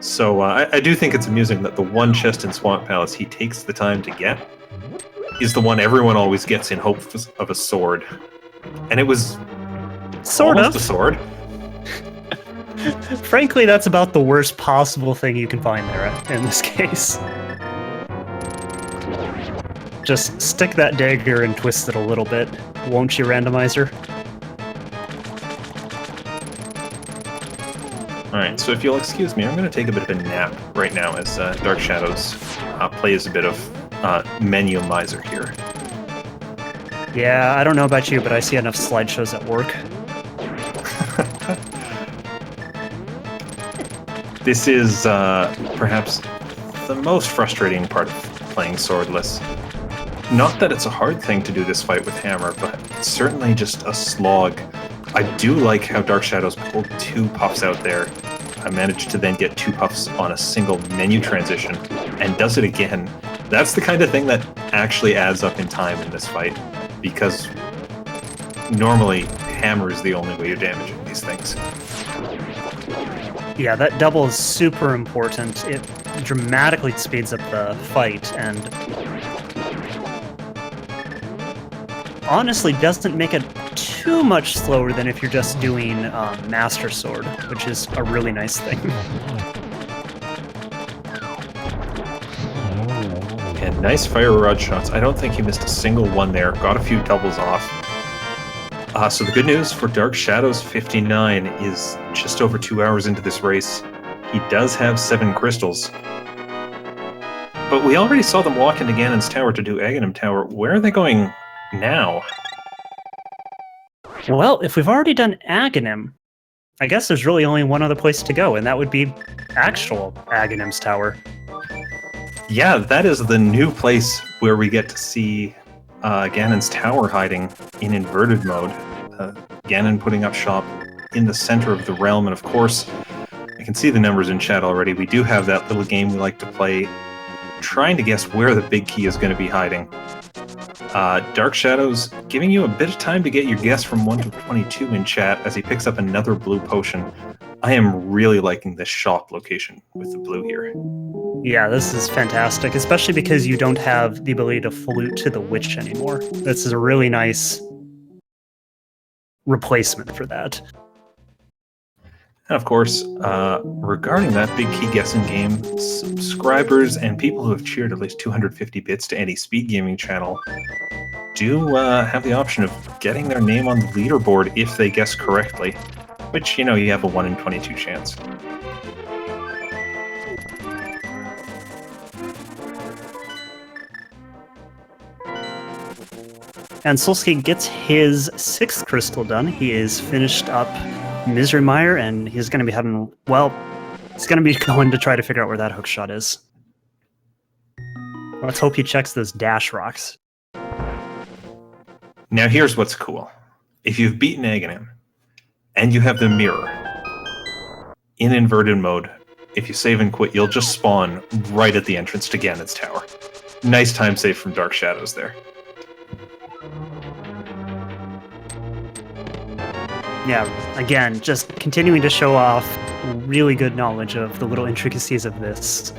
So I do think it's amusing that the 1 chest in Swamp Palace he takes the time to get is the one everyone always gets in hope of a sword. And it was sort of a sword. Frankly, that's about the worst possible thing you can find there in this case. Just stick that dagger and twist it a little bit, won't you, Randomizer? Alright, so if you'll excuse me, I'm going to take a bit of a nap right now as Dark Shadows plays a bit of menu miser here. Yeah, I don't know about you, but I see enough slideshows at work. This is perhaps the most frustrating part of playing swordless. Not that it's a hard thing to do this fight with hammer, but it's certainly just a slog. I do like how Dark Shadows pulled 2 puffs out there. I managed to then get 2 puffs on a single menu transition, and does it again. That's the kind of thing that actually adds up in time in this fight, because normally hammer is the only way you're damaging these things. Yeah, that double is super important. It dramatically speeds up the fight, and honestly doesn't make it too much slower than if you're just doing Master Sword, which is a really nice thing. And nice fire rod shots. I don't think he missed a single one there. Got a few doubles off. So the good news for DarkShadows59 is just over 2 hours into this race, he does have 7 crystals. But we already saw them walk into Ganon's Tower to do Aghanim Tower. Where are they going now? Well, if we've already done Aghanim, I guess there's really only one other place to go, and that would be actual Aghanim's Tower. Yeah, that is the new place where we get to see Ganon's Tower hiding in inverted mode. Ganon putting up shop in the center of the realm, and of course, I can see the numbers in chat already. We do have that little game we like to play, trying to guess where the big key is going to be hiding. Dark Shadows giving you a bit of time to get your guess from 1 to 22 in chat as he picks up another blue potion. I am really liking this shop location with the blue here. Yeah, this is fantastic, especially because you don't have the ability to flute to the witch anymore. This is a really nice replacement for that. And of course, regarding that big key guessing game, subscribers and people who have cheered at least 250 bits to any speed gaming channel do have the option of getting their name on the leaderboard if they guess correctly, which, you know, you have a 1 in 22 chance. And Solski gets his 6th crystal done. He is finished up Misery Mire, and he's going to be heading, well, he's going to be going to try to figure out where that hookshot is. Let's hope he checks those dash rocks. Now here's what's cool. If you've beaten Aghanim, and you have the mirror, in inverted mode, if you save and quit, you'll just spawn right at the entrance to Ganon's Tower. Nice time save from Dark Shadows there. Yeah, again, just continuing to show off really good knowledge of the little intricacies of this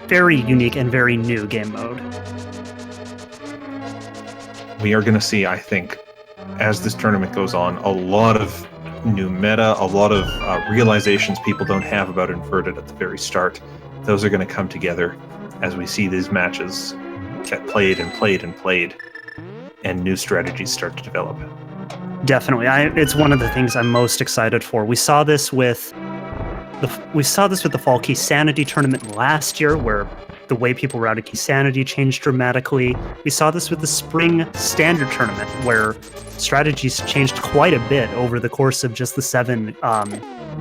very unique and very new game mode. We are going to see, I think, as this tournament goes on, a lot of new meta, a lot of realizations people don't have about inverted at the very start. Those are going to come together as we see these matches get played and played and played, and new strategies start to develop. Definitely, it's one of the things I'm most excited for. We saw this with the Fall Key Sanity tournament last year, where the way people routed Key Sanity changed dramatically. We saw this with the Spring Standard tournament, where strategies changed quite a bit over the course of just the 7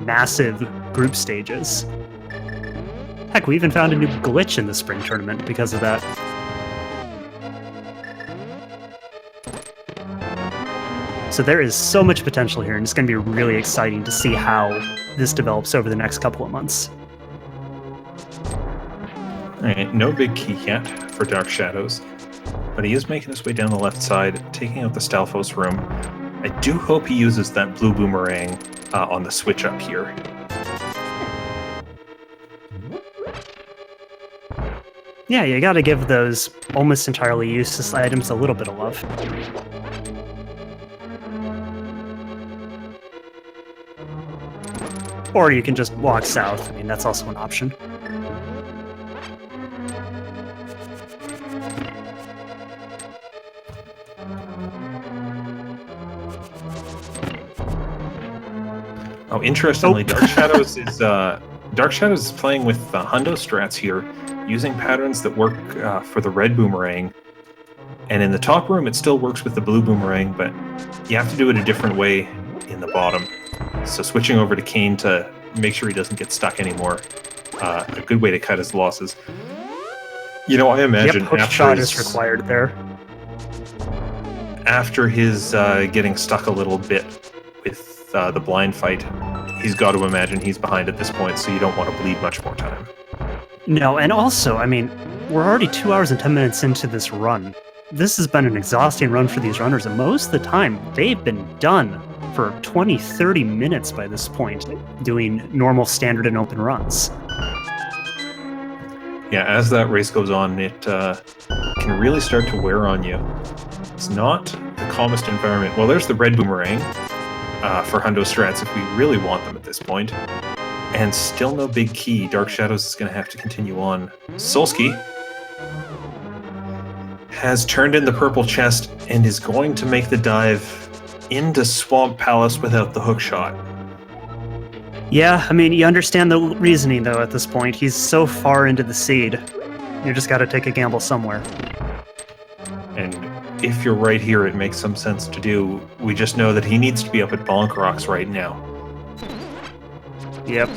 massive group stages. Heck, we even found a new glitch in the Spring tournament because of that. So there is so much potential here, and it's going to be really exciting to see how this develops over the next couple of months. Alright, no big key yet for Dark Shadows, but he is making his way down the left side, taking out the Stalfos room. I do hope he uses that blue boomerang on the switch up here. Yeah, you gotta give those almost entirely useless items a little bit of love. Or you can just walk south. I mean, that's also an option. Oh, interestingly, Dark Shadows is playing with hundo strats here, using patterns that work for the red boomerang. And in the top room, it still works with the blue boomerang, but you have to do it a different way in the bottom. So switching over to Kane to make sure he doesn't get stuck anymore, a good way to cut his losses. You know, I imagine hook shot is required there. After his getting stuck a little bit with the blind fight, he's got to imagine he's behind at this point, so you don't want to bleed much more time. No, and also, I mean, we're already 2 hours and 10 minutes into this run. This has been an exhausting run for these runners, and most of the time, they've been done for 20, 30 minutes by this point, doing normal, standard, and open runs. Yeah, as that race goes on, it can really start to wear on you. It's not the calmest environment. Well, there's the red boomerang for Hundo strats if we really want them at this point. And still no big key. Dark Shadows is going to have to continue on. Solski has turned in the purple chest and is going to make the dive into Swamp Palace without the hook shot. Yeah, I mean, you understand the reasoning, though, at this point. He's so far into the seed. You just gotta take a gamble somewhere. And if you're right here, it makes some sense to do. We just know that he needs to be up at Bonk Rocks right now. Yep.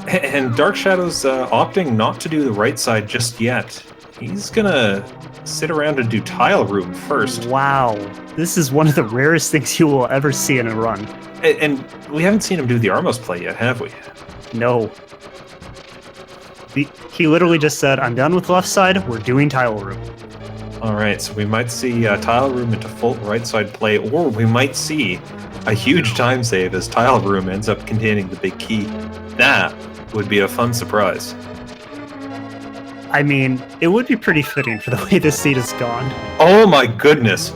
And Dark Shadows opting not to do the right side just yet. He's gonna sit around and do Tile Room first. Wow. This is one of the rarest things you will ever see in a run. And we haven't seen him do the Armos play yet, have we? No. He literally just said, I'm done with left side, we're doing Tile Room. Alright, so we might see Tile Room into full right side play, or we might see a huge time save as Tile Room ends up containing the big key. That would be a fun surprise. I mean, it would be pretty fitting for the way this seed has gone. Oh my goodness!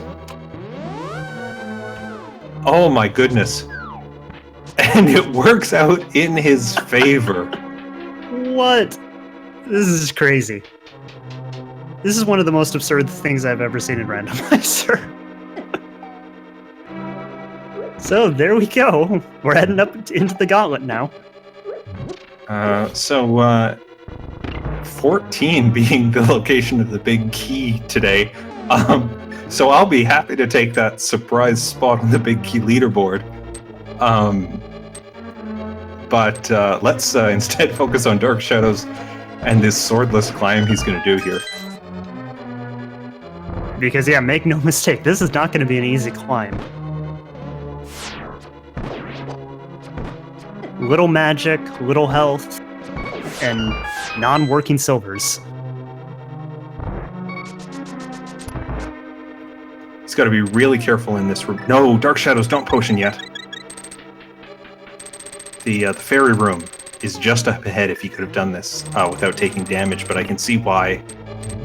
Oh my goodness. And it works out in his favor. What? This is crazy. This is one of the most absurd things I've ever seen in Randomizer. So there we go. We're heading up into the gauntlet now. 14 being the location of the big key today. So I'll be happy to take that surprise spot on the big key leaderboard. But let's instead focus on Dark Shadows and this swordless climb he's going to do here. Because, yeah, make no mistake, this is not going to be an easy climb. Little magic, little health, and non-working silvers. He's got to be really careful in this room. No, Dark Shadows, don't potion yet. The fairy room is just up ahead if you could have done this without taking damage, but I can see why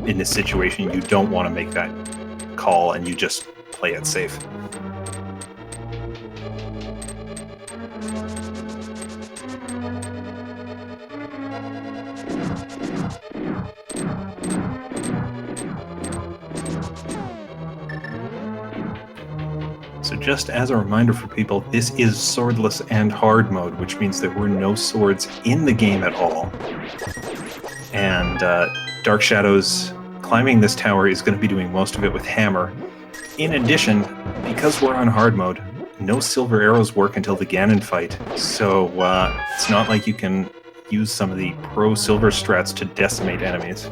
in this situation you don't want to make that call and you just play it safe. So just as a reminder for people, this is swordless and hard mode, which means there were no swords in the game at all. And Dark Shadows climbing this tower is going to be doing most of it with hammer. In addition, because we're on hard mode, no silver arrows work until the Ganon fight, so it's not like you can use some of the pro silver strats to decimate enemies.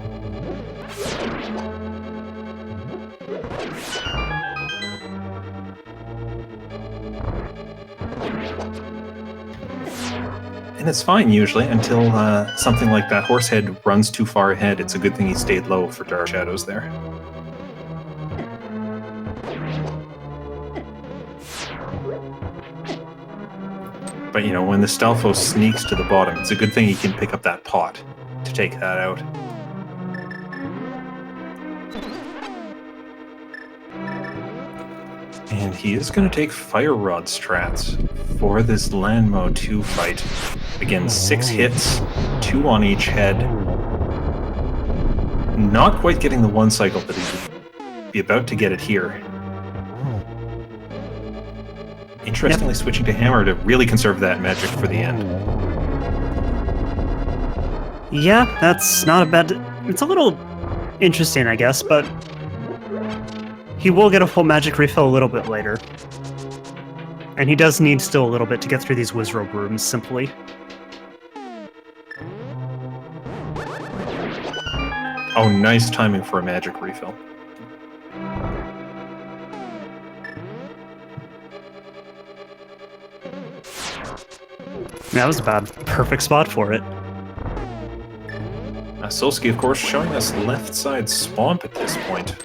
And it's fine usually until something like that horse head runs too far ahead. It's a good thing he stayed low for Dark Shadows there. But you know, when the Stalfos sneaks to the bottom, it's a good thing he can pick up that pot to take that out. And he is going to take Fire Rod strats for this Lanmo 2 fight. Again, 6 hits, 2 on each head. Not quite getting the 1 cycle, but he's be about to get it here. Interestingly, switching to Hammer to really conserve that magic for the end. Yeah, that's not a bad... It's a little interesting, I guess, but he will get a full magic refill a little bit later. And he does need still a little bit to get through these Wizrobe rooms, simply. Oh, nice timing for a magic refill. That was a bad. Perfect spot for it. Solski, of course, showing us left side swamp at this point.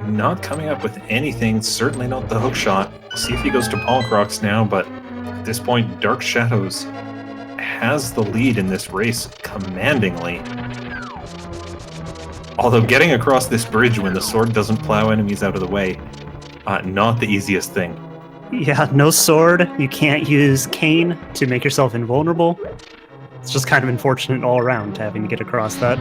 Not coming up with anything, certainly not the hook shot, See if he goes to Bonk Rocks now, but at this point, Dark Shadows has the lead in this race commandingly. Although getting across this bridge when the sword doesn't plow enemies out of the way, not the easiest thing. Yeah, no sword. You can't use cane to make yourself invulnerable. It's just kind of unfortunate all around having to get across that.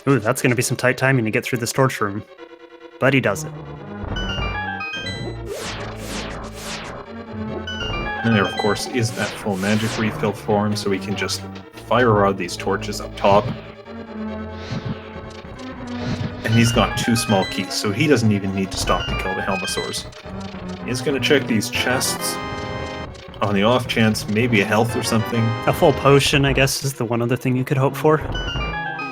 Ooh, that's going to be some tight timing to get through this torch room. But he does it. And there, of course, is that full magic refill for him, so we can just fire rod these torches up top. And he's got 2 small keys, so he doesn't even need to stop to kill the Helmosaurs. He's going to check these chests on the off chance, maybe a health or something. A full potion, I guess, is the one other thing you could hope for.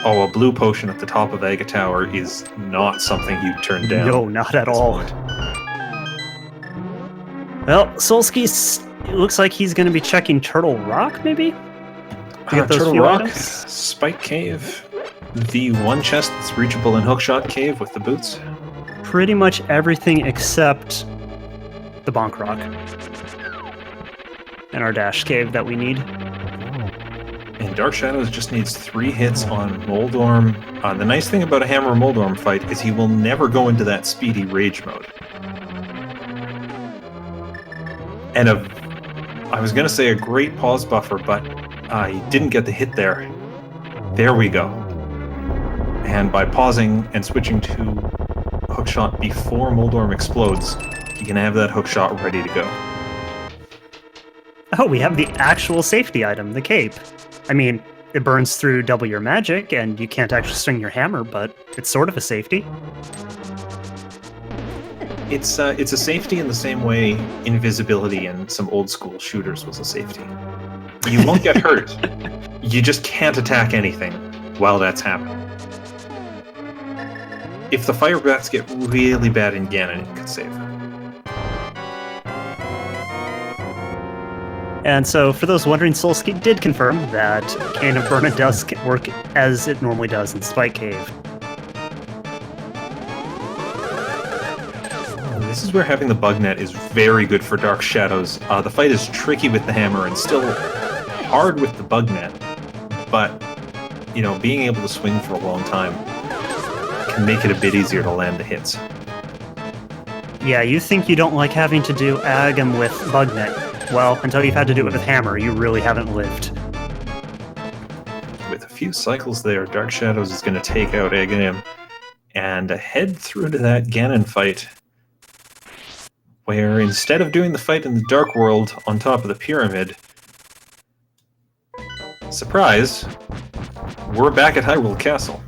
Oh, a blue potion at the top of Aga Tower is not something you'd turn down. No, not at all. Well, Solski, it looks like he's going to be checking Turtle Rock, maybe? To get those Turtle few Rock, items? Spike Cave, the one chest that's reachable in Hookshot Cave with the boots. Pretty much everything except the Bonk Rock. And our dash cave that we need. And Dark Shadows just needs 3 hits on Moldorm. The nice thing about a Hammer Moldorm fight is he will never go into that speedy rage mode. And I was going to say a great pause buffer, but he didn't get the hit there. There we go. And by pausing and switching to Hookshot before Moldorm explodes, you can have that Hookshot ready to go. Oh, we have the actual safety item, the cape. I mean, it burns through double your magic, and you can't actually swing your hammer, but it's sort of a safety. It's a safety in the same way invisibility in some old school shooters was a safety. You won't get hurt. You just can't attack anything while that's happening. If the fire bats get really bad in Ganon, it could save. And so, for those wondering, Solski did confirm that Cane of Burna does work as it normally does in Spike Cave. This is where having the bug net is very good for Dark Shadows. The fight is tricky with the hammer and still hard with the bug net, but being able to swing for a long time can make it a bit easier to land the hits. Yeah, you think you don't like having to do Agam with bug net. Well, until you've had to do it with hammer, you really haven't lived. With a few cycles there, Dark Shadows is going to take out Agam and head through to that Ganon fight, where instead of doing the fight in the Dark World on top of the pyramid, surprise, we're back at Hyrule Castle.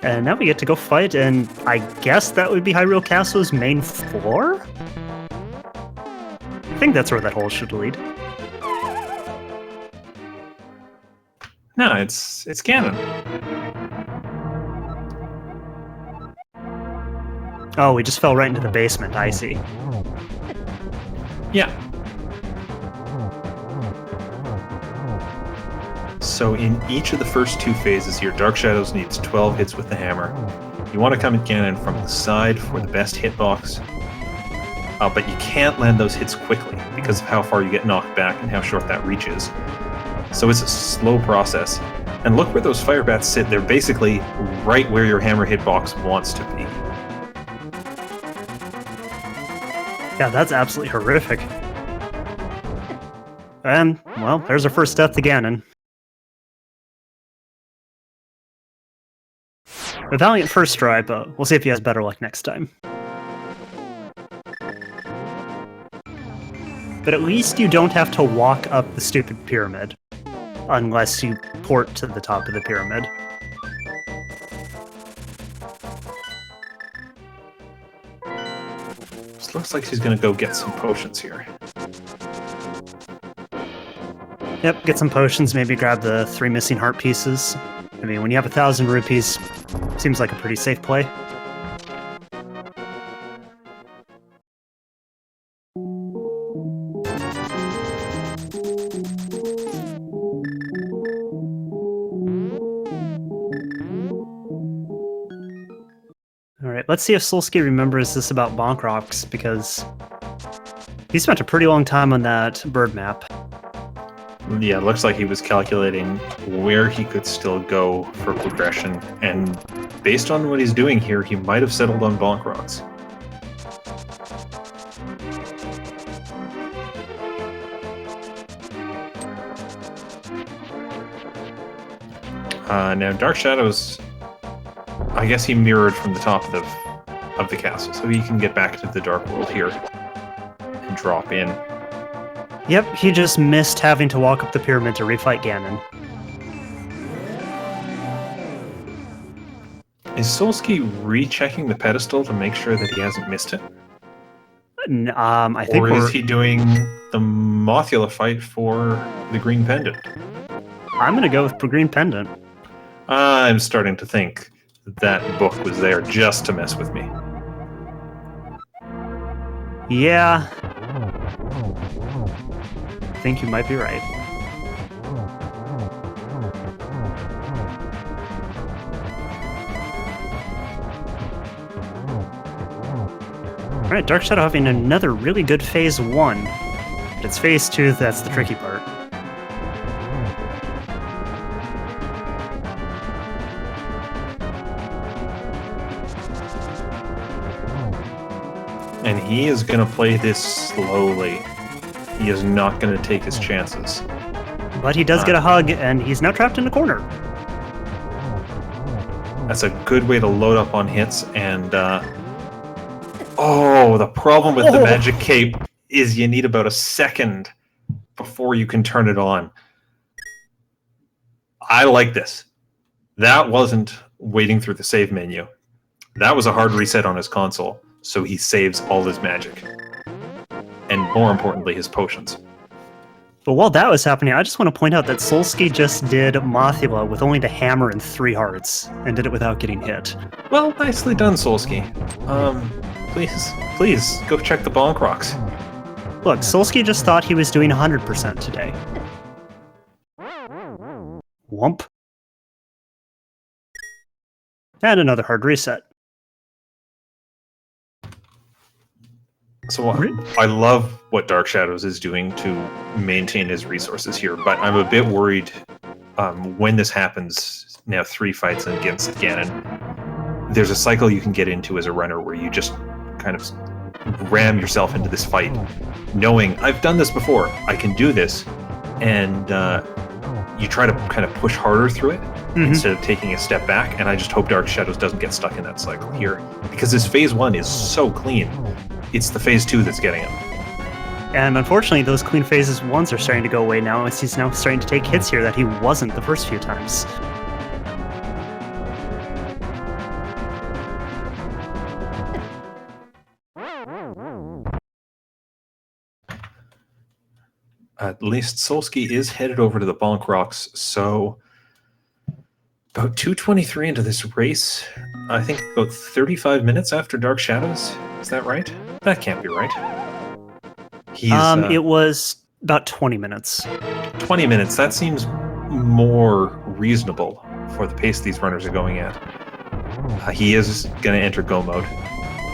And now we get to go fight, and I guess that would be Hyrule Castle's main floor? I think that's where that hole should lead. No, it's Ganon. Oh, we just fell right into the basement, I see. Yeah. So in each of the first 2 phases here, Dark Shadows needs 12 hits with the hammer. You want to come at Ganon from the side for the best hitbox, but you can't land those hits quickly because of how far you get knocked back and how short that reach is. So it's a slow process. And look where those fire bats sit. They're basically right where your hammer hitbox wants to be. Yeah, that's absolutely horrific. And, well, there's our first death to Ganon. A valiant first try, but we'll see if he has better luck next time. But at least you don't have to walk up the stupid pyramid, unless you port to the top of the pyramid. This looks like she's going to go get some potions here. Yep, get some potions, maybe grab the 3 missing heart pieces. I mean, when you have 1,000 rupees, seems like a pretty safe play. All right, let's see if Solski remembers this about Bonk Rocks, because he spent a pretty long time on that bird map. Yeah, it looks like he was calculating where he could still go for progression, and based on what he's doing here, he might have settled on Bonk Rocks. Now, Dark Shadows, I guess he mirrored from the top of the castle, so he can get back to the Dark World here and drop in. Yep, he just missed having to walk up the pyramid to refight Ganon. Is Solski rechecking the pedestal to make sure that he hasn't missed it? I think or is he doing the Mothula fight for the Green Pendant? I'm going to go with Green Pendant. I'm starting to think that book was there just to mess with me. Yeah. I think you might be right. Alright, Dark Shadow having another really good Phase 1. But it's Phase 2 that's the tricky part. And he is going to play this slowly. He is not going to take his chances. But he does get a hug, and he's now trapped in a corner. That's a good way to load up on hits, and oh, the problem with the magic cape is you need about a second before you can turn it on. I like this. That wasn't waiting through the save menu. That was a hard reset on his console, so he saves all his magic. And more importantly, his potions. But while that was happening, I just want to point out that Solski just did Mothula with only the hammer and 3 hearts, and did it without getting hit. Well, nicely done, Solski. Please, go check the Bonk Rocks. Look, Solski just thought he was doing 100% today. Whomp. And another hard reset. So I love what Dark Shadows is doing to maintain his resources here, but I'm a bit worried when this happens, now 3 fights against Ganon, there's a cycle you can get into as a runner where you just kind of ram yourself into this fight, knowing, I've done this before, I can do this, and you try to kind of push harder through it instead of taking a step back, and I just hope Dark Shadows doesn't get stuck in that cycle here, because his Phase 1 is so clean. It's the Phase 2 that's getting him. And unfortunately, those clean Phases 1s are starting to go away now, as he's now starting to take hits here that he wasn't the first few times. At least Solski is headed over to the Bonk Rocks, so about 2:23 into this race, I think about 35 minutes after Dark Shadows. Is that right? That can't be right. It was about 20 minutes. 20 minutes, that seems more reasonable for the pace these runners are going at. He is going to enter Go mode,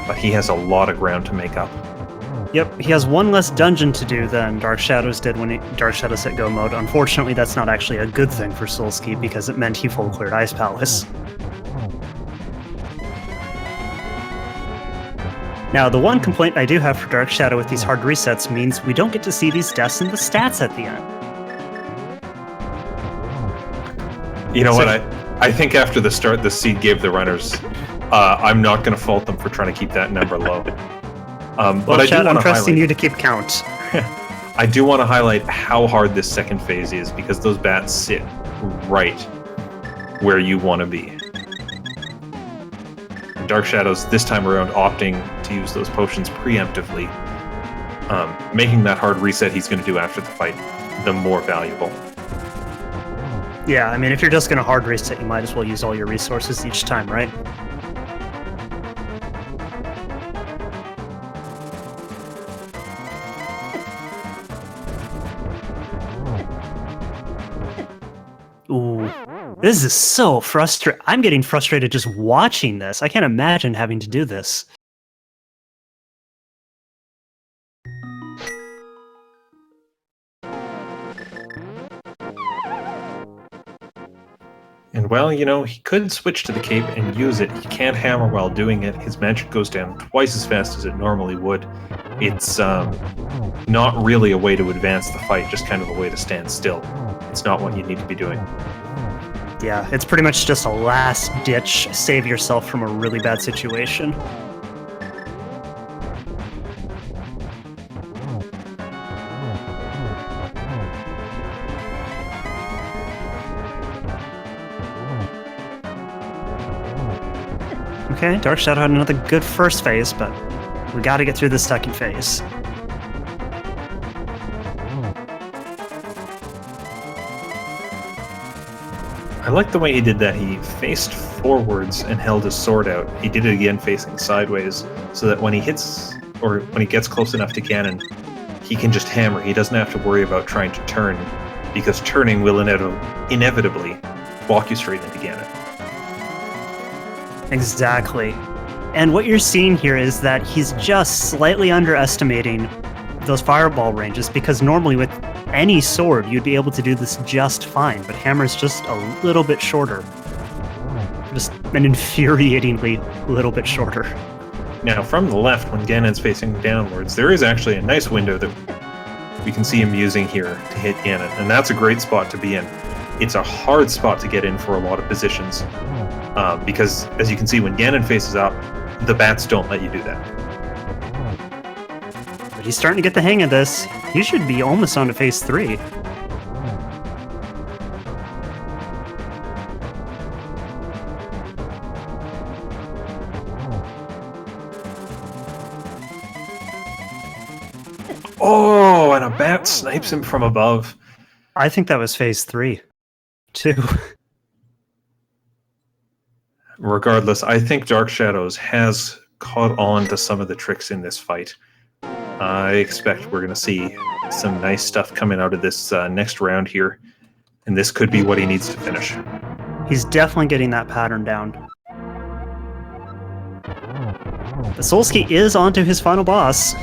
but he has a lot of ground to make up. Yep, he has one less dungeon to do than Dark Shadows did when Dark Shadows hit Go mode. Unfortunately, that's not actually a good thing for Solski, because it meant he full cleared Ice Palace. Now, the one complaint I do have for Dark Shadow with these hard resets means we don't get to see these deaths in the stats at the end. You know what? I think after the start the seed gave the runners, I'm not going to fault them for trying to keep that number low. But I Chad, I'm trusting you to keep count. I do want to highlight how hard this second phase is, because those bats sit right where you want to be. Dark Shadows this time around opting to use those potions preemptively, making that hard reset he's going to do after the fight the more valuable. Yeah, I mean, if you're just going to hard reset, you might as well use all your resources each time, right? Ooh. This is so frustrating. I'm getting frustrated just watching this. I can't imagine having to do this. And well, you know, he could switch to the cape and use it. He can't hammer while doing it. His magic goes down twice as fast as it normally would. It's not really a way to advance the fight, just kind of a way to stand still. It's not what you need to be doing. Yeah, it's pretty much just a last-ditch save yourself from a really bad situation. Okay, Dark Shadow had another good first phase, but we gotta get through the second phase. I like the way he did that. He faced forwards and held his sword out. He did it again facing sideways, so that when he hits, or when he gets close enough to Ganon, he can just hammer. He doesn't have to worry about trying to turn, because turning will inevitably walk you straight into Ganon. Exactly. And what you're seeing here is that he's just slightly underestimating those fireball ranges, because normally with any sword you'd be able to do this just fine, but hammer's just a little bit shorter. Just an infuriatingly little bit shorter. Now, from the left, when Ganon's facing downwards, there is actually a nice window that we can see him using here to hit Ganon, and that's a great spot to be in. It's a hard spot to get in for a lot of positions, because, as you can see, when Ganon faces up, the bats don't let you do that. But he's starting to get the hang of this. He should be almost on to phase 3. Oh, and a bat snipes him from above. I think that was phase 3, too. Regardless, I think Dark Shadows has caught on to some of the tricks in this fight. I expect we're going to see some nice stuff coming out of this next round here, and this could be what he needs to finish. He's definitely getting that pattern down. But Solski is onto his final boss.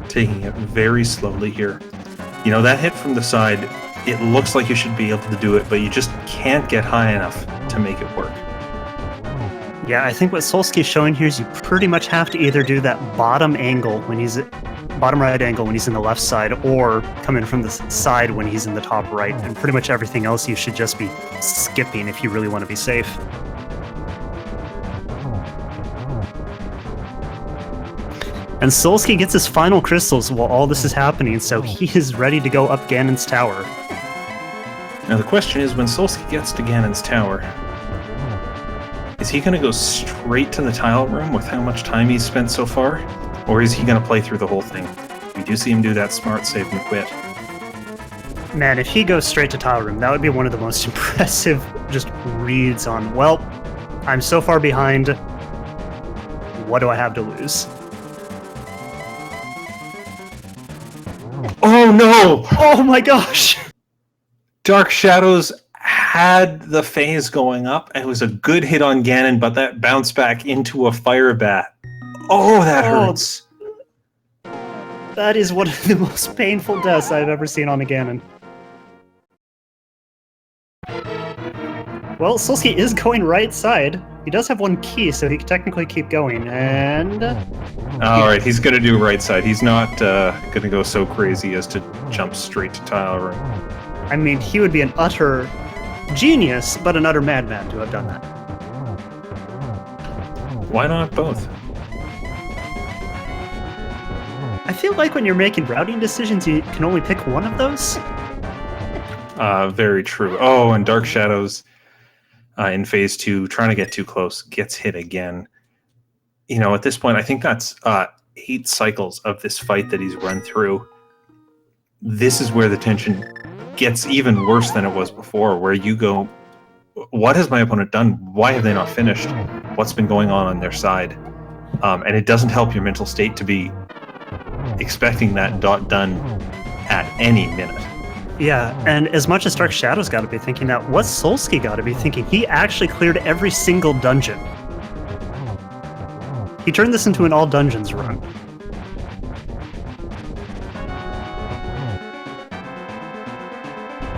Taking it very slowly here. You know, that hit from the side, it looks like you should be able to do it, but you just can't get high enough to make it work. Yeah, I think what Solski's showing here is you pretty much have to either do that bottom angle when he's bottom right angle when he's in the left side, or come in from the side when he's in the top right, and pretty much everything else you should just be skipping if you really want to be safe. And Solski gets his final crystals while all this is happening, so he is ready to go up Ganon's tower. Now the question is, when Solski gets to Ganon's tower, is he going to go straight to the tile room with how much time he's spent so far? Or is he going to play through the whole thing? We do see him do that smart save and quit. Man, if he goes straight to tile room, that would be one of the most impressive just reads on, well, I'm so far behind, what do I have to lose? Oh no! Oh my gosh! Dark Shadows had the phase going up. It was a good hit on Ganon, but that bounced back into a fire bat. Oh, that hurts. That is one of the most painful deaths I've ever seen on a Ganon. Well, Solski is going right side. He does have one key, so he can technically keep going, and... Alright, he's going to do right side. He's not going to go so crazy as to jump straight to tile room. I mean, he would be an utter genius, but an utter madman to have done that. Why not both? I feel like when you're making routing decisions, you can only pick one of those. Very true. Oh, and Dark Shadows in phase 2, trying to get too close, gets hit again. You know, at this point, I think that's 8 cycles of this fight that he's run through. This is where the tension gets even worse than it was before, where you go, what has my opponent done? Why have they not finished? What's been going on their side? And it doesn't help your mental state to be expecting that dot done at any minute. Yeah, and as much as Dark Shadow's got to be thinking that, what's Solski got to be thinking? He actually cleared every single dungeon. He turned this into an all dungeons run.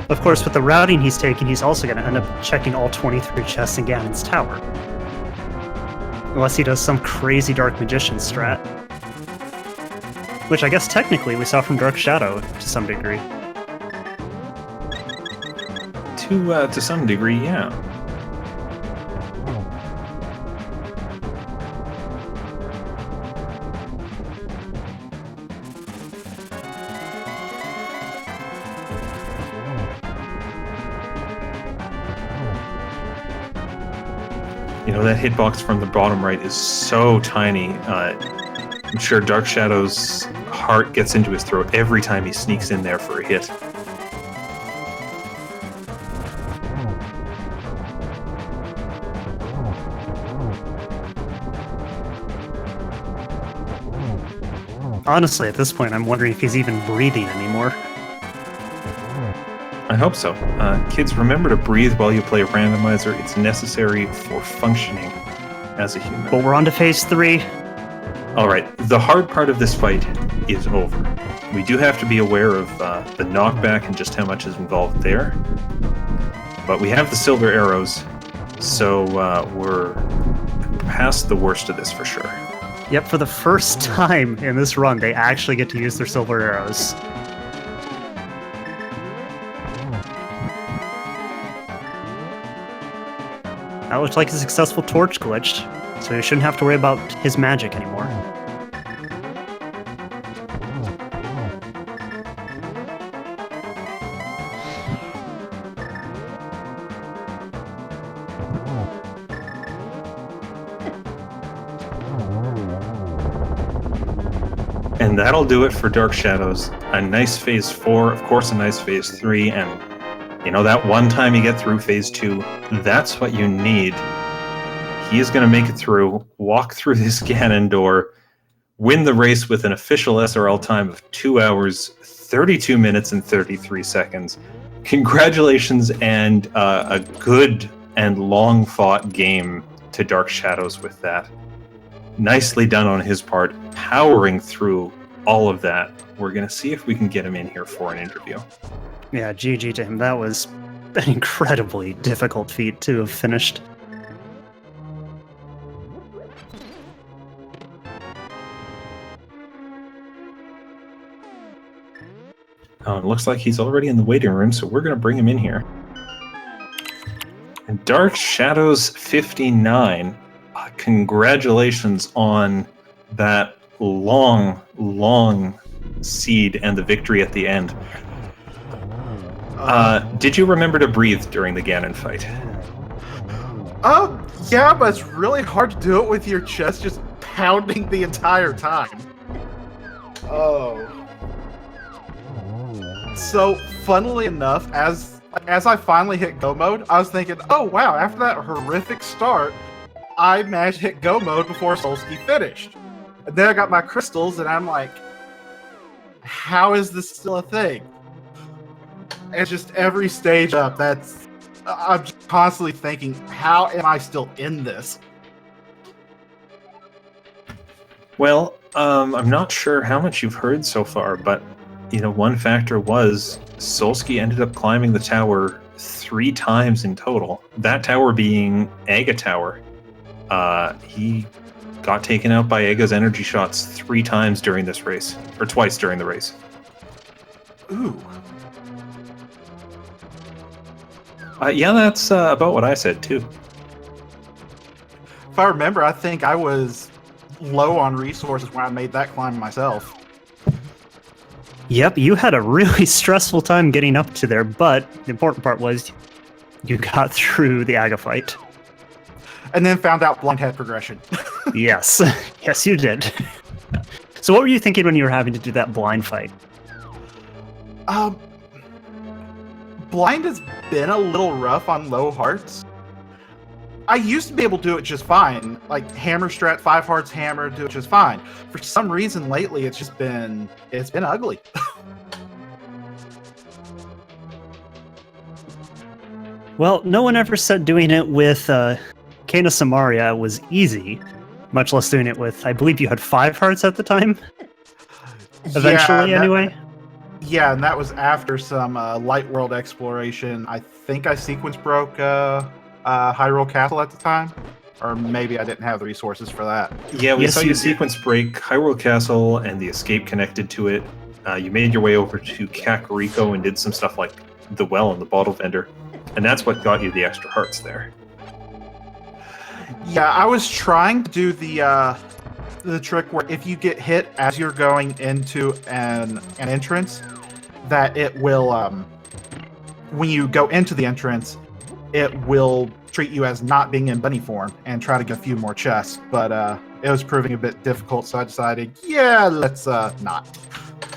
Of course, with the routing he's taking, he's also going to end up checking all 23 chests in Ganon's tower. Unless he does some crazy Dark Magician strat. Which I guess technically we saw from Dark Shadow to some degree. To some degree, yeah. You know, that hitbox from the bottom right is so tiny. I'm sure Dark Shadow's heart gets into his throat every time he sneaks in there for a hit. Honestly, at this point, I'm wondering if he's even breathing anymore. I hope so. Kids, remember to breathe while you play Randomizer. It's necessary for functioning as a human. But we're on to phase 3. All right, the hard part of this fight is over. We do have to be aware of the knockback and just how much is involved there. But we have the silver arrows, so we're past the worst of this for sure. Yep, for the first time in this run, they actually get to use their silver arrows. That looks like a successful torch glitch, so you shouldn't have to worry about his magic anymore. And that'll do it for Dark Shadows. A nice phase 4, of course a nice phase 3, and you know, that one time you get through phase 2, that's what you need. He is going to make it through, walk through this Ganon door, win the race with an official SRL time of 2 hours, 32 minutes, and 33 seconds. Congratulations, and a good and long-fought game to Dark Shadows with that. Nicely done on his part, powering through all of that. We're going to see if we can get him in here for an interview. Yeah, GG to him. That was an incredibly difficult feat to have finished. Oh, it looks like he's already in the waiting room, so we're going to bring him in here. And DarkShadows59, congratulations on that long seed and the victory at the end. Did you remember to breathe during the Ganon fight? Yeah, but it's really hard to do it with your chest just pounding the entire time. Oh. So, funnily enough, as I finally hit go mode, I was thinking, oh wow, after that horrific start, I managed to hit go mode before Solski finished. And then I got my crystals, and I'm like, how is this still a thing? And just every stage up, I'm just constantly thinking, how am I still in this? Well, I'm not sure how much you've heard so far, but you know, one factor was Solski ended up climbing the tower 3 times in total. That tower being Aga Tower. He got taken out by Aga's energy shots 3 times during this race, or twice during the race. Ooh. Yeah, that's about what I said too. If I remember, I think I was low on resources when I made that climb myself. Yep, you had a really stressful time getting up to there, but the important part was you got through the Aga fight. And then found out blind head progression. Yes. Yes, you did. So what were you thinking when you were having to do that blind fight? Blind has been a little rough on low hearts. I used to be able to do it just fine. Like hammer strat, 5 hearts hammer, do it just fine. For some reason lately it's been ugly. Well, no one ever said doing it with Kena Samaria was easy, much less doing it with, I believe you had 5 hearts at the time? Eventually, anyway? Yeah, and that was after some light world exploration. I think I sequence broke Hyrule Castle at the time. Or maybe I didn't have the resources for that. Yeah, we Yes, saw you you did. sequence break Hyrule Castle and the escape connected to it. You made your way over to Kakariko and did some stuff like the well and the bottle vendor. And that's what got you the extra hearts there. Yeah, I was trying to do the trick where if you get hit as you're going into an entrance, that it will when you go into the entrance, it will treat you as not being in bunny form and try to get a few more chests. But it was proving a bit difficult, so I decided, yeah, let's not.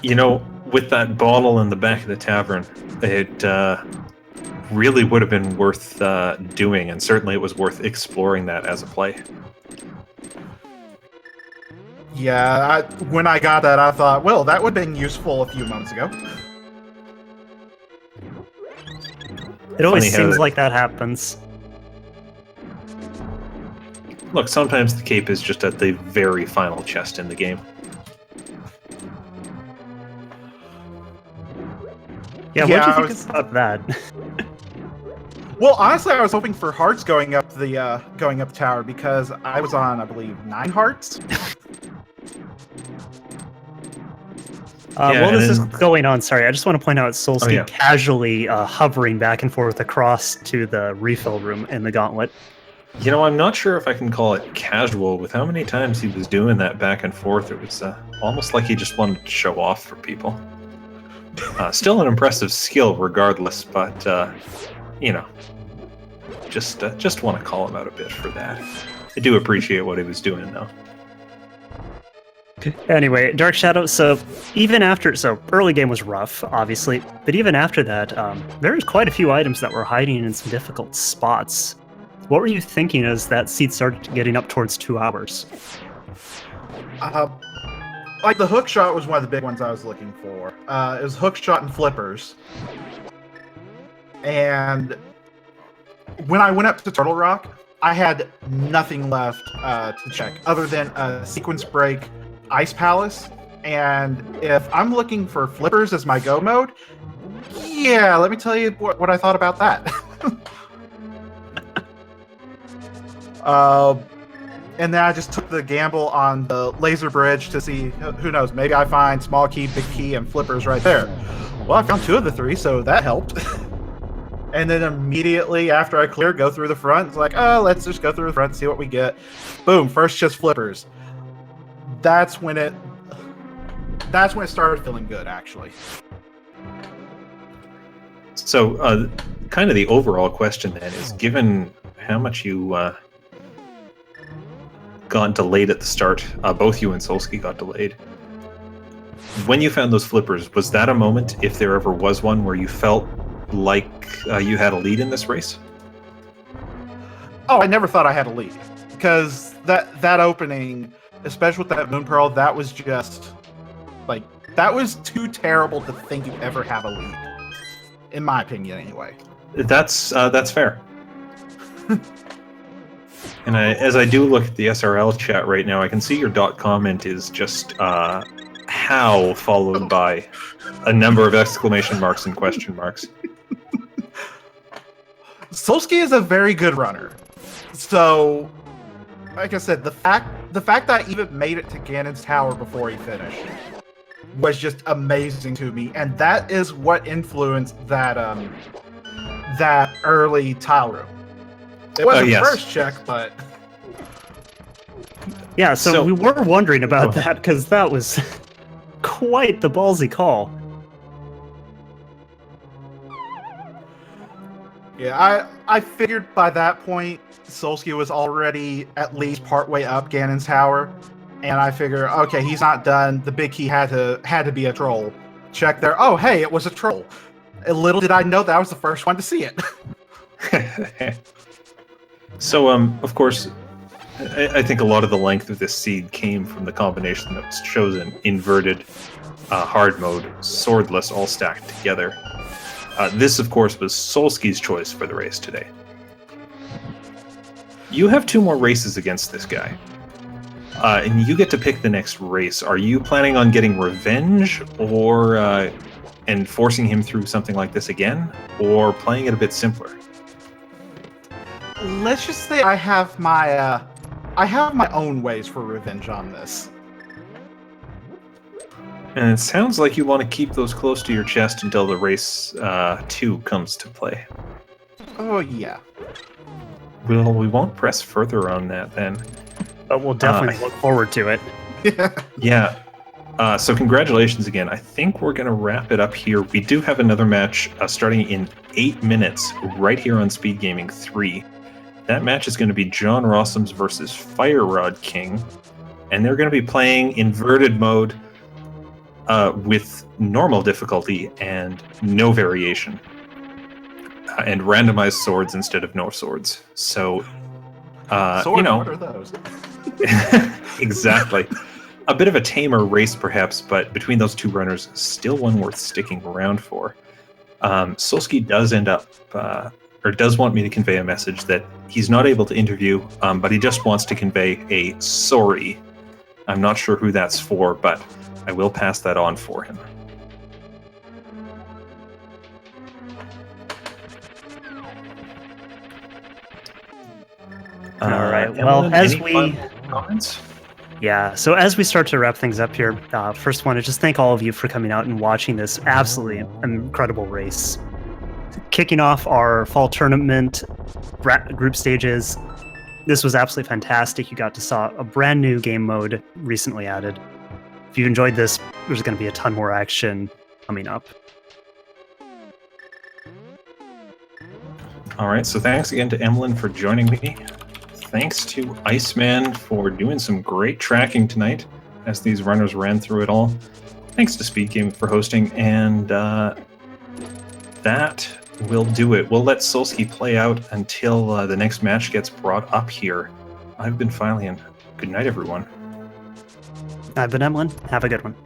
You know, with that bottle in the back of the tavern, it really would have been worth doing, and certainly it was worth exploring that as a play. Yeah, when I got that, I thought, well, that would have been useful a few months ago. It always Funny how seems that- like that happens. Look, sometimes the cape is just at the very final chest in the game. Yeah, Yeah, what I do you think about that? Well, honestly, I was hoping for hearts going up the tower because I was on, I believe, 9 hearts. Yeah, While this is and- going on, sorry, I just want to point out Solski yeah. casually hovering back and forth across to the refill room in the gauntlet. You know, I'm not sure if I can call it casual with how many times he was doing that back and forth. It was almost like he just wanted to show off for people. Still an impressive skill regardless, but, you know, just want to call him out a bit for that. I do appreciate what he was doing, though. Anyway, Dark Shadow, so early game was rough, obviously, but even after that, there was quite a few items that were hiding in some difficult spots. What were you thinking as that seat started getting up towards 2 hours? Like the hook shot was one of the big ones I was looking for. It was hook shot and flippers. And when I went up to Turtle Rock, I had nothing left to check other than a sequence break Ice Palace. And if I'm looking for flippers as my go mode, yeah, let me tell you what I thought about that. And then I just took the gamble on the laser bridge to see, who knows, maybe I find small key, big key, and flippers right there. Well, I found 2 of the 3, so that helped. And then immediately after I clear, go through the front. It's like, oh, let's just go through the front and see what we get. Boom, first just flippers. That's when it started feeling good, actually. So, kind of the overall question then is, given how much you got delayed at the start, both you and Solski got delayed. When you found those flippers, was that a moment, if there ever was one, where you felt like you had a lead in this race? Oh, I never thought I had a lead. Because that opening, especially with that Moon Pearl, that was just, like, that was too terrible to think you'd ever have a lead. In my opinion, anyway. That's fair. And as I do look at the SRL chat right now, I can see your dot comment is just how followed by a number of exclamation marks and question marks. Solski is a very good runner. So, like I said, the fact that I even made it to Ganon's Tower before he finished was just amazing to me, and that is what influenced that early tile room. It wasn't yes. first check, but Yeah, so we were wondering Go about ahead. that because that was quite the ballsy call. Yeah, I figured by that point Solski was already at least partway up Ganon's tower, and I figure, okay, he's not done. The big key had to be a troll. Check there. Oh, hey, it was a troll. Little did I know that I was the first one to see it. So, of course, I think a lot of the length of this seed came from the combination that was chosen: inverted, hard mode, swordless, all stacked together. This, of course, was Solski's choice for the race today. You have 2 more races against this guy, and you get to pick the next race. Are you planning on getting revenge, or and forcing him through something like this again, or playing it a bit simpler? Let's just say I have my own ways for revenge on this. And it sounds like you want to keep those close to your chest until the race 2 comes to play. Oh yeah. Well, we won't press further on that then. But we'll definitely look forward to it. Yeah. So congratulations again. I think we're going to wrap it up here. We do have another match starting in 8 minutes right here on Speed Gaming 3. That match is going to be John Rossums versus Fire Rod King. And they're going to be playing inverted mode with normal difficulty and no variation. And randomized swords instead of no swords. So, Swords, you know. what are those? Exactly. A bit of a tamer race, perhaps, but between those 2 runners, still one worth sticking around for. Solski does end up, or does want me to convey a message that he's not able to interview, but he just wants to convey a sorry. I'm not sure who that's for, but I will pass that on for him. All right. Emily, Well, as any we final comments? Yeah, so as we start to wrap things up here, first want to just thank all of you for coming out and watching this absolutely incredible race. Kicking off our fall tournament group stages, this was absolutely fantastic. You got to saw a brand new game mode recently added. If you enjoyed this, there's going to be a ton more action coming up. All right, so thanks again to Emlyn for joining me. Thanks to Iceman for doing some great tracking tonight as these runners ran through it all. Thanks to Speed Game for hosting, and that will do it. We'll let Solski play out until the next match gets brought up here. I've been Filey, and good night, everyone. I've been Emlyn. Have a good one.